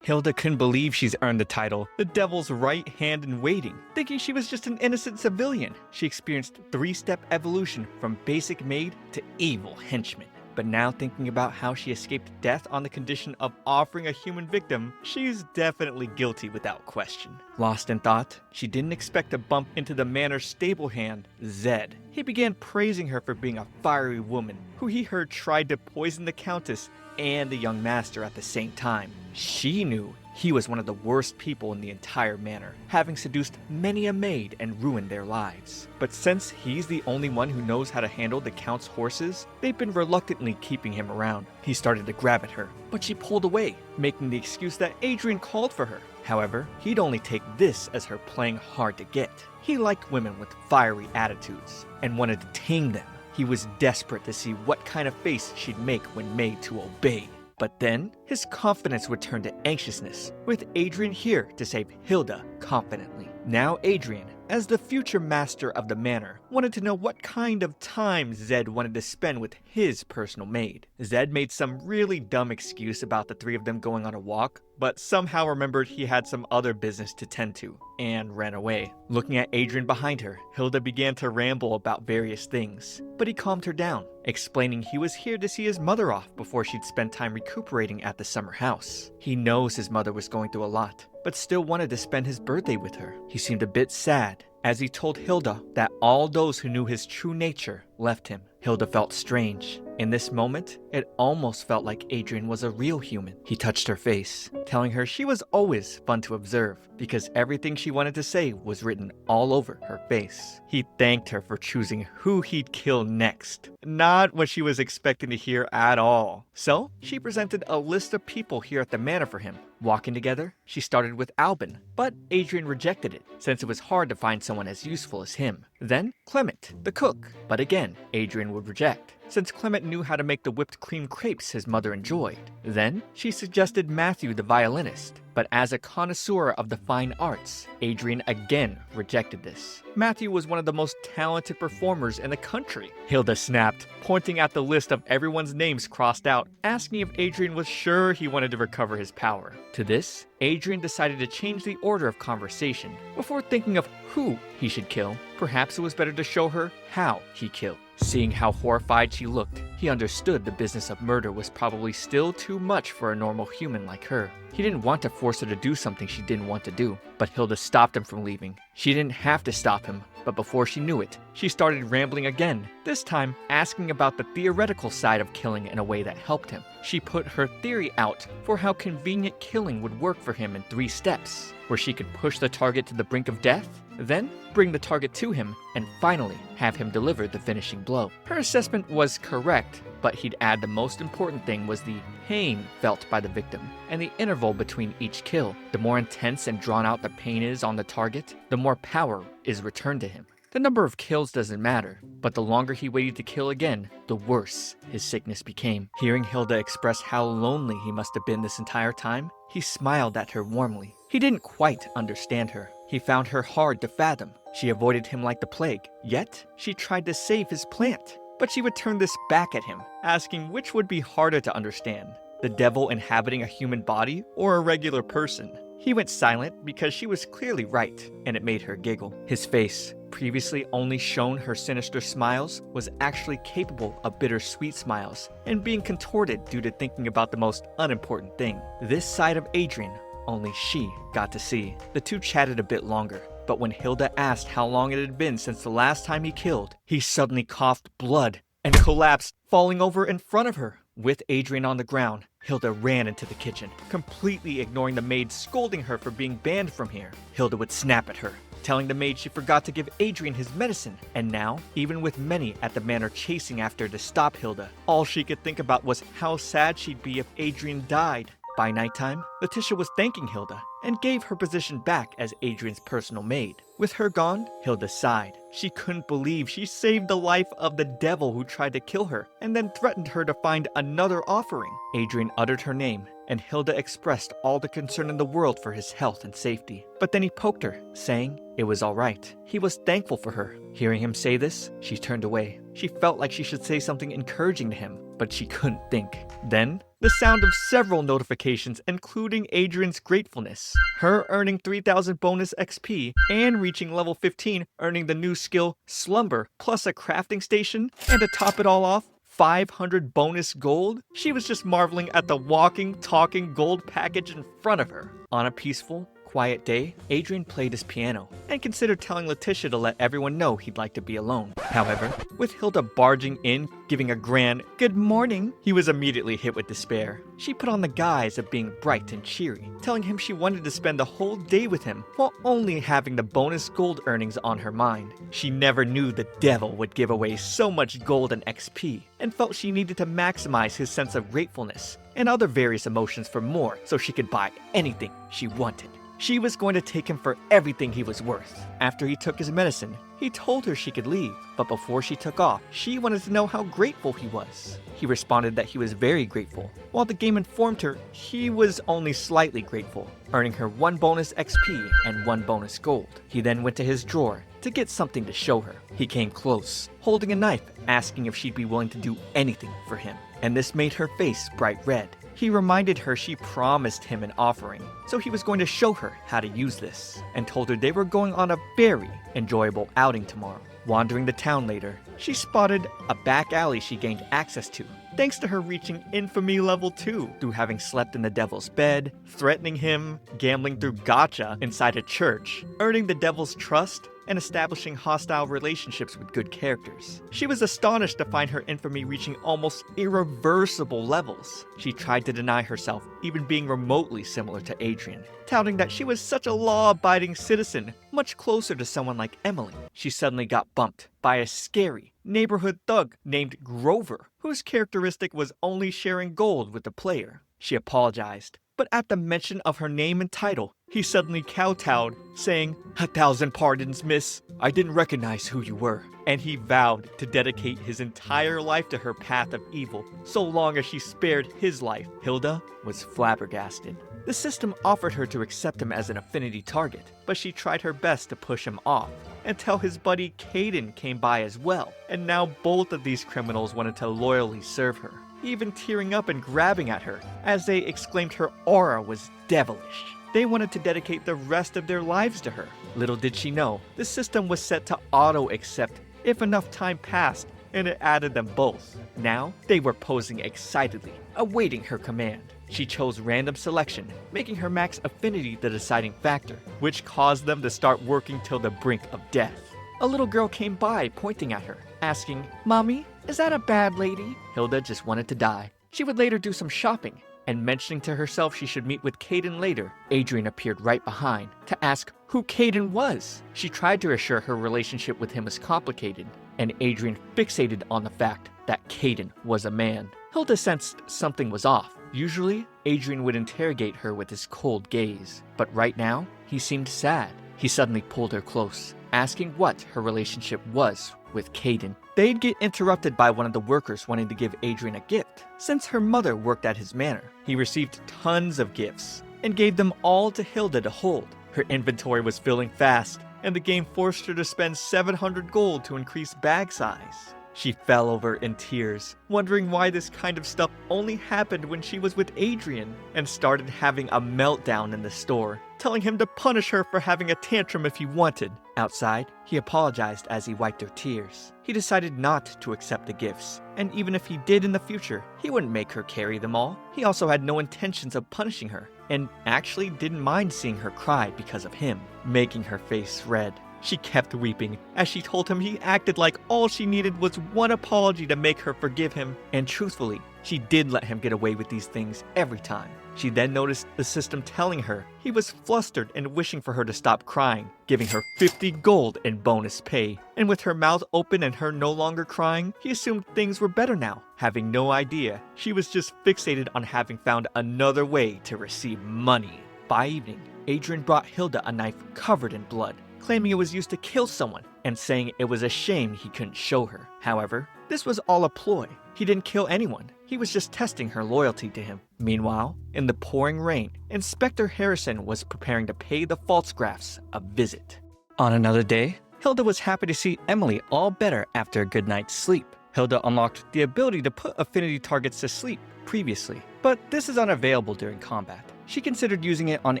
Hilda couldn't believe she's earned the title, the devil's right hand in waiting. Thinking she was just an innocent civilian, she experienced 3-step evolution from basic maid to evil henchman. But now thinking about how she escaped death on the condition of offering a human victim, she's definitely guilty without question. Lost in thought, she didn't expect to bump into the manor's stable hand, Zed. He began praising her for being a fiery woman, who he heard tried to poison the Countess and the young master at the same time. She knew he was one of the worst people in the entire manor, having seduced many a maid and ruined their lives. But since he's the only one who knows how to handle the Count's horses, they've been reluctantly keeping him around. He started to grab at her, but she pulled away, making the excuse that Adrian called for her. However, he'd only take this as her playing hard to get. He liked women with fiery attitudes, and wanted to tame them. He was desperate to see what kind of face she'd make when made to obey. But then, his confidence would turn to anxiousness, with Adrian here to save Hilda confidently. Now Adrian, as the future master of the manor, wanted to know what kind of time Zed wanted to spend with his personal maid. Zed made some really dumb excuse about the three of them going on a walk, but somehow remembered he had some other business to tend to, and ran away. Looking at Adrian behind her, Hilda began to ramble about various things, but he calmed her down, explaining he was here to see his mother off before she'd spend time recuperating at the summer house. He knows his mother was going through a lot, but still wanted to spend his birthday with her. He seemed a bit sad as he told Hilda that all those who knew his true nature left him. Hilda felt strange. In this moment, it almost felt like Adrian was a real human. He touched her face, telling her she was always fun to observe because everything she wanted to say was written all over her face. He thanked her for choosing who he'd kill next, not what she was expecting to hear at all. So, she presented a list of people here at the manor for him. Walking together, she started with Albin, but Adrian rejected it since it was hard to find someone as useful as him. Then Clement, the cook, but again, Adrian would reject, since Clement knew how to make the whipped cream crepes his mother enjoyed. Then she suggested Matthew, the violinist, but as a connoisseur of the fine arts, Adrian again rejected this. Matthew was one of the most talented performers in the country. Hilda snapped, pointing at the list of everyone's names crossed out, asking if Adrian was sure he wanted to recover his power. To this, Adrian decided to change the order of conversation. Before thinking of who he should kill, perhaps it was better to show her how he killed. Seeing how horrified she looked, he understood the business of murder was probably still too much for a normal human like her. He didn't want to force her to do something she didn't want to do, but Hilda stopped him from leaving. She didn't have to stop him, but before she knew it, she started rambling again, this time asking about the theoretical side of killing in a way that helped him. She put her theory out for how convenient killing would work for him in 3 steps. where she could push the target to the brink of death, then bring the target to him, and finally have him deliver the finishing blow. Her assessment was correct, but he'd add the most important thing was the pain felt by the victim and the interval between each kill. The more intense and drawn out the pain is on the target, the more power is returned to him. The number of kills doesn't matter, but the longer he waited to kill again, the worse his sickness became. Hearing Hilda express how lonely he must have been this entire time, he smiled at her warmly. He didn't quite understand her. He found her hard to fathom. She avoided him like the plague, yet she tried to save his plant. But she would turn this back at him, asking which would be harder to understand, the devil inhabiting a human body or a regular person. He went silent because she was clearly right, and it made her giggle. His face, previously only shown her sinister smiles, was actually capable of bittersweet smiles and being contorted due to thinking about the most unimportant thing. This side of Adrian, only she got to see. The two chatted a bit longer, but when Hilda asked how long it had been since the last time he killed, he suddenly coughed blood and collapsed, falling over in front of her. With Adrian on the ground, Hilda ran into the kitchen, completely ignoring the maid scolding her for being banned from here. Hilda would snap at her, telling the maid she forgot to give Adrian his medicine. And now, even with many at the manor chasing after her to stop Hilda, all she could think about was how sad she'd be if Adrian died. By nighttime, Letitia was thanking Hilda and gave her position back as Adrian's personal maid. With her gone, Hilda sighed. She couldn't believe she saved the life of the devil who tried to kill her and then threatened her to find another offering. Adrian uttered her name, and Hilda expressed all the concern in the world for his health and safety. But then he poked her, saying it was all right. He was thankful for her. Hearing him say this, she turned away. She felt like she should say something encouraging to him, but she couldn't think. Then, the sound of several notifications, including Adrian's gratefulness, her earning 3,000 bonus XP, and reaching level 15, earning the new skill Slumber, plus a crafting station, and to top it all off, 500 bonus gold. She was just marveling at the walking, talking gold package in front of her. On a peaceful, quiet day, Adrian played his piano and considered telling Letitia to let everyone know he'd like to be alone. However, with Hilda barging in, giving a grand "good morning," he was immediately hit with despair. She put on the guise of being bright and cheery, telling him she wanted to spend the whole day with him while only having the bonus gold earnings on her mind. She never knew the devil would give away so much gold and XP, and felt she needed to maximize his sense of gratefulness and other various emotions for more so she could buy anything she wanted. She was going to take him for everything he was worth. After he took his medicine, he told her she could leave, but before she took off, she wanted to know how grateful he was. He responded that he was very grateful, while the game informed her he was only slightly grateful, earning her 1 bonus XP and 1 bonus gold. He then went to his drawer to get something to show her. He came close, holding a knife, asking if she'd be willing to do anything for him, and this made her face bright red. He reminded her she promised him an offering, so he was going to show her how to use this, and told her they were going on a very enjoyable outing tomorrow. Wandering the town later, she spotted a back alley she gained access to, thanks to her reaching infamy level 2 through having slept in the devil's bed, threatening him, gambling through gacha inside a church, earning the devil's trust, and establishing hostile relationships with good characters. She was astonished to find her infamy reaching almost irreversible levels. She tried to deny herself even being remotely similar to Adrian, touting that she was such a law-abiding citizen, much closer to someone like Emily. She suddenly got bumped by a scary neighborhood thug named Grover, whose characteristic was only sharing gold with the player. She apologized, but at the mention of her name and title, he suddenly kowtowed, saying, "1,000 pardons, miss. I didn't recognize who you were." And he vowed to dedicate his entire life to her path of evil, so long as she spared his life. Hilda was flabbergasted. The system offered her to accept him as an affinity target, but she tried her best to push him off, until his buddy Caden came by as well, and now both of these criminals wanted to loyally serve her, even tearing up and grabbing at her, as they exclaimed her aura was devilish. They wanted to dedicate the rest of their lives to her. Little did she know, the system was set to auto-accept if enough time passed, and it added them both. Now, they were posing excitedly, awaiting her command. She chose random selection, making her max affinity the deciding factor, which caused them to start working till the brink of death. A little girl came by, pointing at her, asking, "Mommy, is that a bad lady?" Hilda just wanted to die. She would later do some shopping, and mentioning to herself she should meet with Caden later, Adrian appeared right behind to ask who Caden was. She tried to assure her relationship with him was complicated, and Adrian fixated on the fact that Caden was a man. Hilda sensed something was off. Usually, Adrian would interrogate her with his cold gaze, but right now, he seemed sad. He suddenly pulled her close, asking what her relationship was with Caden. They'd get interrupted by one of the workers wanting to give Adrian a gift. Since her mother worked at his manor, he received tons of gifts and gave them all to Hilda to hold. Her inventory was filling fast, and the game forced her to spend 700 gold to increase bag size. She fell over in tears, wondering why this kind of stuff only happened when she was with Adrian, and started having a meltdown in the store, telling him to punish her for having a tantrum if he wanted. Outside, he apologized as he wiped her tears. He decided not to accept the gifts, and even if he did in the future, he wouldn't make her carry them all. He also had no intentions of punishing her, and actually didn't mind seeing her cry because of him, making her face red. She kept weeping as she told him he acted like all she needed was one apology to make her forgive him, and truthfully, she did let him get away with these things every time. She then noticed the system telling her he was flustered and wishing for her to stop crying, giving her 50 gold in bonus pay. And with her mouth open and her no longer crying, he assumed things were better now, having no idea she was just fixated on having found another way to receive money. By evening, Adrian brought Hilda a knife covered in blood, claiming it was used to kill someone, and saying it was a shame he couldn't show her. However, this was all a ploy. He didn't kill anyone. He was just testing her loyalty to him. Meanwhile, in the pouring rain, Inspector Harrison was preparing to pay the Falsegraphs a visit. On another day, Hilda was happy to see Emily all better after a good night's sleep. Hilda unlocked the ability to put affinity targets to sleep previously, but this is unavailable during combat. She considered using it on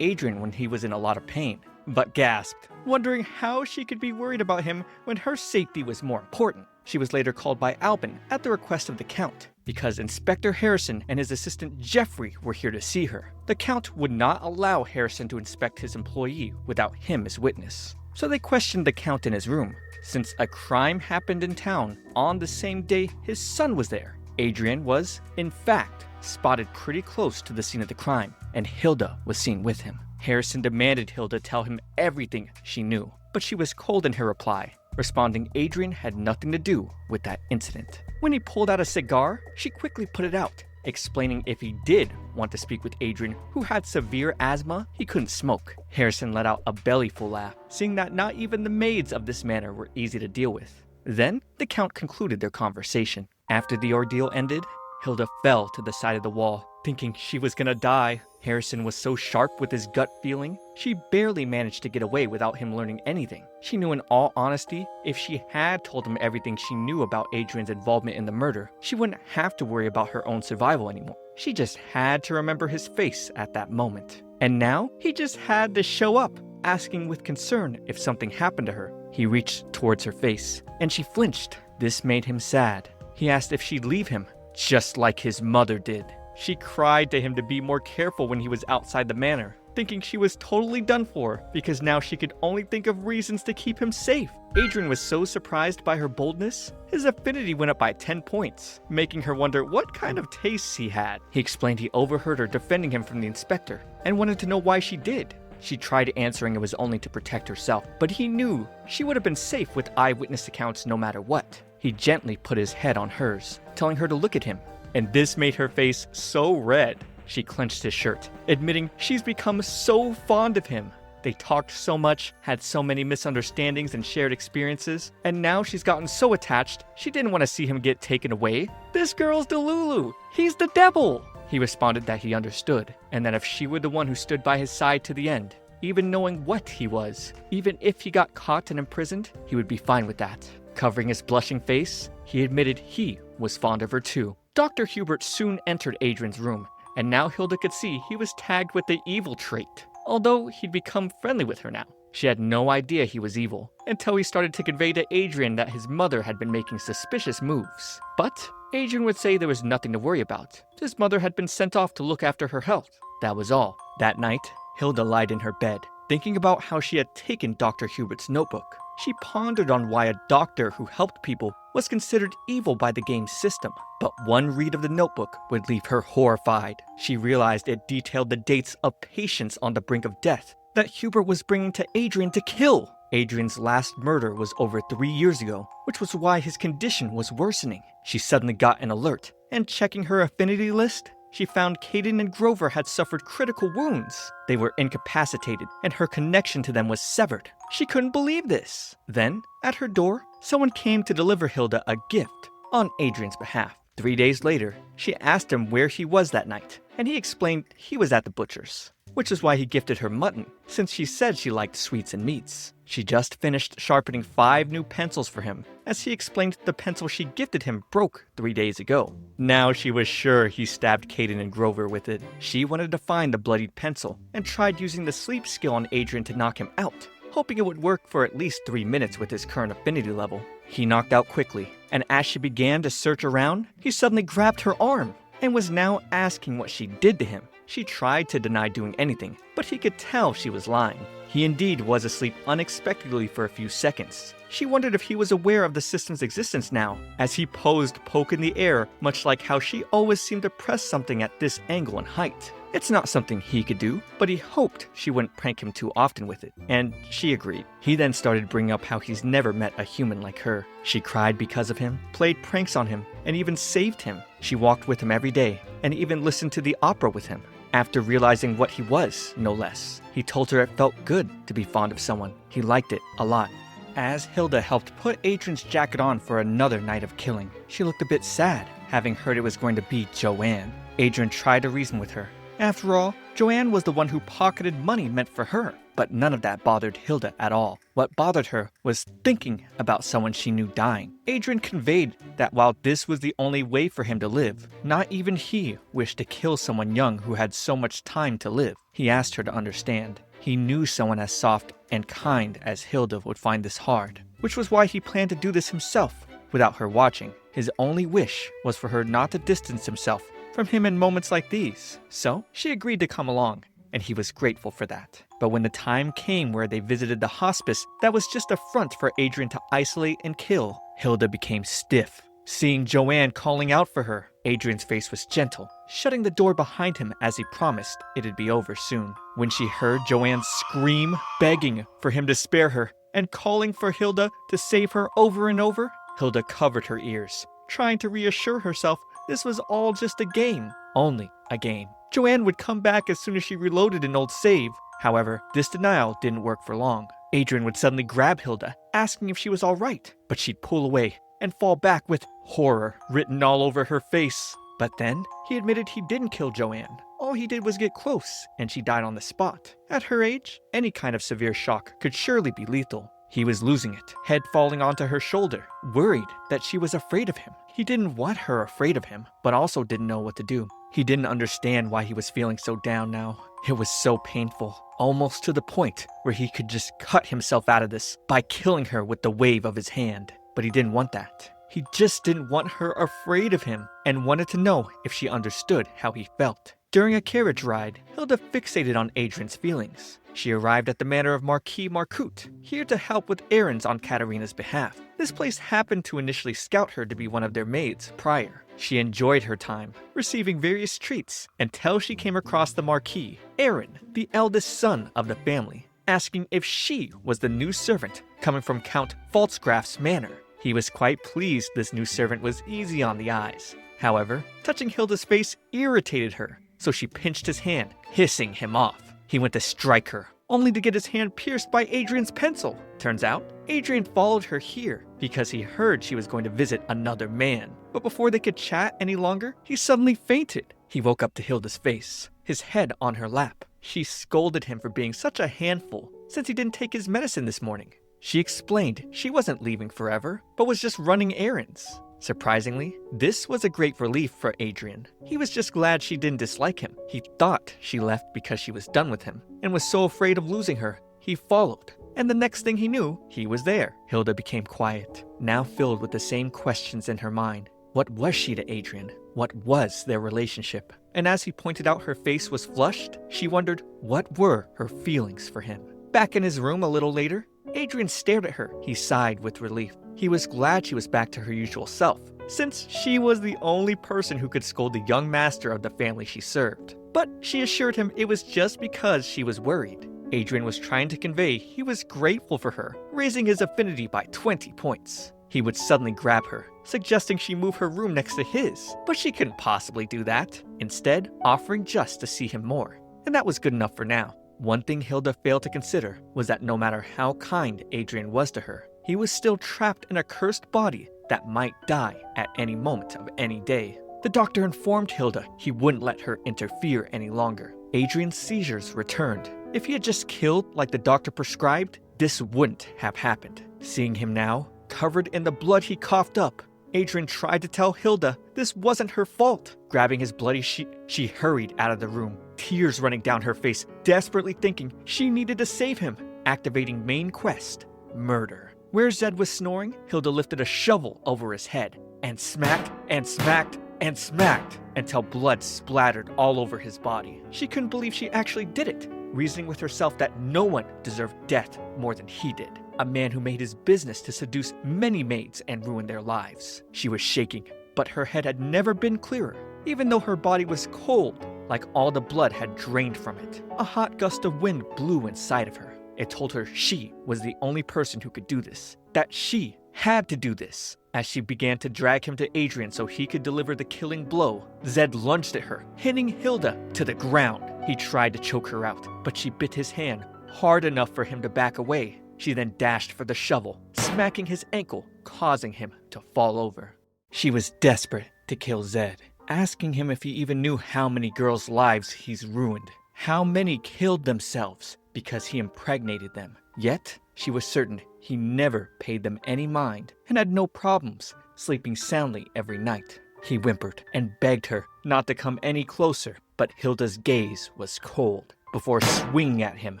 Adrian when he was in a lot of pain, but gasped, wondering how she could be worried about him when her safety was more important. She was later called by Albin at the request of the Count, because Inspector Harrison and his assistant Jeffrey were here to see her. The Count would not allow Harrison to inspect his employee without him as witness, so they questioned the Count in his room, since a crime happened in town on the same day his son was there. Adrian was, in fact, spotted pretty close to the scene of the crime, and Hilda was seen with him. Harrison demanded Hilda tell him everything she knew, but she was cold in her reply, responding Adrian had nothing to do with that incident. When he pulled out a cigar, she quickly put it out, explaining if he did want to speak with Adrian, who had severe asthma, he couldn't smoke. Harrison let out a bellyful laugh, seeing that not even the maids of this manor were easy to deal with. Then, the Count concluded their conversation. After the ordeal ended, Hilda fell to the side of the wall, thinking she was gonna die. Harrison was so sharp with his gut feeling, she barely managed to get away without him learning anything. She knew in all honesty, if she had told him everything she knew about Adrian's involvement in the murder, she wouldn't have to worry about her own survival anymore. She just had to remember his face at that moment. And now, he just had to show up, asking with concern if something happened to her. He reached towards her face, and she flinched. This made him sad. He asked if she'd leave him, just like his mother did. She cried to him to be more careful when he was outside the manor, thinking she was totally done for because now she could only think of reasons to keep him safe. Adrian was so surprised by her boldness, his affinity went up by 10 points, making her wonder what kind of tastes he had. He explained he overheard her defending him from the inspector and wanted to know why she did. She tried answering it was only to protect herself, but he knew she would have been safe with eyewitness accounts no matter what. He gently put his head on hers, telling her to look at him, and this made her face so red. She clenched his shirt, admitting she's become so fond of him. They talked so much, had so many misunderstandings and shared experiences, and now she's gotten so attached, she didn't want to see him get taken away. This girl's Delulu. He's the devil. He responded that he understood, and that if she were the one who stood by his side to the end, even knowing what he was, even if he got caught and imprisoned, he would be fine with that. Covering his blushing face, he admitted he was fond of her too. Dr. Hubert soon entered Adrian's room, and now Hilda could see he was tagged with the evil trait, although he'd become friendly with her now. She had no idea he was evil, until he started to convey to Adrian that his mother had been making suspicious moves. But Adrian would say there was nothing to worry about. His mother had been sent off to look after her health. That was all. That night, Hilda lied in her bed, Thinking about how she had taken Dr. Hubert's notebook, she pondered on why a doctor who helped people was considered evil by the game's system. But one read of the notebook would leave her horrified. She realized it detailed the dates of patients on the brink of death that Hubert was bringing to Adrian to kill. Adrian's last murder was over 3 years ago, which was why his condition was worsening. She suddenly got an alert, and checking her affinity list, she found Caden and Grover had suffered critical wounds. They were incapacitated, and her connection to them was severed. She couldn't believe this. Then, at her door, someone came to deliver Hilda a gift on Adrian's behalf. 3 days later, she asked him where he was that night, and he explained he was at the butcher's, which is why he gifted her mutton, since she said she liked sweets and meats. She just finished sharpening 5 new pencils for him, as he explained the pencil she gifted him broke 3 days ago. Now she was sure he stabbed Caden and Grover with it. She wanted to find the bloodied pencil, and tried using the sleep skill on Adrian to knock him out, hoping it would work for at least 3 minutes with his current affinity level. He knocked out quickly, and as she began to search around, he suddenly grabbed her arm, and was now asking what she did to him. She tried to deny doing anything, but he could tell she was lying. He indeed was asleep unexpectedly for a few seconds. She wondered if he was aware of the system's existence now, as he posed poke in the air, much like how she always seemed to press something at this angle and height. It's not something he could do, but he hoped she wouldn't prank him too often with it, and she agreed. He then started bringing up how he's never met a human like her. She cried because of him, played pranks on him, and even saved him. She walked with him every day, and even listened to the opera with him. After realizing what he was, no less, he told her it felt good to be fond of someone. He liked it a lot. As Hilda helped put Adrian's jacket on for another night of killing, she looked a bit sad, having heard it was going to be Joanne. Adrian tried to reason with her. After all, Joanne was the one who pocketed money meant for her, but none of that bothered Hilda at all. What bothered her was thinking about someone she knew dying. Adrian conveyed that while this was the only way for him to live, not even he wished to kill someone young who had so much time to live. He asked her to understand. He knew someone as soft and kind as Hilda would find this hard, which was why he planned to do this himself, without her watching. His only wish was for her not to distance himself from him in moments like these. So she agreed to come along, and he was grateful for that. But when the time came where they visited the hospice, that was just a front for Adrian to isolate and kill. Hilda became stiff. Seeing Joanne calling out for her, Adrian's face was gentle, shutting the door behind him as he promised it'd be over soon. When she heard Joanne scream, begging for him to spare her, and calling for Hilda to save her over and over, Hilda covered her ears, trying to reassure herself this was all just a game. Only a game. Joanne would come back as soon as she reloaded an old save. However, this denial didn't work for long. Adrian would suddenly grab Hilda, asking if she was alright, but she'd pull away and fall back with horror written all over her face. But then, he admitted he didn't kill Joanne. All he did was get close, and she died on the spot. At her age, any kind of severe shock could surely be lethal. He was losing it, head falling onto her shoulder, worried that she was afraid of him. He didn't want her afraid of him, but also didn't know what to do. He didn't understand why he was feeling so down now. It was so painful, almost to the point where he could just cut himself out of this by killing her with the wave of his hand. But he didn't want that. He just didn't want her afraid of him, and wanted to know if she understood how he felt. During a carriage ride, Hilda fixated on Adrian's feelings. She arrived at the manor of Marquis Marcoute, here to help with errands on Katarina's behalf. This place happened to initially scout her to be one of their maids prior. She enjoyed her time, receiving various treats, until she came across the Marquis, Aaron, the eldest son of the family, asking if she was the new servant coming from Count Faltzgraf's manor. He was quite pleased this new servant was easy on the eyes. However, touching Hilda's face irritated her, so she pinched his hand, hissing him off. He went to strike her, only to get his hand pierced by Adrian's pencil. Turns out, Adrian followed her here because he heard she was going to visit another man. But before they could chat any longer, he suddenly fainted. He woke up to Hilda's face, his head on her lap. She scolded him for being such a handful since he didn't take his medicine this morning. She explained she wasn't leaving forever, but was just running errands. Surprisingly, this was a great relief for Adrian. He was just glad she didn't dislike him. He thought she left because she was done with him, and was so afraid of losing her, he followed. And the next thing he knew, he was there. Hilda became quiet, now filled with the same questions in her mind. What was she to Adrian? What was their relationship? And as he pointed out her face was flushed, she wondered what were her feelings for him. Back in his room a little later, Adrian stared at her. He sighed with relief. He was glad she was back to her usual self, since she was the only person who could scold the young master of the family she served. But she assured him it was just because she was worried. Adrian was trying to convey he was grateful for her, raising his affinity by 20 points. He would suddenly grab her, suggesting she move her room next to his, but she couldn't possibly do that, instead offering just to see him more. And that was good enough for now. One thing Hilda failed to consider was that no matter how kind Adrian was to her, he was still trapped in a cursed body that might die at any moment of any day. The doctor informed Hilda he wouldn't let her interfere any longer. Adrian's seizures returned. If he had just killed like the doctor prescribed, this wouldn't have happened. Seeing him now, covered in the blood he coughed up, Adrian tried to tell Hilda this wasn't her fault. Grabbing his bloody sheet, she hurried out of the room, tears running down her face, desperately thinking she needed to save him. Activating main quest, murder. Where Zed was snoring, Hilda lifted a shovel over his head and smacked and smacked and smacked until blood splattered all over his body. She couldn't believe she actually did it, reasoning with herself that no one deserved death more than he did. A man who made his business to seduce many maids and ruin their lives. She was shaking, but her head had never been clearer. Even though her body was cold, like all the blood had drained from it, a hot gust of wind blew inside of her. It told her she was the only person who could do this, that she had to do this. As she began to drag him to Adrian so he could deliver the killing blow, Zed lunged at her, hitting Hilda to the ground. He tried to choke her out, but she bit his hand hard enough for him to back away. She then dashed for the shovel, smacking his ankle, causing him to fall over. She was desperate to kill Zed, asking him if he even knew how many girls' lives he's ruined, how many killed themselves because he impregnated them. Yet, she was certain he never paid them any mind and had no problems sleeping soundly every night. He whimpered and begged her not to come any closer, but Hilda's gaze was cold before swinging at him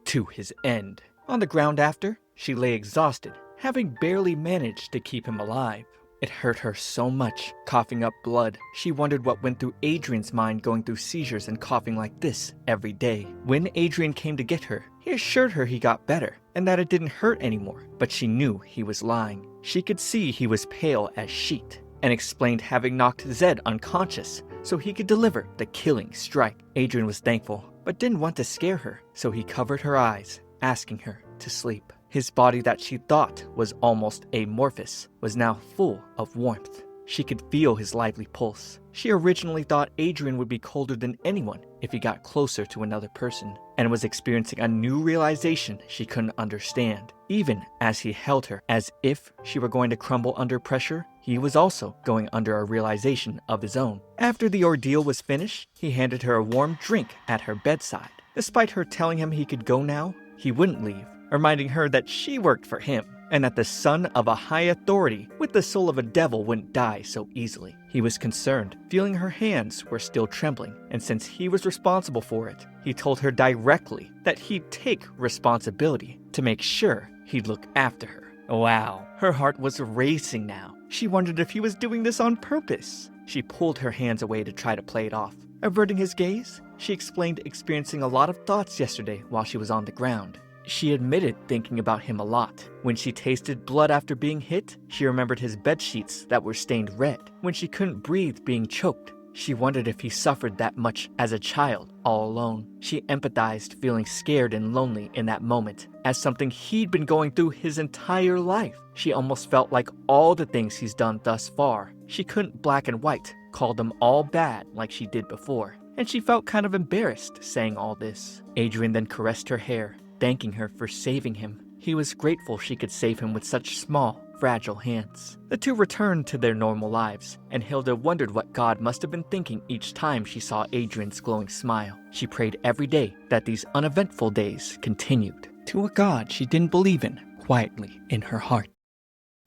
to his end. On the ground after, she lay exhausted, having barely managed to keep him alive. It hurt her so much, coughing up blood. She wondered what went through Adrian's mind going through seizures and coughing like this every day. When Adrian came to get her, he assured her he got better and that it didn't hurt anymore, but she knew he was lying. She could see he was pale as sheet and explained having knocked Zed unconscious so he could deliver the killing strike. Adrian was thankful, but didn't want to scare her, so he covered her eyes, asking her to sleep. His body that she thought was almost amorphous was now full of warmth. She could feel his lively pulse. She originally thought Adrian would be colder than anyone if he got closer to another person, and was experiencing a new realization she couldn't understand. Even as he held her as if she were going to crumble under pressure, he was also going under a realization of his own. After the ordeal was finished, he handed her a warm drink at her bedside. Despite her telling him he could go now, he wouldn't leave, reminding her that she worked for him, and that the son of a high authority with the soul of a devil wouldn't die so easily. He was concerned, feeling her hands were still trembling, and since he was responsible for it, he told her directly that he'd take responsibility to make sure he'd look after her. Wow, her heart was racing now. She wondered if he was doing this on purpose. She pulled her hands away to try to play it off. Averting his gaze, she explained experiencing a lot of thoughts yesterday while she was on the ground. She admitted thinking about him a lot. When she tasted blood after being hit, she remembered his bed sheets that were stained red. When she couldn't breathe being choked, she wondered if he suffered that much as a child, all alone. She empathized, feeling scared and lonely in that moment, as something he'd been going through his entire life. She almost felt like all the things he's done thus far, she couldn't black and white, call them all bad like she did before. And she felt kind of embarrassed saying all this. Adrian then caressed her hair, thanking her for saving him. He was grateful she could save him with such small, fragile hands. The two returned to their normal lives, and Hilda wondered what God must have been thinking each time she saw Adrian's glowing smile. She prayed every day that these uneventful days continued, to a God she didn't believe in, quietly in her heart.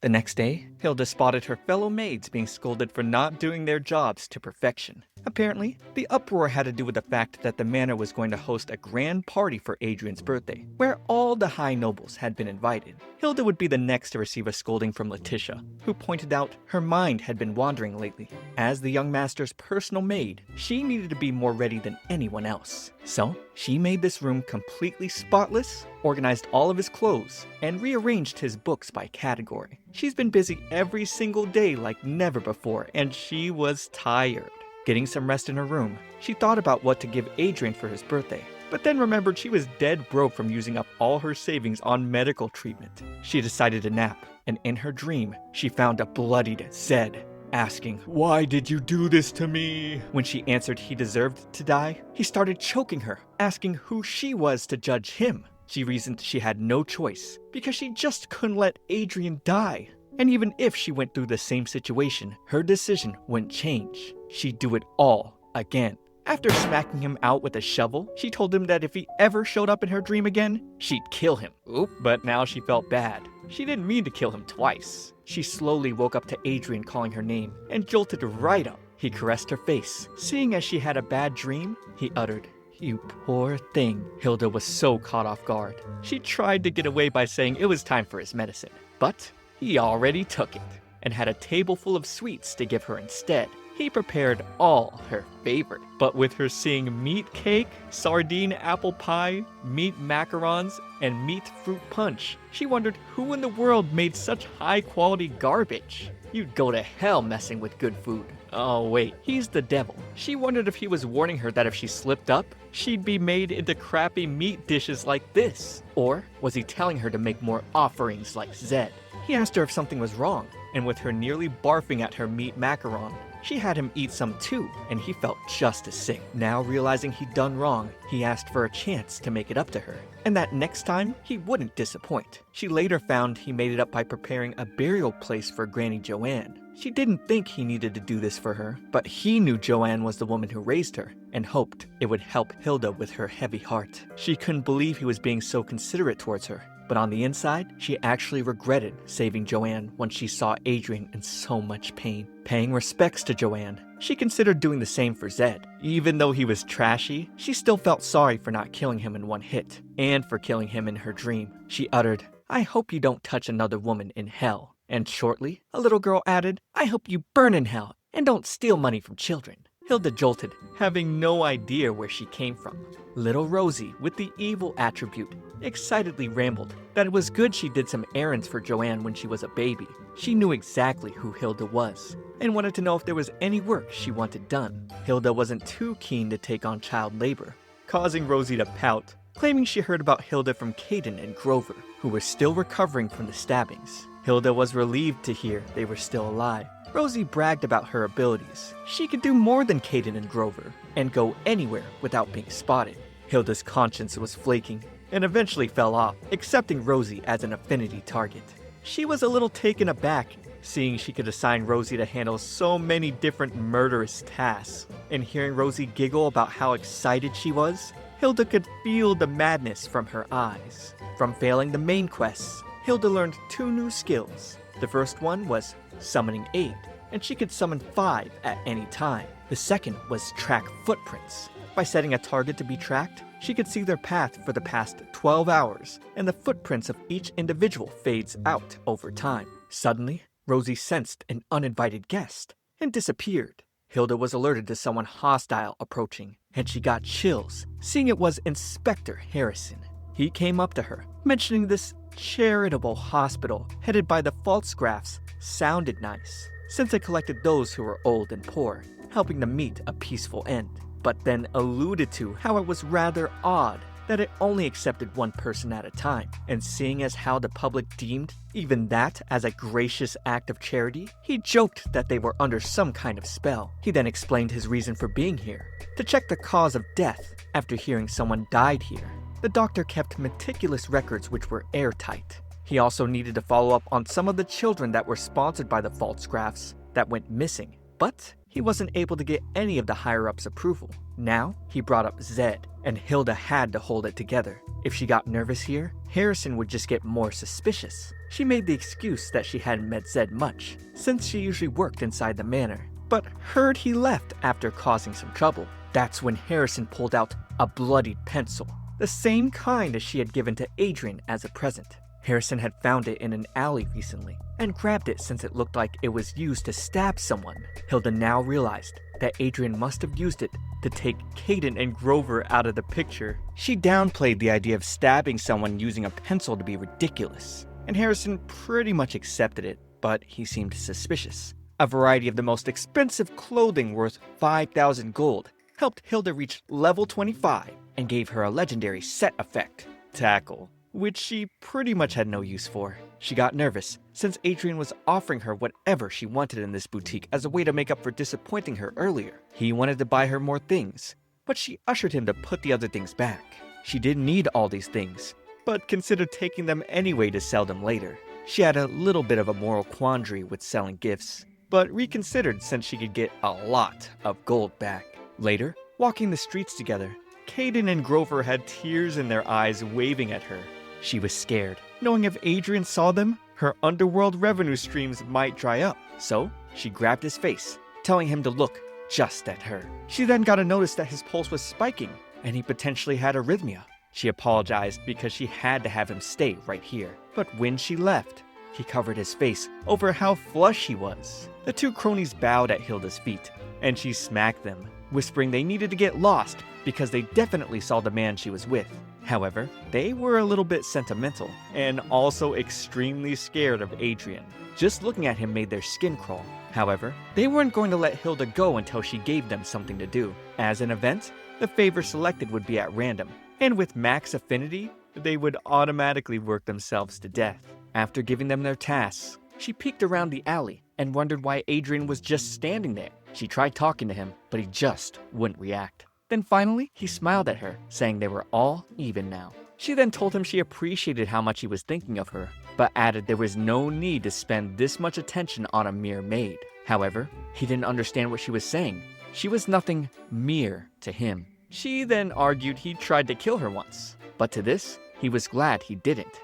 The next day, Hilda spotted her fellow maids being scolded for not doing their jobs to perfection. Apparently, the uproar had to do with the fact that the manor was going to host a grand party for Adrian's birthday, where all the high nobles had been invited. Hilda would be the next to receive a scolding from Letitia, who pointed out her mind had been wandering lately. As the young master's personal maid, she needed to be more ready than anyone else. So, She made this room completely spotless, organized all of his clothes, and rearranged his books by category. She's been busy every single day like never before, and she was tired. Getting some rest in her room, she thought about what to give Adrian for his birthday, but then remembered she was dead broke from using up all her savings on medical treatment. She decided to nap, and in her dream, she found a bloodied Zed, asking, "Why did you do this to me?" When she answered he deserved to die, he started choking her, asking who she was to judge him. She reasoned she had no choice, because she just couldn't let Adrian die. And even if she went through the same situation, her decision wouldn't change. She'd do it all again. After smacking him out with a shovel, she told him that if he ever showed up in her dream again, she'd kill him. Oop, but now she felt bad. She didn't mean to kill him twice. She slowly woke up to Adrian calling her name and jolted right up. He caressed her face. Seeing as she had a bad dream, he uttered, "You poor thing." Hilda was so caught off guard. She tried to get away by saying it was time for his medicine, but he already took it and had a table full of sweets to give her instead. He prepared all her favorite, but with her seeing meat cake, sardine apple pie, meat macarons, and meat fruit punch, she wondered who in the world made such high-quality garbage. You'd go to hell messing with good food. Oh wait, he's the devil. She wondered if he was warning her that if she slipped up, she'd be made into crappy meat dishes like this. Or was he telling her to make more offerings like Zed? He asked her if something was wrong, and with her nearly barfing at her meat macaron, she had him eat some too, and he felt just as sick. Now realizing he'd done wrong, he asked for a chance to make it up to her, and that next time, he wouldn't disappoint. She later found he made it up by preparing a burial place for Granny Joanne. She didn't think he needed to do this for her, but he knew Joanne was the woman who raised her, and hoped it would help Hilda with her heavy heart. She couldn't believe he was being so considerate towards her, but on the inside, she actually regretted saving Joanne when she saw Adrian in so much pain. Paying respects to Joanne, she considered doing the same for Zed. Even though he was trashy, she still felt sorry for not killing him in one hit, and for killing him in her dream. She uttered, "I hope you don't touch another woman in hell." And shortly, a little girl added, "I hope you burn in hell, and don't steal money from children." Hilda jolted, having no idea where she came from. Little Rosie, with the evil attribute, excitedly rambled that it was good she did some errands for Joanne when she was a baby. She knew exactly who Hilda was, and wanted to know if there was any work she wanted done. Hilda wasn't too keen to take on child labor, causing Rosie to pout, claiming she heard about Hilda from Caden and Grover, who were still recovering from the stabbings. Hilda was relieved to hear they were still alive. Rosie bragged about her abilities. She could do more than Caden and Grover, and go anywhere without being spotted. Hilda's conscience was flaking, and eventually fell off, accepting Rosie as an affinity target. She was a little taken aback, seeing she could assign Rosie to handle so many different murderous tasks. And hearing Rosie giggle about how excited she was, Hilda could feel the madness from her eyes. From failing the main quests, Hilda learned 2 new skills. The first one was summoning aid, and she could summon 5 at any time. The second was track footprints. By setting a target to be tracked, she could see their path for the past 12 hours, and the footprints of each individual fades out over time. Suddenly, Rosie sensed an uninvited guest and disappeared. Hilda was alerted to someone hostile approaching, and she got chills, seeing it was Inspector Harrison. He came up to her, mentioning this charitable hospital headed by the Falsgraffs sounded nice, since it collected those who were old and poor, helping them meet a peaceful end, but then alluded to how it was rather odd that it only accepted one person at a time, and seeing as how the public deemed even that as a gracious act of charity, he joked that they were under some kind of spell. He then explained his reason for being here, to check the cause of death after hearing someone died here. The doctor kept meticulous records which were airtight. He also needed to follow up on some of the children that were sponsored by the Falsgraffs that went missing, but he wasn't able to get any of the higher-ups' approval. Now, he brought up Zed, and Hilda had to hold it together. If she got nervous here, Harrison would just get more suspicious. She made the excuse that she hadn't met Zed much, since she usually worked inside the manor, but heard he left after causing some trouble. That's when Harrison pulled out a bloodied pencil, the same kind as she had given to Adrian as a present. Harrison had found it in an alley recently and grabbed it since it looked like it was used to stab someone. Hilda now realized that Adrian must have used it to take Caden and Grover out of the picture. She downplayed the idea of stabbing someone using a pencil to be ridiculous, and Harrison pretty much accepted it, but he seemed suspicious. A variety of the most expensive clothing worth 5,000 gold helped Hilda reach level 25 and gave her a legendary set effect, Tackle, which she pretty much had no use for. She got nervous since Adrian was offering her whatever she wanted in this boutique as a way to make up for disappointing her earlier. He wanted to buy her more things, but she ushered him to put the other things back. She didn't need all these things, but considered taking them anyway to sell them later. She had a little bit of a moral quandary with selling gifts, but reconsidered since she could get a lot of gold back. Later, walking the streets together, Caden and Grover had tears in their eyes waving at her. She was scared, knowing if Adrian saw them, her underworld revenue streams might dry up. So, she grabbed his face, telling him to look just at her. She then got a notice that his pulse was spiking, and he potentially had arrhythmia. She apologized because she had to have him stay right here. But when she left, he covered his face over how flush he was. The two cronies bowed at Hilda's feet, and she smacked them, whispering they needed to get lost because they definitely saw the man she was with. However, they were a little bit sentimental, and also extremely scared of Adrian. Just looking at him made their skin crawl. However, they weren't going to let Hilda go until she gave them something to do. As an event, the favor selected would be at random, and with max affinity, they would automatically work themselves to death. After giving them their tasks, she peeked around the alley and wondered why Adrian was just standing there. She tried talking to him, but he just wouldn't react. Then finally, he smiled at her, saying they were all even now. She then told him she appreciated how much he was thinking of her, but added there was no need to spend this much attention on a mere maid. However, he didn't understand what she was saying. She was nothing mere to him. She then argued he tried to kill her once, but to this, he was glad he didn't.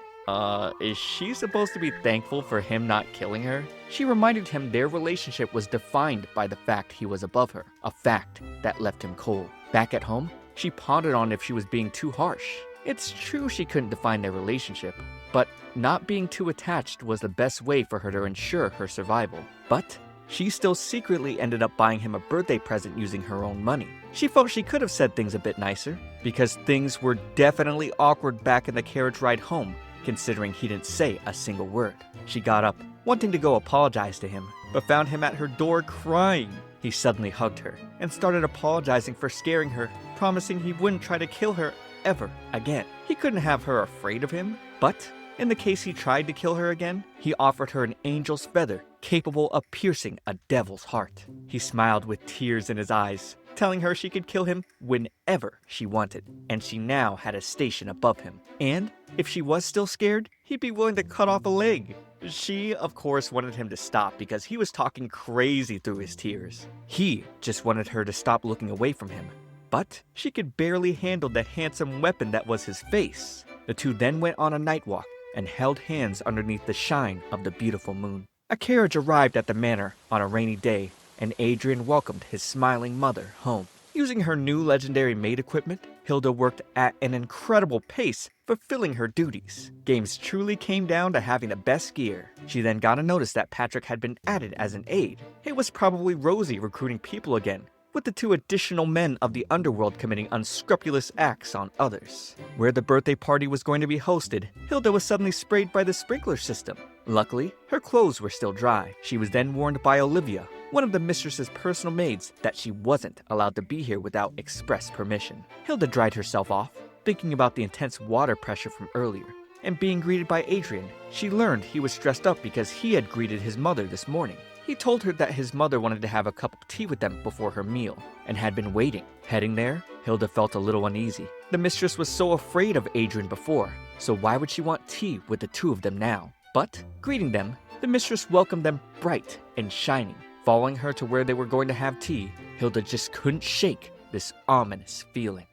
Is she supposed to be thankful for him not killing her? She reminded him their relationship was defined by the fact he was above her, a fact that left him cold. Back at home, she pondered on if she was being too harsh. It's true she couldn't define their relationship, but not being too attached was the best way for her to ensure her survival. But she still secretly ended up buying him a birthday present using her own money. She felt she could have said things a bit nicer, because things were definitely awkward back in the carriage ride home, considering he didn't say a single word. She got up, wanting to go apologize to him, but found him at her door crying. He suddenly hugged her and started apologizing for scaring her, promising he wouldn't try to kill her ever again. He couldn't have her afraid of him, but in the case he tried to kill her again, he offered her an angel's feather capable of piercing a devil's heart. He smiled with tears in his eyes, telling her she could kill him whenever she wanted, and she now had a station above him. And if she was still scared, he'd be willing to cut off a leg. She, of course, wanted him to stop because he was talking crazy through his tears. He just wanted her to stop looking away from him, but she could barely handle the handsome weapon that was his face. The two then went on a night walk and held hands underneath the shine of the beautiful moon. A carriage arrived at the manor on a rainy day, and Adrian welcomed his smiling mother home. Using her new legendary maid equipment, Hilda worked at an incredible pace, fulfilling her duties. Games truly came down to having the best gear. She then got a notice that Patrick had been added as an aide. It was probably Rosie recruiting people again, with the two additional men of the underworld committing unscrupulous acts on others. Where the birthday party was going to be hosted, Hilda was suddenly sprayed by the sprinkler system. Luckily, her clothes were still dry. She was then warned by Olivia, one of the mistress's personal maids, that she wasn't allowed to be here without express permission. Hilda dried herself off, thinking about the intense water pressure from earlier, and being greeted by Adrian. She learned he was stressed up because he had greeted his mother this morning. He told her that his mother wanted to have a cup of tea with them before her meal, and had been waiting. Heading there, Hilda felt a little uneasy. The mistress was so afraid of Adrian before, so why would she want tea with the two of them now? But, greeting them, the mistress welcomed them bright and shining. Following her to where they were going to have tea, Hilda just couldn't shake this ominous feeling.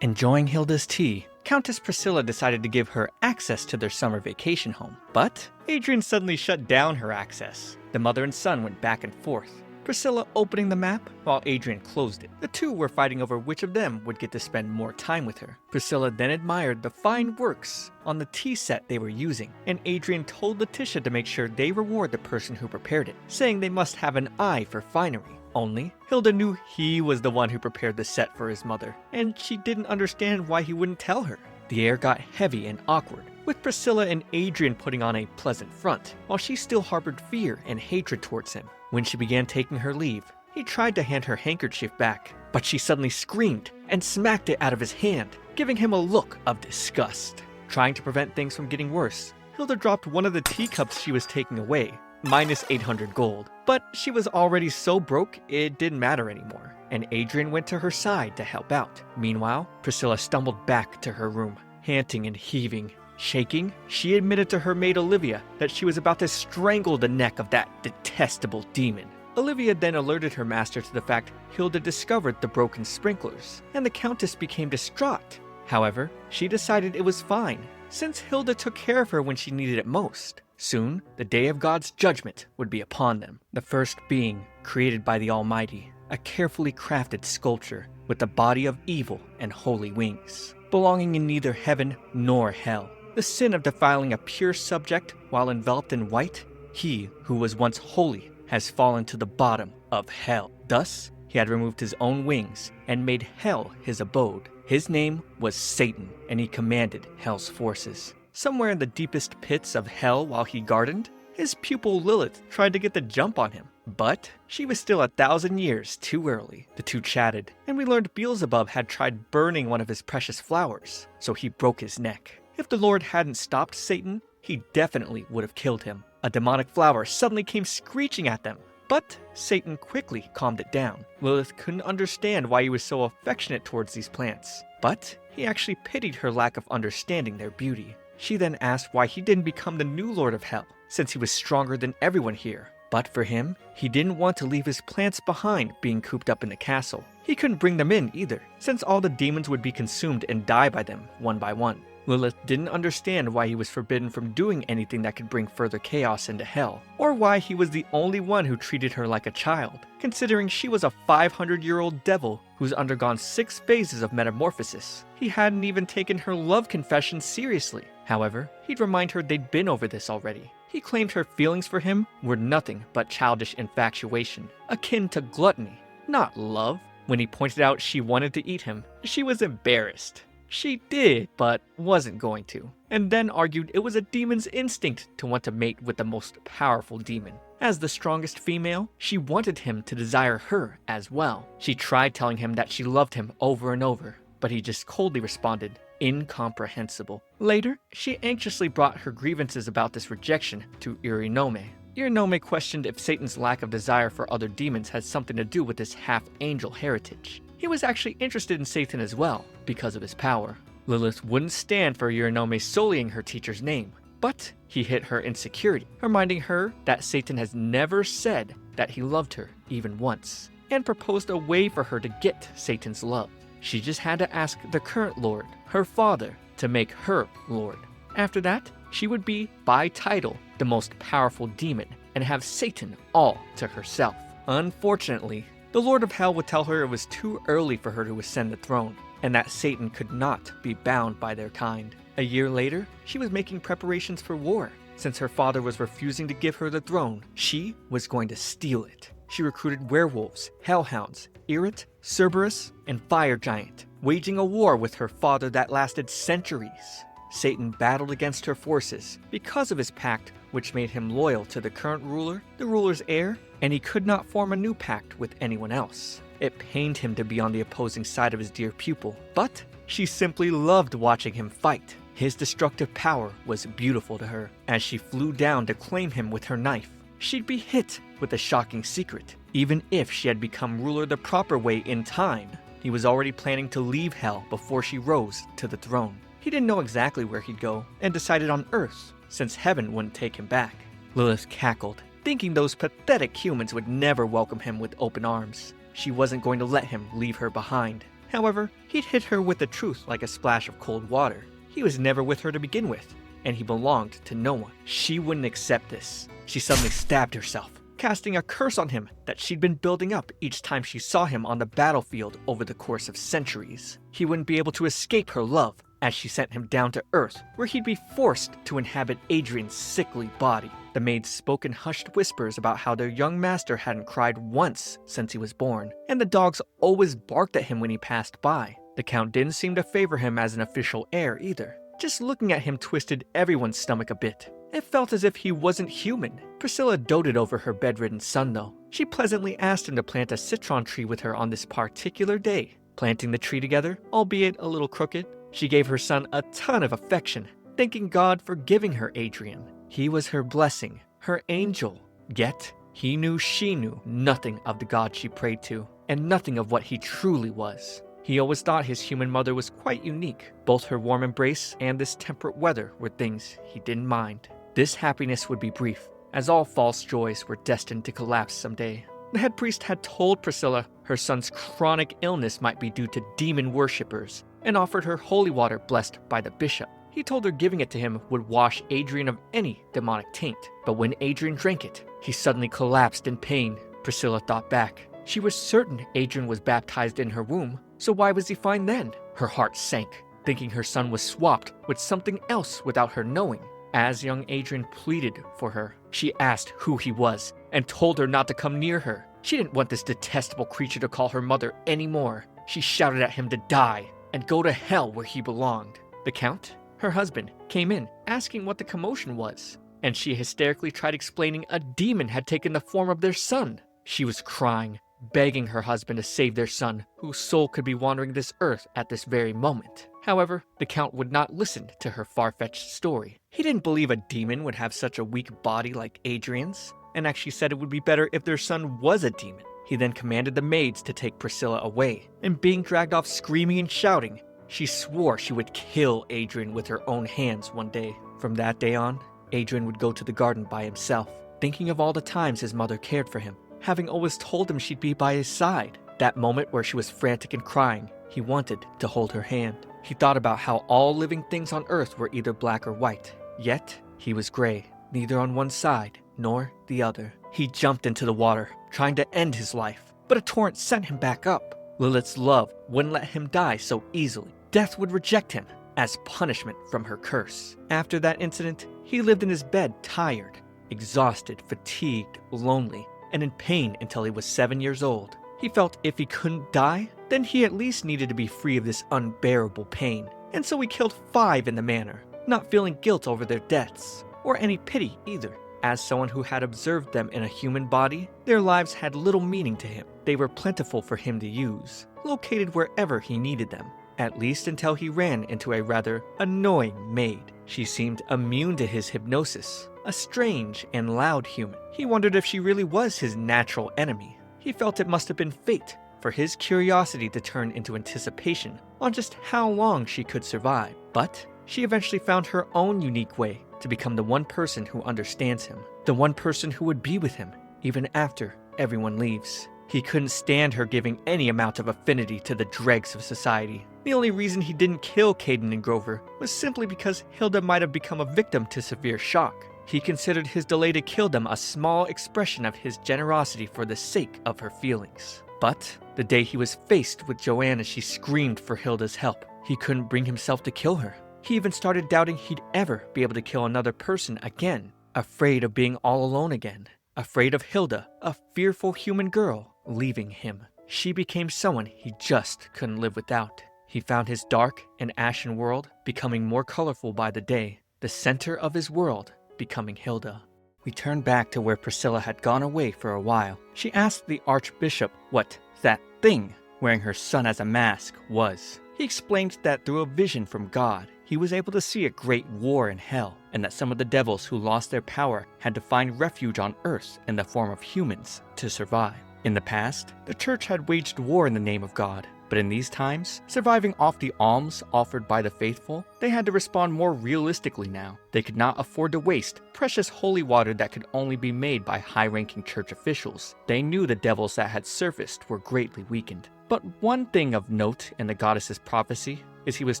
Enjoying Hilda's tea, Countess Priscilla decided to give her access to their summer vacation home. But Adrian suddenly shut down her access. The mother and son went back and forth. Priscilla opening the map while Adrian closed it. The two were fighting over which of them would get to spend more time with her. Priscilla then admired the fine works on the tea set they were using, and Adrian told Letitia to make sure they reward the person who prepared it, saying they must have an eye for finery. Only, Hilda knew he was the one who prepared the set for his mother, and she didn't understand why he wouldn't tell her. The air got heavy and awkward, with Priscilla and Adrian putting on a pleasant front, while she still harbored fear and hatred towards him. When she began taking her leave, he tried to hand her handkerchief back, but she suddenly screamed and smacked it out of his hand, giving him a look of disgust. Trying to prevent things from getting worse, Hilda dropped one of the teacups she was taking away, minus 800 gold. But she was already so broke, it didn't matter anymore, and Adrian went to her side to help out. Meanwhile, Priscilla stumbled back to her room, panting and heaving. Shaking, she admitted to her maid Olivia that she was about to strangle the neck of that detestable demon. Olivia then alerted her master to the fact Hilda discovered the broken sprinklers, and the Countess became distraught. However, she decided it was fine, since Hilda took care of her when she needed it most. Soon, the day of God's judgment would be upon them, the first being created by the Almighty, a carefully crafted sculpture with the body of evil and holy wings, belonging in neither heaven nor hell. The sin of defiling a pure subject while enveloped in white, he who was once holy has fallen to the bottom of hell. Thus, he had removed his own wings and made hell his abode. His name was Satan, and he commanded hell's forces. Somewhere in the deepest pits of hell while he gardened, his pupil Lilith tried to get the jump on him, but she was still 1,000 years too early. The two chatted, and we learned Beelzebub had tried burning one of his precious flowers, so he broke his neck. If the Lord hadn't stopped Satan, he definitely would have killed him. A demonic flower suddenly came screeching at them, but Satan quickly calmed it down. Lilith couldn't understand why he was so affectionate towards these plants, but he actually pitied her lack of understanding their beauty. She then asked why he didn't become the new Lord of Hell, since he was stronger than everyone here. But for him, he didn't want to leave his plants behind being cooped up in the castle. He couldn't bring them in either, since all the demons would be consumed and die by them one by one. Lilith didn't understand why he was forbidden from doing anything that could bring further chaos into hell, or why he was the only one who treated her like a child, considering she was a 500-year-old devil who's undergone 6 phases of metamorphosis. He hadn't even taken her love confession seriously. However, he'd remind her they'd been over this already. He claimed her feelings for him were nothing but childish infatuation, akin to gluttony, not love. When he pointed out she wanted to eat him, she was embarrassed. She did, but wasn't going to, and then argued it was a demon's instinct to want to mate with the most powerful demon. As the strongest female, she wanted him to desire her as well. She tried telling him that she loved him over and over, but he just coldly responded, incomprehensible. Later, she anxiously brought her grievances about this rejection to Irinome. Irinome questioned if Satan's lack of desire for other demons had something to do with his half-angel heritage. He was actually interested in Satan as well, because of his power. Lilith wouldn't stand for Irinome sullying her teacher's name, but he hit her insecurity, reminding her that Satan has never said that he loved her even once, and proposed a way for her to get Satan's love. She just had to ask the current Lord, her father, to make her Lord. After that, she would be, by title, the most powerful demon, and have Satan all to herself. Unfortunately, the Lord of Hell would tell her it was too early for her to ascend the throne, and that Satan could not be bound by their kind. A year later, she was making preparations for war. Since her father was refusing to give her the throne, she was going to steal it. She recruited werewolves, hellhounds, Irrit, Cerberus, and Fire Giant, waging a war with her father that lasted centuries. Satan battled against her forces because of his pact, which made him loyal to the current ruler, the ruler's heir, and he could not form a new pact with anyone else. It pained him to be on the opposing side of his dear pupil, but she simply loved watching him fight. His destructive power was beautiful to her. As she flew down to claim him with her knife, she'd be hit with a shocking secret. Even if she had become ruler the proper way in time, he was already planning to leave hell before she rose to the throne. He didn't know exactly where he'd go, and decided on Earth, since heaven wouldn't take him back. Lilith cackled, thinking those pathetic humans would never welcome him with open arms. She wasn't going to let him leave her behind. However, he'd hit her with the truth like a splash of cold water. He was never with her to begin with, and he belonged to no one. She wouldn't accept this. She suddenly stabbed herself, casting a curse on him that she'd been building up each time she saw him on the battlefield over the course of centuries. He wouldn't be able to escape her love, as she sent him down to Earth, where he'd be forced to inhabit Adrian's sickly body. The maids spoke in hushed whispers about how their young master hadn't cried once since he was born, and the dogs always barked at him when he passed by. The Count didn't seem to favor him as an official heir either. Just looking at him twisted everyone's stomach a bit. It felt as if he wasn't human. Priscilla doted over her bedridden son though. She pleasantly asked him to plant a citron tree with her on this particular day. Planting the tree together, albeit a little crooked, she gave her son a ton of affection, thanking God for giving her Adrian. He was her blessing, her angel. Yet, he knew she knew nothing of the God she prayed to, and nothing of what he truly was. He always thought his human mother was quite unique. Both her warm embrace and this temperate weather were things he didn't mind. This happiness would be brief, as all false joys were destined to collapse someday. The head priest had told Priscilla her son's chronic illness might be due to demon worshippers, and offered her holy water blessed by the bishop. He told her giving it to him would wash Adrian of any demonic taint. But when Adrian drank it, he suddenly collapsed in pain. Priscilla thought back. She was certain Adrian was baptized in her womb, so why was he fine then? Her heart sank, thinking her son was swapped with something else without her knowing. As young Adrian pleaded for her, she asked who he was and told her not to come near her. She didn't want this detestable creature to call her mother anymore. She shouted at him to die and go to hell where he belonged. The Count, her husband, came in asking what the commotion was, and she hysterically tried explaining a demon had taken the form of their son. She was crying, begging her husband to save their son, whose soul could be wandering this earth at this very moment. However, the Count would not listen to her far-fetched story. He didn't believe a demon would have such a weak body like Adrian's, and actually said it would be better if their son was a demon. He then commanded the maids to take Priscilla away, and being dragged off screaming and shouting, she swore she would kill Adrian with her own hands one day. From that day on, Adrian would go to the garden by himself, thinking of all the times his mother cared for him, having always told him she'd be by his side. That moment where she was frantic and crying, he wanted to hold her hand. He thought about how all living things on earth were either black or white, yet he was gray, neither on one side nor the other. He jumped into the water, trying to end his life, but a torrent sent him back up. Lilith's love wouldn't let him die so easily. Death would reject him as punishment from her curse. After that incident, he lived in his bed tired, exhausted, fatigued, lonely, and in pain until he was 7 years old. He felt if he couldn't die, then he at least needed to be free of this unbearable pain. And so he killed 5 in the manor, not feeling guilt over their deaths, or any pity either. As someone who had observed them in a human body, their lives had little meaning to him. They were plentiful for him to use, located wherever he needed them, at least until he ran into a rather annoying maid. She seemed immune to his hypnosis, a strange and loud human. He wondered if she really was his natural enemy. He felt it must have been fate for his curiosity to turn into anticipation on just how long she could survive. But she eventually found her own unique way to become the one person who understands him, the one person who would be with him even after everyone leaves. He couldn't stand her giving any amount of affinity to the dregs of society. The only reason he didn't kill Caden and Grover was simply because Hilda might have become a victim to severe shock. He considered his delay to kill them a small expression of his generosity for the sake of her feelings. But the day he was faced with Joanne as she screamed for Hilda's help, he couldn't bring himself to kill her. He even started doubting he'd ever be able to kill another person again, afraid of being all alone again, afraid of Hilda, a fearful human girl, leaving him. She became someone he just couldn't live without. He found his dark and ashen world becoming more colorful by the day, the center of his world becoming Hilda. We turned back to where Priscilla had gone away for a while. She asked the Archbishop what that thing wearing her son as a mask was. He explained that through a vision from God, he was able to see a great war in hell, and that some of the devils who lost their power had to find refuge on earth in the form of humans to survive. In the past, the church had waged war in the name of God, but in these times, surviving off the alms offered by the faithful, they had to respond more realistically now. They could not afford to waste precious holy water that could only be made by high-ranking church officials. They knew the devils that had surfaced were greatly weakened. But one thing of note in the goddess's prophecy is he was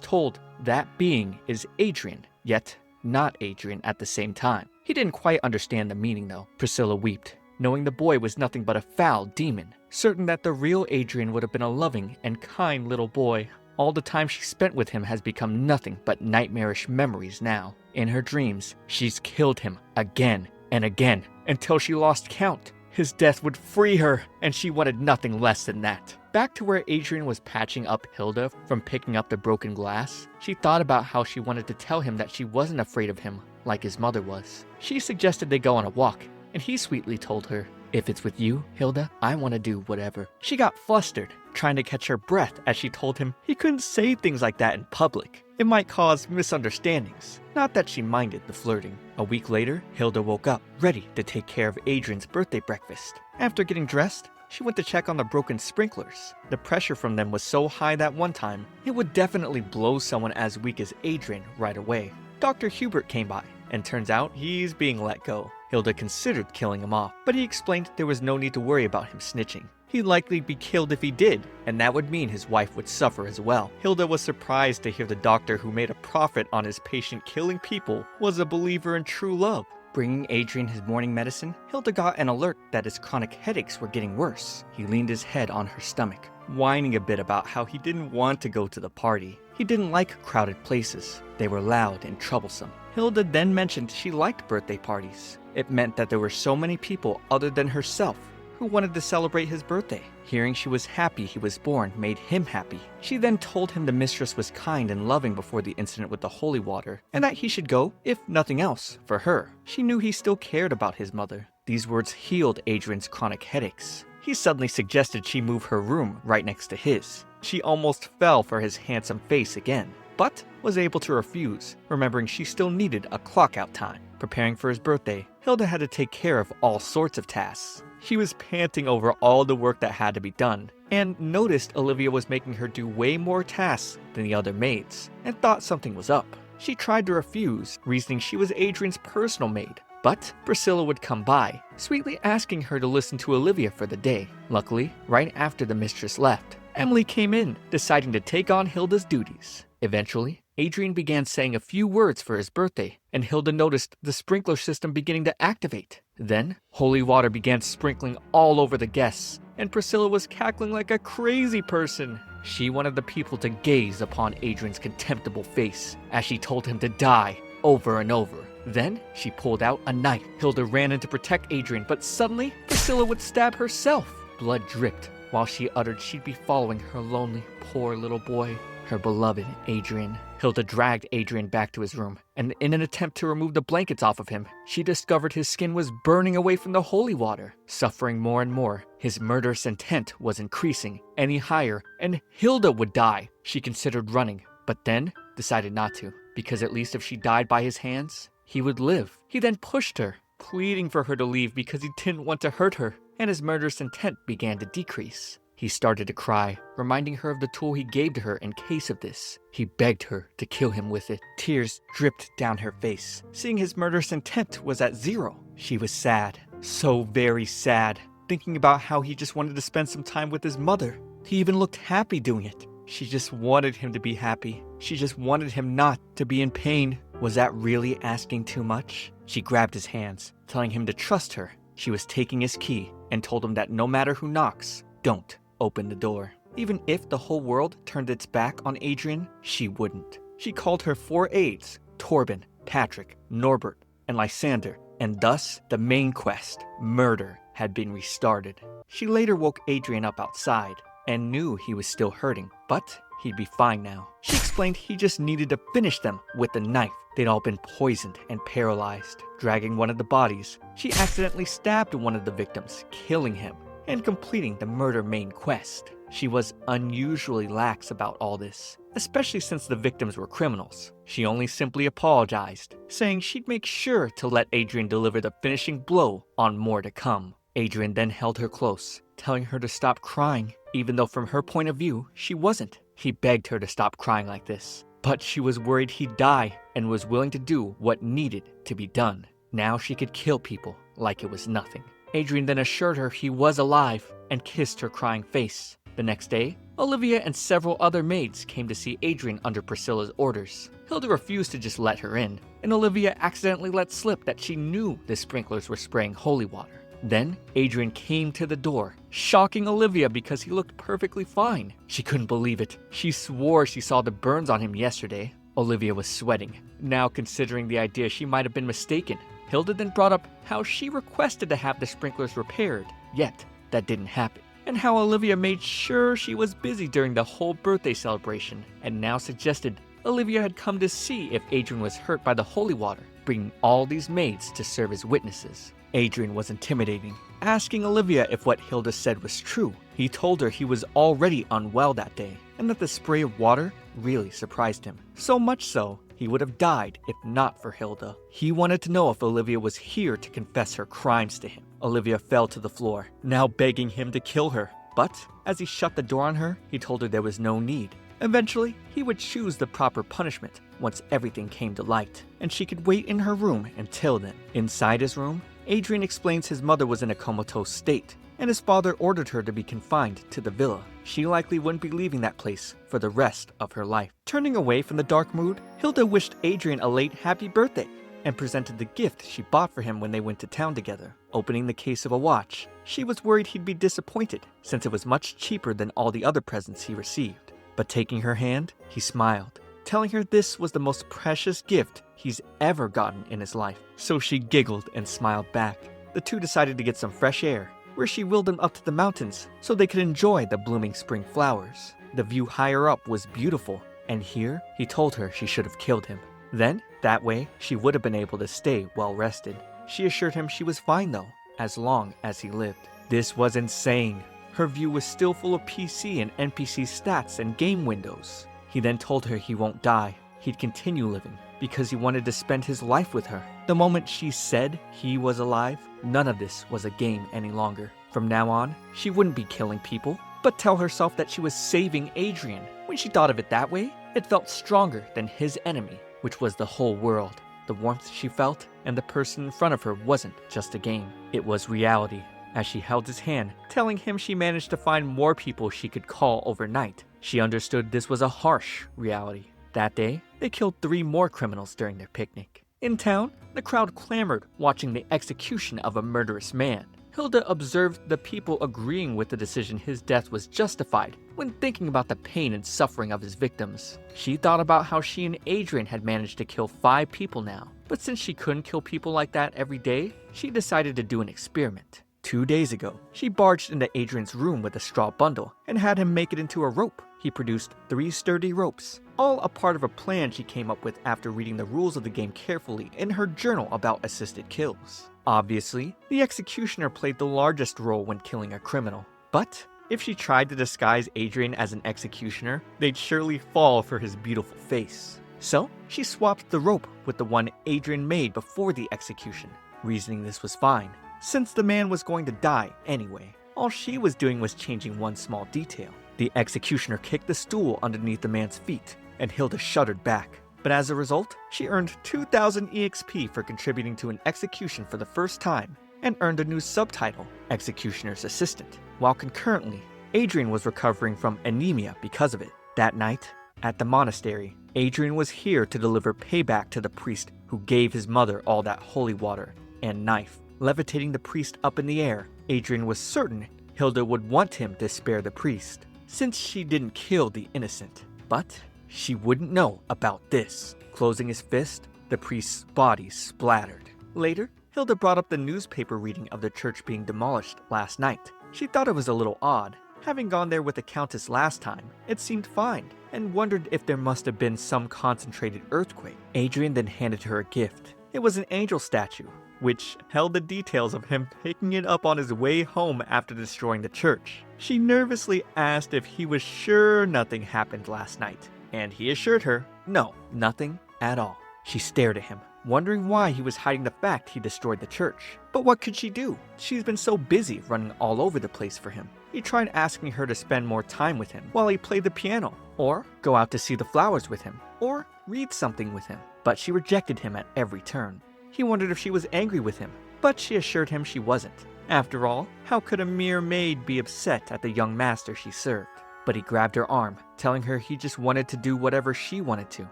told that being is Adrian, yet not Adrian at the same time. He didn't quite understand the meaning though. Priscilla wept, knowing the boy was nothing but a foul demon, certain that the real Adrian would have been a loving and kind little boy. All the time she spent with him has become nothing but nightmarish memories now. In her dreams, she's killed him again and again until she lost count. His death would free her, and she wanted nothing less than that. Back to where Adrian was patching up Hilda from picking up the broken glass, she thought about how she wanted to tell him that she wasn't afraid of him like his mother was. She suggested they go on a walk, and he sweetly told her, "If it's with you, Hilda, I want to do whatever." She got flustered, trying to catch her breath as she told him he couldn't say things like that in public. It might cause misunderstandings. Not that she minded the flirting. A week later, Hilda woke up, ready to take care of Adrian's birthday breakfast. After getting dressed, she went to check on the broken sprinklers. The pressure from them was so high that one time, it would definitely blow someone as weak as Adrian right away. Dr. Hubert came by, and turns out he's being let go. Hilda considered killing him off, but he explained there was no need to worry about him snitching. He'd likely be killed if he did, and that would mean his wife would suffer as well. Hilda was surprised to hear the doctor who made a profit on his patient killing people was a believer in true love. Bringing Adrian his morning medicine, Hilda got an alert that his chronic headaches were getting worse. He leaned his head on her stomach, whining a bit about how he didn't want to go to the party. He didn't like crowded places. They were loud and troublesome. Hilda then mentioned she liked birthday parties. It meant that there were so many people other than herself who wanted to celebrate his birthday. Hearing she was happy he was born made him happy. She then told him the mistress was kind and loving before the incident with the holy water, and that he should go, if nothing else, for her. She knew he still cared about his mother. These words healed Adrian's chronic headaches. He suddenly suggested she move her room right next to his. She almost fell for his handsome face again, but was able to refuse, remembering she still needed a clock-out time. Preparing for his birthday, Hilda had to take care of all sorts of tasks. She was panting over all the work that had to be done, and noticed Olivia was making her do way more tasks than the other maids, and thought something was up. She tried to refuse, reasoning she was Adrian's personal maid, but Priscilla would come by, sweetly asking her to listen to Olivia for the day. Luckily, right after the mistress left, Emily came in, deciding to take on Hilda's duties. Eventually, Adrian began saying a few words for his birthday, and Hilda noticed the sprinkler system beginning to activate. Then, holy water began sprinkling all over the guests, and Priscilla was cackling like a crazy person. She wanted the people to gaze upon Adrian's contemptible face as she told him to die over and over. Then, she pulled out a knife. Hilda ran in to protect Adrian, but suddenly, Priscilla would stab herself. Blood dripped while she uttered she'd be following her lonely, poor little boy, her beloved Adrian. Hilda dragged Adrian back to his room, and in an attempt to remove the blankets off of him, she discovered his skin was burning away from the holy water. Suffering more and more, his murderous intent was increasing any higher, and Hilda would die. She considered running, but then decided not to, because at least if she died by his hands, he would live. He then pushed her, pleading for her to leave because he didn't want to hurt her, and his murderous intent began to decrease. He started to cry, reminding her of the tool he gave to her in case of this. He begged her to kill him with it. Tears dripped down her face. Seeing his murderous intent was at zero, she was sad. So very sad, thinking about how he just wanted to spend some time with his mother. He even looked happy doing it. She just wanted him to be happy. She just wanted him not to be in pain. Was that really asking too much? She grabbed his hands, telling him to trust her. She was taking his key and told him that no matter who knocks, don't open the door. Even if the whole world turned its back on Adrian, she wouldn't. She called her 4 aides, Torben, Patrick, Norbert, and Lysander, and thus the main quest, murder, had been restarted. She later woke Adrian up outside and knew he was still hurting, but he'd be fine now. She explained he just needed to finish them with the knife. They'd all been poisoned and paralyzed. Dragging one of the bodies, she accidentally stabbed one of the victims, killing him and completing the murder main quest. She was unusually lax about all this, especially since the victims were criminals. She only simply apologized, saying she'd make sure to let Adrian deliver the finishing blow on more to come. Adrian then held her close, telling her to stop crying, even though from her point of view, she wasn't. He begged her to stop crying like this, but she was worried he'd die and was willing to do what needed to be done. Now she could kill people like it was nothing. Adrian then assured her he was alive and kissed her crying face. The next day, Olivia and several other maids came to see Adrian under Priscilla's orders. Hilda refused to just let her in, and Olivia accidentally let slip that she knew the sprinklers were spraying holy water. Then Adrian came to the door, shocking Olivia because he looked perfectly fine. She couldn't believe it. She swore she saw the burns on him yesterday. Olivia was sweating, now considering the idea she might have been mistaken. Hilda then brought up how she requested to have the sprinklers repaired, yet that didn't happen, and how Olivia made sure she was busy during the whole birthday celebration, and now suggested Olivia had come to see if Adrian was hurt by the holy water, bringing all these maids to serve as witnesses. Adrian was intimidating, asking Olivia if what Hilda said was true. He told her he was already unwell that day, and that the spray of water really surprised him. So much so, he would have died if not for Hilda. He wanted to know if Olivia was here to confess her crimes to him. Olivia fell to the floor, now begging him to kill her. But as he shut the door on her, he told her there was no need. Eventually, he would choose the proper punishment once everything came to light, and she could wait in her room until then. Inside his room, Adrian explains his mother was in a comatose state, and his father ordered her to be confined to the villa. She likely wouldn't be leaving that place for the rest of her life. Turning away from the dark mood, Hilda wished Adrian a late happy birthday and presented the gift she bought for him when they went to town together. Opening the case of a watch, she was worried he'd be disappointed since it was much cheaper than all the other presents he received. But taking her hand, he smiled, telling her this was the most precious gift he's ever gotten in his life. So she giggled and smiled back. The two decided to get some fresh air, where she wheeled them up to the mountains so they could enjoy the blooming spring flowers. The view higher up was beautiful, and here he told her she should have killed him. Then, that way, she would have been able to stay well rested. She assured him she was fine though, as long as he lived. This was insane. Her view was still full of PC and NPC stats and game windows. He then told her he won't die. He'd continue living because he wanted to spend his life with her. The moment she said he was alive, none of this was a game any longer. From now on, she wouldn't be killing people, but tell herself that she was saving Adrian. When she thought of it that way, it felt stronger than his enemy, which was the whole world. The warmth she felt and the person in front of her wasn't just a game. It was reality. As she held his hand, telling him she managed to find more people she could call overnight, she understood this was a harsh reality. That day, they killed 3 more criminals during their picnic. In town, the crowd clamored, watching the execution of a murderous man. Hilda observed the people agreeing with the decision his death was justified when thinking about the pain and suffering of his victims. She thought about how she and Adrian had managed to kill 5 people now, but since she couldn't kill people like that every day, she decided to do an experiment. 2 days ago, she barged into Adrian's room with a straw bundle and had him make it into a rope. He produced 3 sturdy ropes, all a part of a plan she came up with after reading the rules of the game carefully in her journal about assisted kills. Obviously, the executioner played the largest role when killing a criminal. But if she tried to disguise Adrian as an executioner, they'd surely fall for his beautiful face. So, she swapped the rope with the one Adrian made before the execution, reasoning this was fine, since the man was going to die anyway. All she was doing was changing one small detail. The executioner kicked the stool underneath the man's feet, and Hilda shuddered back. But as a result, she earned 2,000 EXP for contributing to an execution for the first time, and earned a new subtitle, Executioner's Assistant, while concurrently, Adrian was recovering from anemia because of it. That night, at the monastery, Adrian was here to deliver payback to the priest who gave his mother all that holy water and knife. Levitating the priest up in the air, Adrian was certain Hilda would want him to spare the priest, since she didn't kill the innocent. But she wouldn't know about this. Closing his fist, the priest's body splattered. Later, Hilda brought up the newspaper reading of the church being demolished last night. She thought it was a little odd. Having gone there with the Countess last time, it seemed fine, and wondered if there must have been some concentrated earthquake. Adrian then handed her a gift. It was an angel statue, which held the details of him picking it up on his way home after destroying the church. She nervously asked if he was sure nothing happened last night, and he assured her, no, nothing at all. She stared at him, wondering why he was hiding the fact he destroyed the church. But what could she do? She's been so busy running all over the place for him. He tried asking her to spend more time with him while he played the piano, or go out to see the flowers with him, or read something with him. But she rejected him at every turn. He wondered if she was angry with him, but she assured him she wasn't. After all, how could a mere maid be upset at the young master she served? But he grabbed her arm, telling her he just wanted to do whatever she wanted to.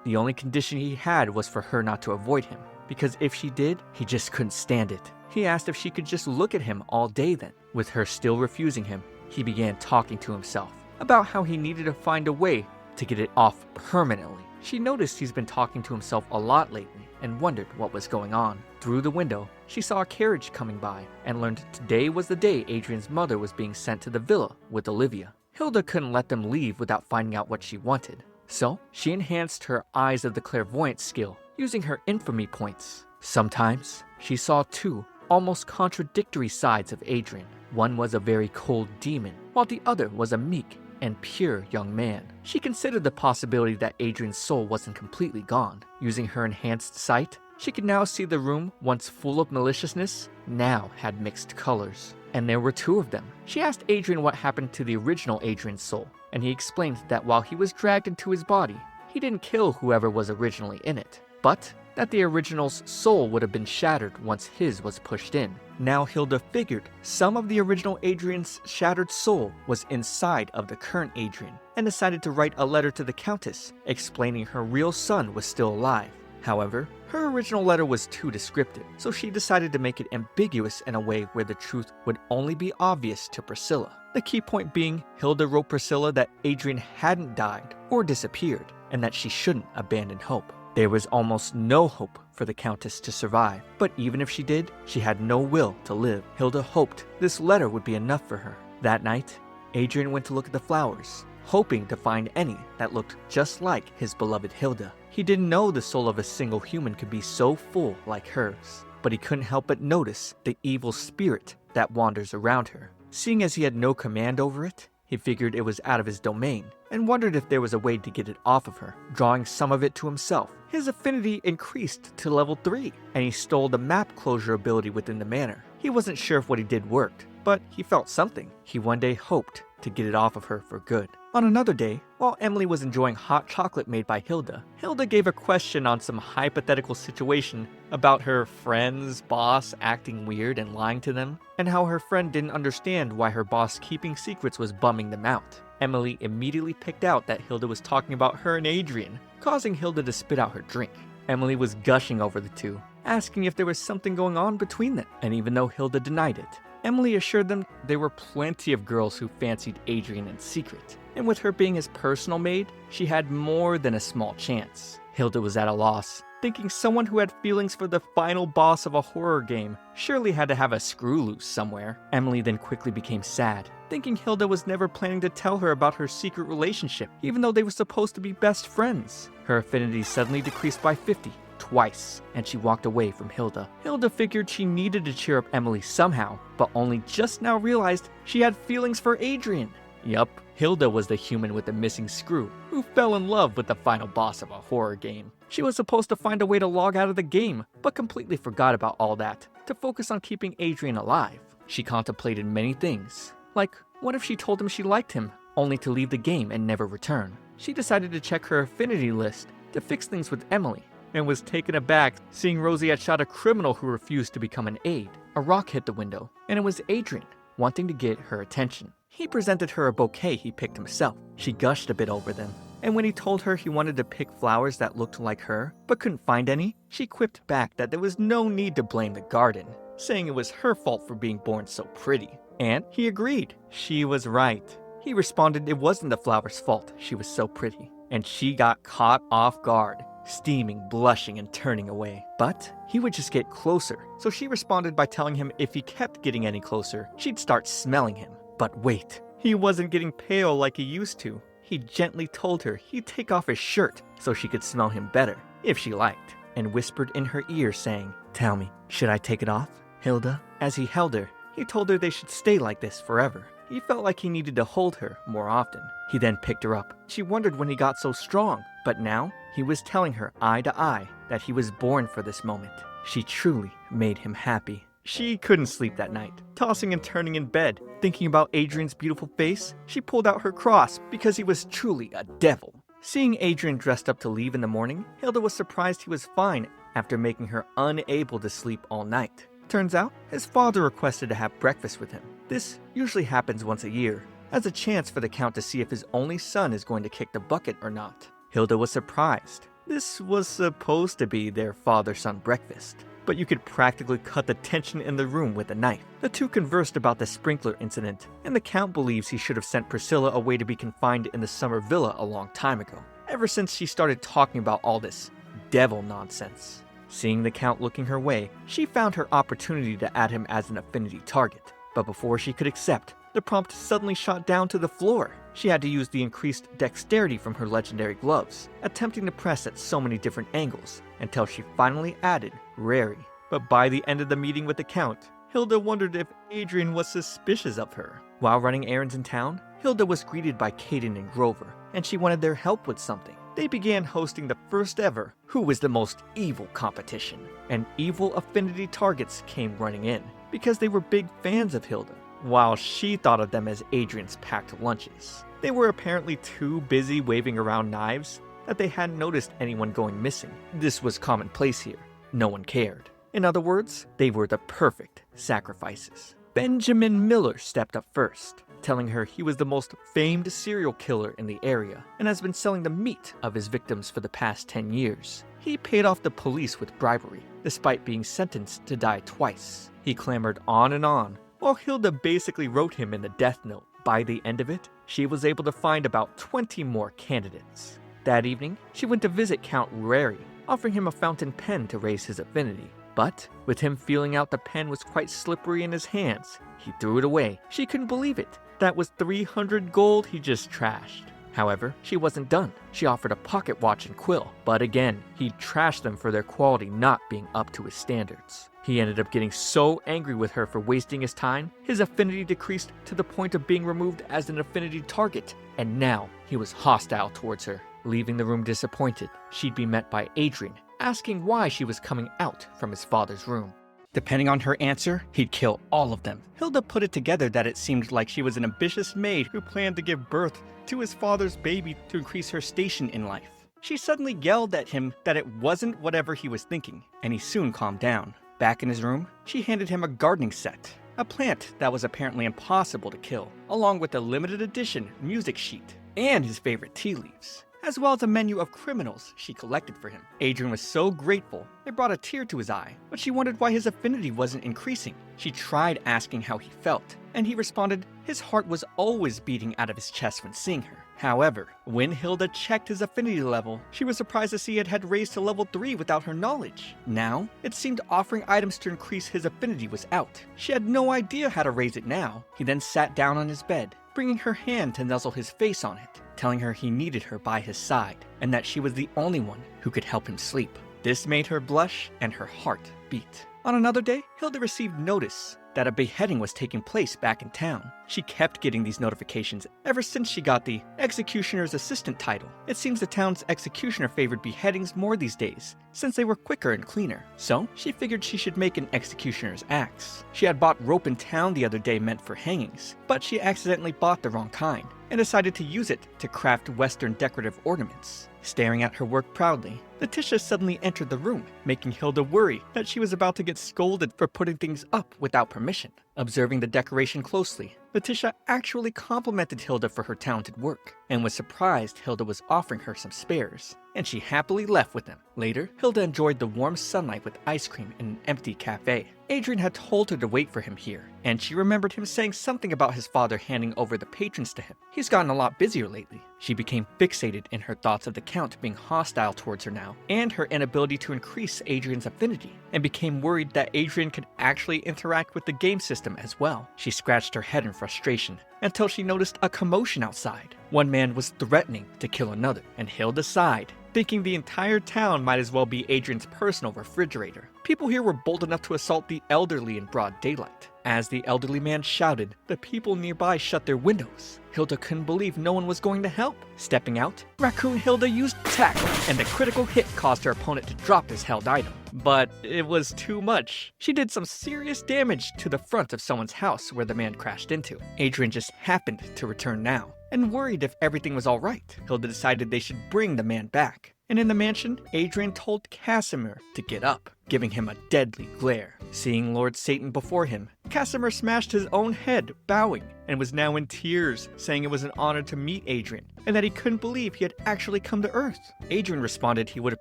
The only condition he had was for her not to avoid him, because if she did, he just couldn't stand it. He asked if she could just look at him all day then. With her still refusing him, he began talking to himself about how he needed to find a way to get it off permanently. She noticed he's been talking to himself a lot lately and wondered what was going on. Through the window, she saw a carriage coming by and learned today was the day Adrian's mother was being sent to the villa with Olivia. Hilda couldn't let them leave without finding out what she wanted, so she enhanced her Eyes of the Clairvoyant skill using her infamy points. Sometimes, she saw two almost contradictory sides of Adrian. One was a very cold demon, while the other was a meek and pure young man. She considered the possibility that Adrian's soul wasn't completely gone. Using her enhanced sight, she could now see the room, once full of maliciousness, now had mixed colors. And there were two of them. She asked Adrian what happened to the original Adrian's soul, and he explained that while he was dragged into his body, he didn't kill whoever was originally in it, but that the original's soul would have been shattered once his was pushed in. Now Hilda figured some of the original Adrian's shattered soul was inside of the current Adrian, and decided to write a letter to the Countess explaining her real son was still alive. However, her original letter was too descriptive, so she decided to make it ambiguous in a way where the truth would only be obvious to Priscilla. The key point being, Hilda wrote Priscilla that Adrian hadn't died or disappeared, and that she shouldn't abandon hope. There was almost no hope for the Countess to survive, but even if she did, she had no will to live. Hilda hoped this letter would be enough for her. That night, Adrian went to look at the flowers, hoping to find any that looked just like his beloved Hilda. He didn't know the soul of a single human could be so full like hers, but he couldn't help but notice the evil spirit that wanders around her. Seeing as he had no command over it, he figured it was out of his domain, and wondered if there was a way to get it off of her. Drawing some of it to himself, his affinity increased to level 3, and he stole the map closure ability within the manor. He wasn't sure if what he did worked, but he felt something. He one day hoped to get it off of her for good. On another day, while Emily was enjoying hot chocolate made by Hilda, Hilda gave a question on some hypothetical situation about her friend's boss acting weird and lying to them, and how her friend didn't understand why her boss keeping secrets was bumming them out. Emily immediately picked out that Hilda was talking about her and Adrian, causing Hilda to spit out her drink. Emily was gushing over the two, asking if there was something going on between them, and even though Hilda denied it, Emily assured them there were plenty of girls who fancied Adrian in secret, and with her being his personal maid, she had more than a small chance. Hilda was at a loss, thinking someone who had feelings for the final boss of a horror game surely had to have a screw loose somewhere. Emily then quickly became sad, thinking Hilda was never planning to tell her about her secret relationship, even though they were supposed to be best friends. Her affinity suddenly decreased by 50. Twice, and she walked away from Hilda. Hilda figured she needed to cheer up Emily somehow, but only just now realized she had feelings for Adrian. Yup, Hilda was the human with the missing screw, who fell in love with the final boss of a horror game. She was supposed to find a way to log out of the game, but completely forgot about all that, to focus on keeping Adrian alive. She contemplated many things, like what if she told him she liked him, only to leave the game and never return. She decided to check her affinity list to fix things with Emily, and was taken aback seeing Rosie had shot a criminal who refused to become an aide. A rock hit the window, and it was Adrian, wanting to get her attention. He presented her a bouquet he picked himself. She gushed a bit over them, and when he told her he wanted to pick flowers that looked like her, but couldn't find any, she quipped back that there was no need to blame the garden, saying it was her fault for being born so pretty. And he agreed. She was right. He responded it wasn't the flower's fault she was so pretty, and she got caught off guard, steaming, blushing, and turning away. But he would just get closer, so she responded by telling him if he kept getting any closer, she'd start smelling him. But wait, he wasn't getting pale like he used to. He gently told her he'd take off his shirt so she could smell him better, if she liked, and whispered in her ear saying, "Tell me, should I take it off, Hilda?" As he held her, he told her they should stay like this forever. He felt like he needed to hold her more often. He then picked her up. She wondered when he got so strong, but now he was telling her eye to eye that he was born for this moment. She truly made him happy. She couldn't sleep that night, tossing and turning in bed. Thinking about Adrian's beautiful face, she pulled out her cross because he was truly a devil. Seeing Adrian dressed up to leave in the morning, Hilda was surprised he was fine after making her unable to sleep all night. Turns out, his father requested to have breakfast with him. This usually happens once a year, as a chance for the Count to see if his only son is going to kick the bucket or not. Hilda was surprised. This was supposed to be their father-son breakfast, but you could practically cut the tension in the room with a knife. The two conversed about the sprinkler incident, and the Count believes he should have sent Priscilla away to be confined in the summer villa a long time ago, ever since she started talking about all this devil nonsense. Seeing the Count looking her way, she found her opportunity to add him as an affinity target, but before she could accept, the prompt suddenly shot down to the floor. She had to use the increased dexterity from her legendary gloves, attempting to press at so many different angles, until she finally added Rary. But by the end of the meeting with the Count, Hilda wondered if Adrian was suspicious of her. While running errands in town, Hilda was greeted by Caden and Grover, and she wanted their help with something. They began hosting the first ever Who is the Most Evil competition, and evil affinity targets came running in, because they were big fans of Hilda, while she thought of them as Adrian's packed lunches. They were apparently too busy waving around knives that they hadn't noticed anyone going missing. This was commonplace here. No one cared. In other words, they were the perfect sacrifices. Benjamin Miller stepped up first, telling her he was the most famed serial killer in the area and has been selling the meat of his victims for the past 10 years. He paid off the police with bribery, despite being sentenced to die twice. He clamored on and on, while Hilda basically wrote him in the death note. By the end of it, she was able to find about 20 more candidates. That evening, she went to visit Count Rary, offering him a fountain pen to raise his affinity. But, with him feeling out the pen was quite slippery in his hands, he threw it away. She couldn't believe it. That was 300 gold he just trashed. However, she wasn't done. She offered a pocket watch and quill, but again, he trashed them for their quality not being up to his standards. He ended up getting so angry with her for wasting his time, his affinity decreased to the point of being removed as an affinity target, and now he was hostile towards her. Leaving the room disappointed, she'd be met by Adrian, asking why she was coming out from his father's room. Depending on her answer, he'd kill all of them. Hilda put it together that it seemed like she was an ambitious maid who planned to give birth to his father's baby to increase her station in life. She suddenly yelled at him that it wasn't whatever he was thinking, and he soon calmed down. Back in his room, she handed him a gardening set, a plant that was apparently impossible to kill, along with a limited edition music sheet and his favorite tea leaves, as well as a menu of criminals she collected for him. Adrian was so grateful, it brought a tear to his eye, but she wondered why his affinity wasn't increasing. She tried asking how he felt, and he responded his heart was always beating out of his chest when seeing her. However, when Hilda checked his affinity level, she was surprised to see it had raised to level 3 without her knowledge. Now, it seemed offering items to increase his affinity was out. She had no idea how to raise it now. He then sat down on his bed, bringing her hand to nuzzle his face on it, telling her he needed her by his side, and that she was the only one who could help him sleep. This made her blush and her heart beat. On another day, Hilda received notice that a beheading was taking place back in town. She kept getting these notifications ever since she got the executioner's assistant title. It seems the town's executioner favored beheadings more these days, since they were quicker and cleaner. So, she figured she should make an executioner's axe. She had bought rope in town the other day meant for hangings, but she accidentally bought the wrong kind, and decided to use it to craft Western decorative ornaments. Staring at her work proudly, Letitia suddenly entered the room, making Hilda worry that she was about to get scolded for putting things up without permission. Observing the decoration closely, Letitia actually complimented Hilda for her talented work, and was surprised Hilda was offering her some spares, and she happily left with them. Later, Hilda enjoyed the warm sunlight with ice cream in an empty cafe. Adrian had told her to wait for him here, and she remembered him saying something about his father handing over the patrons to him. He's gotten a lot busier lately. She became fixated in her thoughts of the Count being hostile towards her now, and her inability to increase Adrian's affinity, and became worried that Adrian could actually interact with the game system as well. She scratched her head in frustration, until she noticed a commotion outside. One man was threatening to kill another, and Hilda sighed, thinking the entire town might as well be Adrian's personal refrigerator. People here were bold enough to assault the elderly in broad daylight. As the elderly man shouted, the people nearby shut their windows. Hilda couldn't believe no one was going to help. Stepping out, Raccoon Hilda used tackle, and the critical hit caused her opponent to drop his held item. But it was too much. She did some serious damage to the front of someone's house where the man crashed into. Adrian just happened to return now, and worried if everything was alright. Hilda decided they should bring the man back. And in the mansion, Adrian told Casimir to get up. giving him a deadly glare. Seeing Lord Satan before him, Casimir smashed his own head, bowing, and was now in tears, saying it was an honor to meet Adrian, and that he couldn't believe he had actually come to Earth. Adrian responded he would have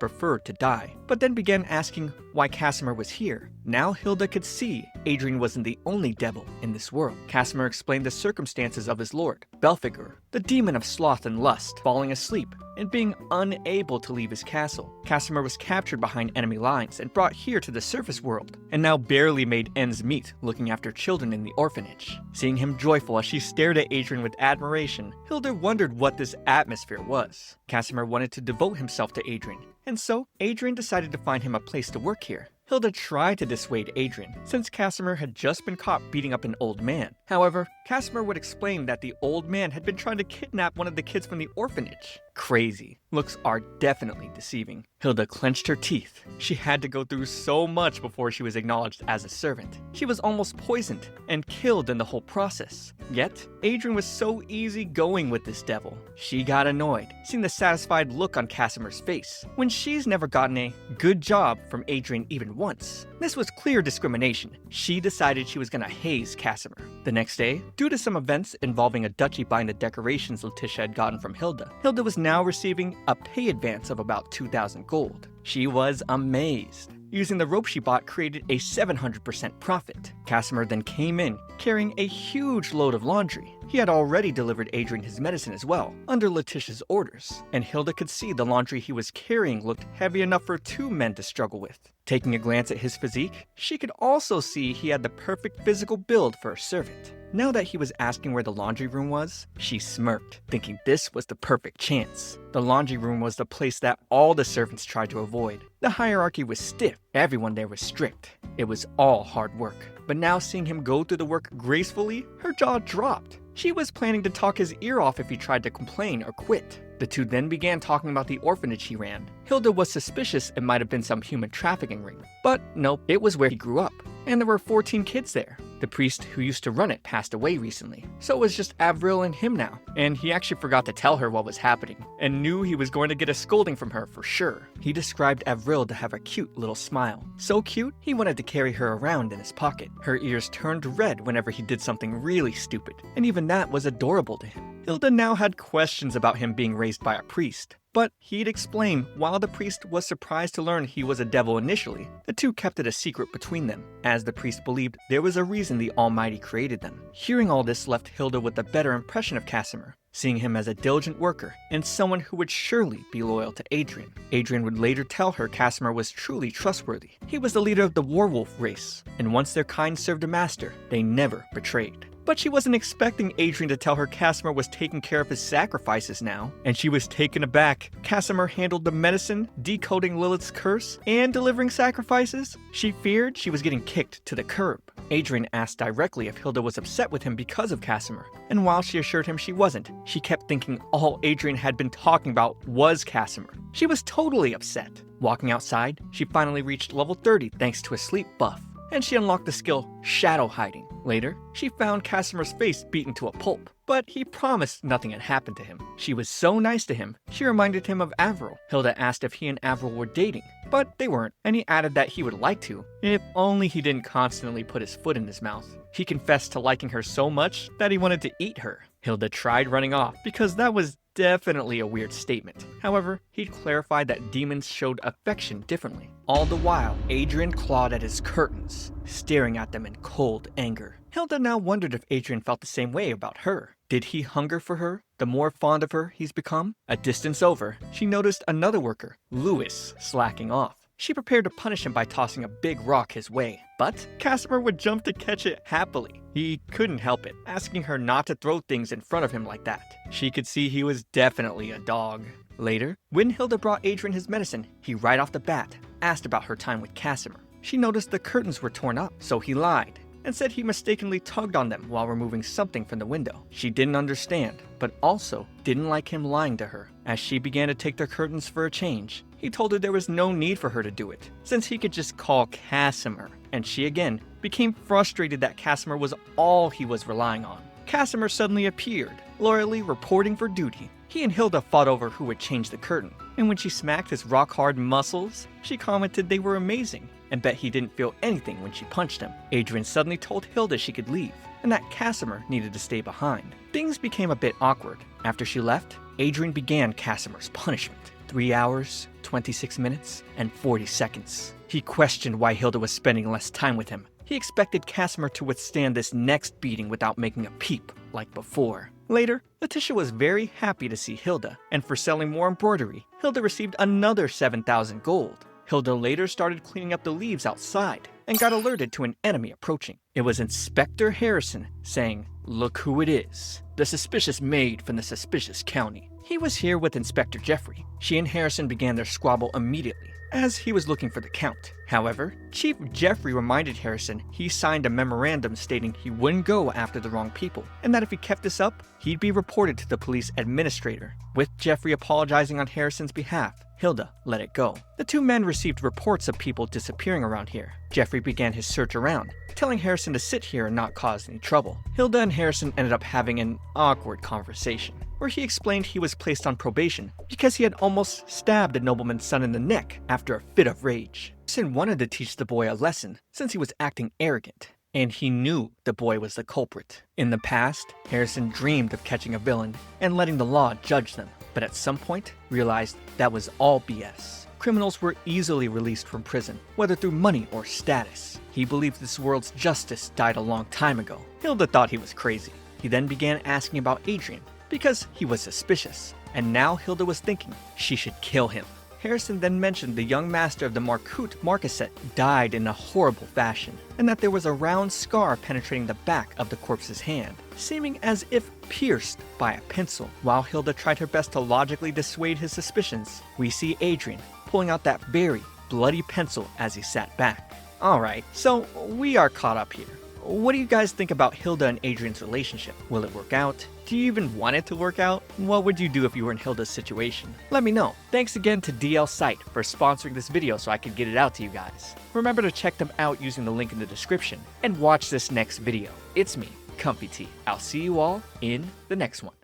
preferred to die, but then began asking why Casimir was here. Now Hilda could see Adrian wasn't the only devil in this world. Casimir explained the circumstances of his lord, Belphegor, the demon of sloth and lust, falling asleep and being unable to leave his castle. Casimir was captured behind enemy lines and brought here to the surface world, and now barely made ends meet looking after children in the orphanage. Seeing him joyful as she stared at Adrian with admiration, Hilda wondered what this atmosphere was. Casimir wanted to devote himself to Adrian, and so Adrian decided to find him a place to work here. Hilda tried to dissuade Adrian, since Casimir had just been caught beating up an old man. However, Casimir would explain that the old man had been trying to kidnap one of the kids from the orphanage. Crazy. Looks are definitely deceiving. Hilda clenched her teeth. She had to go through so much before she was acknowledged as a servant. She was almost poisoned and killed in the whole process. Yet, Adrian was so easygoing with this devil. She got annoyed, seeing the satisfied look on Casimir's face, when she's never gotten a good job from Adrian even once. This was clear discrimination. She decided she was gonna haze Casimir. The next day, due to some events involving a duchy buying the decorations Letitia had gotten from Hilda, Hilda was now receiving a pay advance of about 2,000 gold. She was amazed. Using the rope she bought created a 700% profit. Casimir then came in, carrying a huge load of laundry. He had already delivered Adrian his medicine as well, under Letitia's orders, and Hilda could see the laundry he was carrying looked heavy enough for 2 men to struggle with. Taking a glance at his physique, she could also see he had the perfect physical build for a servant. Now that he was asking where the laundry room was, she smirked, thinking this was the perfect chance. The laundry room was the place that all the servants tried to avoid. The hierarchy was stiff, everyone there was strict. It was all hard work. But now seeing him go through the work gracefully, her jaw dropped. She was planning to talk his ear off if he tried to complain or quit. The two then began talking about the orphanage he ran. Hilda was suspicious it might have been some human trafficking ring. But nope, it was where he grew up. And there were 14 kids there. The priest who used to run it passed away recently, so it was just Avril and him now. And he actually forgot to tell her what was happening, and knew he was going to get a scolding from her for sure. He described Avril to have a cute little smile. So cute, he wanted to carry her around in his pocket. Her ears turned red whenever he did something really stupid, and even that was adorable to him. Hilda now had questions about him being raised by a priest. But he'd explain while the priest was surprised to learn he was a devil initially, the two kept it a secret between them, as the priest believed there was a reason the Almighty created them. Hearing all this left Hilda with a better impression of Casimir, seeing him as a diligent worker and someone who would surely be loyal to Adrian. Adrian would later tell her Casimir was truly trustworthy. He was the leader of the werewolf race, and once their kind served a master, they never betrayed. But she wasn't expecting Adrian to tell her Casimir was taking care of his sacrifices now, and she was taken aback. Casimir handled the medicine, decoding Lilith's curse, and delivering sacrifices. She feared she was getting kicked to the curb. Adrian asked directly if Hilda was upset with him because of Casimir, and while she assured him she wasn't, she kept thinking all Adrian had been talking about was Casimir. She was totally upset. Walking outside, she finally reached level 30 thanks to a sleep buff, and she unlocked the skill Shadow Hiding. Later, she found Casimir's face beaten to a pulp, but he promised nothing had happened to him. She was so nice to him, she reminded him of Avril. Hilda asked if he and Avril were dating, but they weren't, and he added that he would like to, if only he didn't constantly put his foot in his mouth. He confessed to liking her so much that he wanted to eat her. Hilda tried running off, because that was definitely a weird statement. However, he'd clarified that demons showed affection differently. All the while, Adrian clawed at his curtains, staring at them in cold anger. Hilda now wondered if Adrian felt the same way about her. Did he hunger for her, the more fond of her he's become? A distance over, she noticed another worker, Louis, slacking off. She prepared to punish him by tossing a big rock his way, but Casimir would jump to catch it happily. He couldn't help it, asking her not to throw things in front of him like that. She could see he was definitely a dog. Later, when Hilda brought Adrian his medicine, he right off the bat asked about her time with Casimir. She noticed the curtains were torn up, so he lied and said he mistakenly tugged on them while removing something from the window. She didn't understand, but also didn't like him lying to her. As she began to take the curtains for a change, he told her there was no need for her to do it, since he could just call Casimir, and she again became frustrated that Casimir was all he was relying on. Casimir suddenly appeared, loyally reporting for duty. He and Hilda fought over who would change the curtain, and when she smacked his rock-hard muscles, she commented they were amazing. and bet he didn't feel anything when she punched him. Adrian suddenly told Hilda she could leave, and that Casimir needed to stay behind. Things became a bit awkward. After she left, Adrian began Casimir's punishment. 3 hours, 26 minutes, and 40 seconds. He questioned why Hilda was spending less time with him. He expected Casimir to withstand this next beating without making a peep, like before. Later, Letitia was very happy to see Hilda, and for selling more embroidery, Hilda received another 7,000 gold. Hilda later started cleaning up the leaves outside, and got alerted to an enemy approaching. It was Inspector Harrison saying, "Look who it is, the suspicious maid from the suspicious county." He was here with Inspector Jeffrey. She and Harrison began their squabble immediately, as he was looking for the Count. However, Chief Jeffrey reminded Harrison he signed a memorandum stating he wouldn't go after the wrong people, and that if he kept this up, he'd be reported to the police administrator. With Jeffrey apologizing on Harrison's behalf, Hilda let it go. The two men received reports of people disappearing around here. Jeffrey began his search around, telling Harrison to sit here and not cause any trouble. Hilda and Harrison ended up having an awkward conversation, where he explained he was placed on probation because he had almost stabbed a nobleman's son in the neck after a fit of rage. Harrison wanted to teach the boy a lesson since he was acting arrogant, and he knew the boy was the culprit. In the past, Harrison dreamed of catching a villain and letting the law judge them, but at some point realized that was all BS. Criminals were easily released from prison, whether through money or status. He believed this world's justice died a long time ago. Hilda thought he was crazy. He then began asking about Adrian, because he was suspicious, and now Hilda was thinking she should kill him. Harrison then mentioned the young master of the Marcoute Marquisate died in a horrible fashion, and that there was a round scar penetrating the back of the corpse's hand, seeming as if pierced by a pencil. While Hilda tried her best to logically dissuade his suspicions, we see Adrian pulling out that very bloody pencil as he sat back. Alright, so we are caught up here. What do you guys think about Hilda and Adrian's relationship? Will it work out? Do you even want it to work out? What would you do if you were in Hilda's situation? Let me know. Thanks again to DL Site for sponsoring this video so I could get it out to you guys. Remember to check them out using the link in the description and watch this next video. It's me, ComfyTea. I'll see you all in the next one.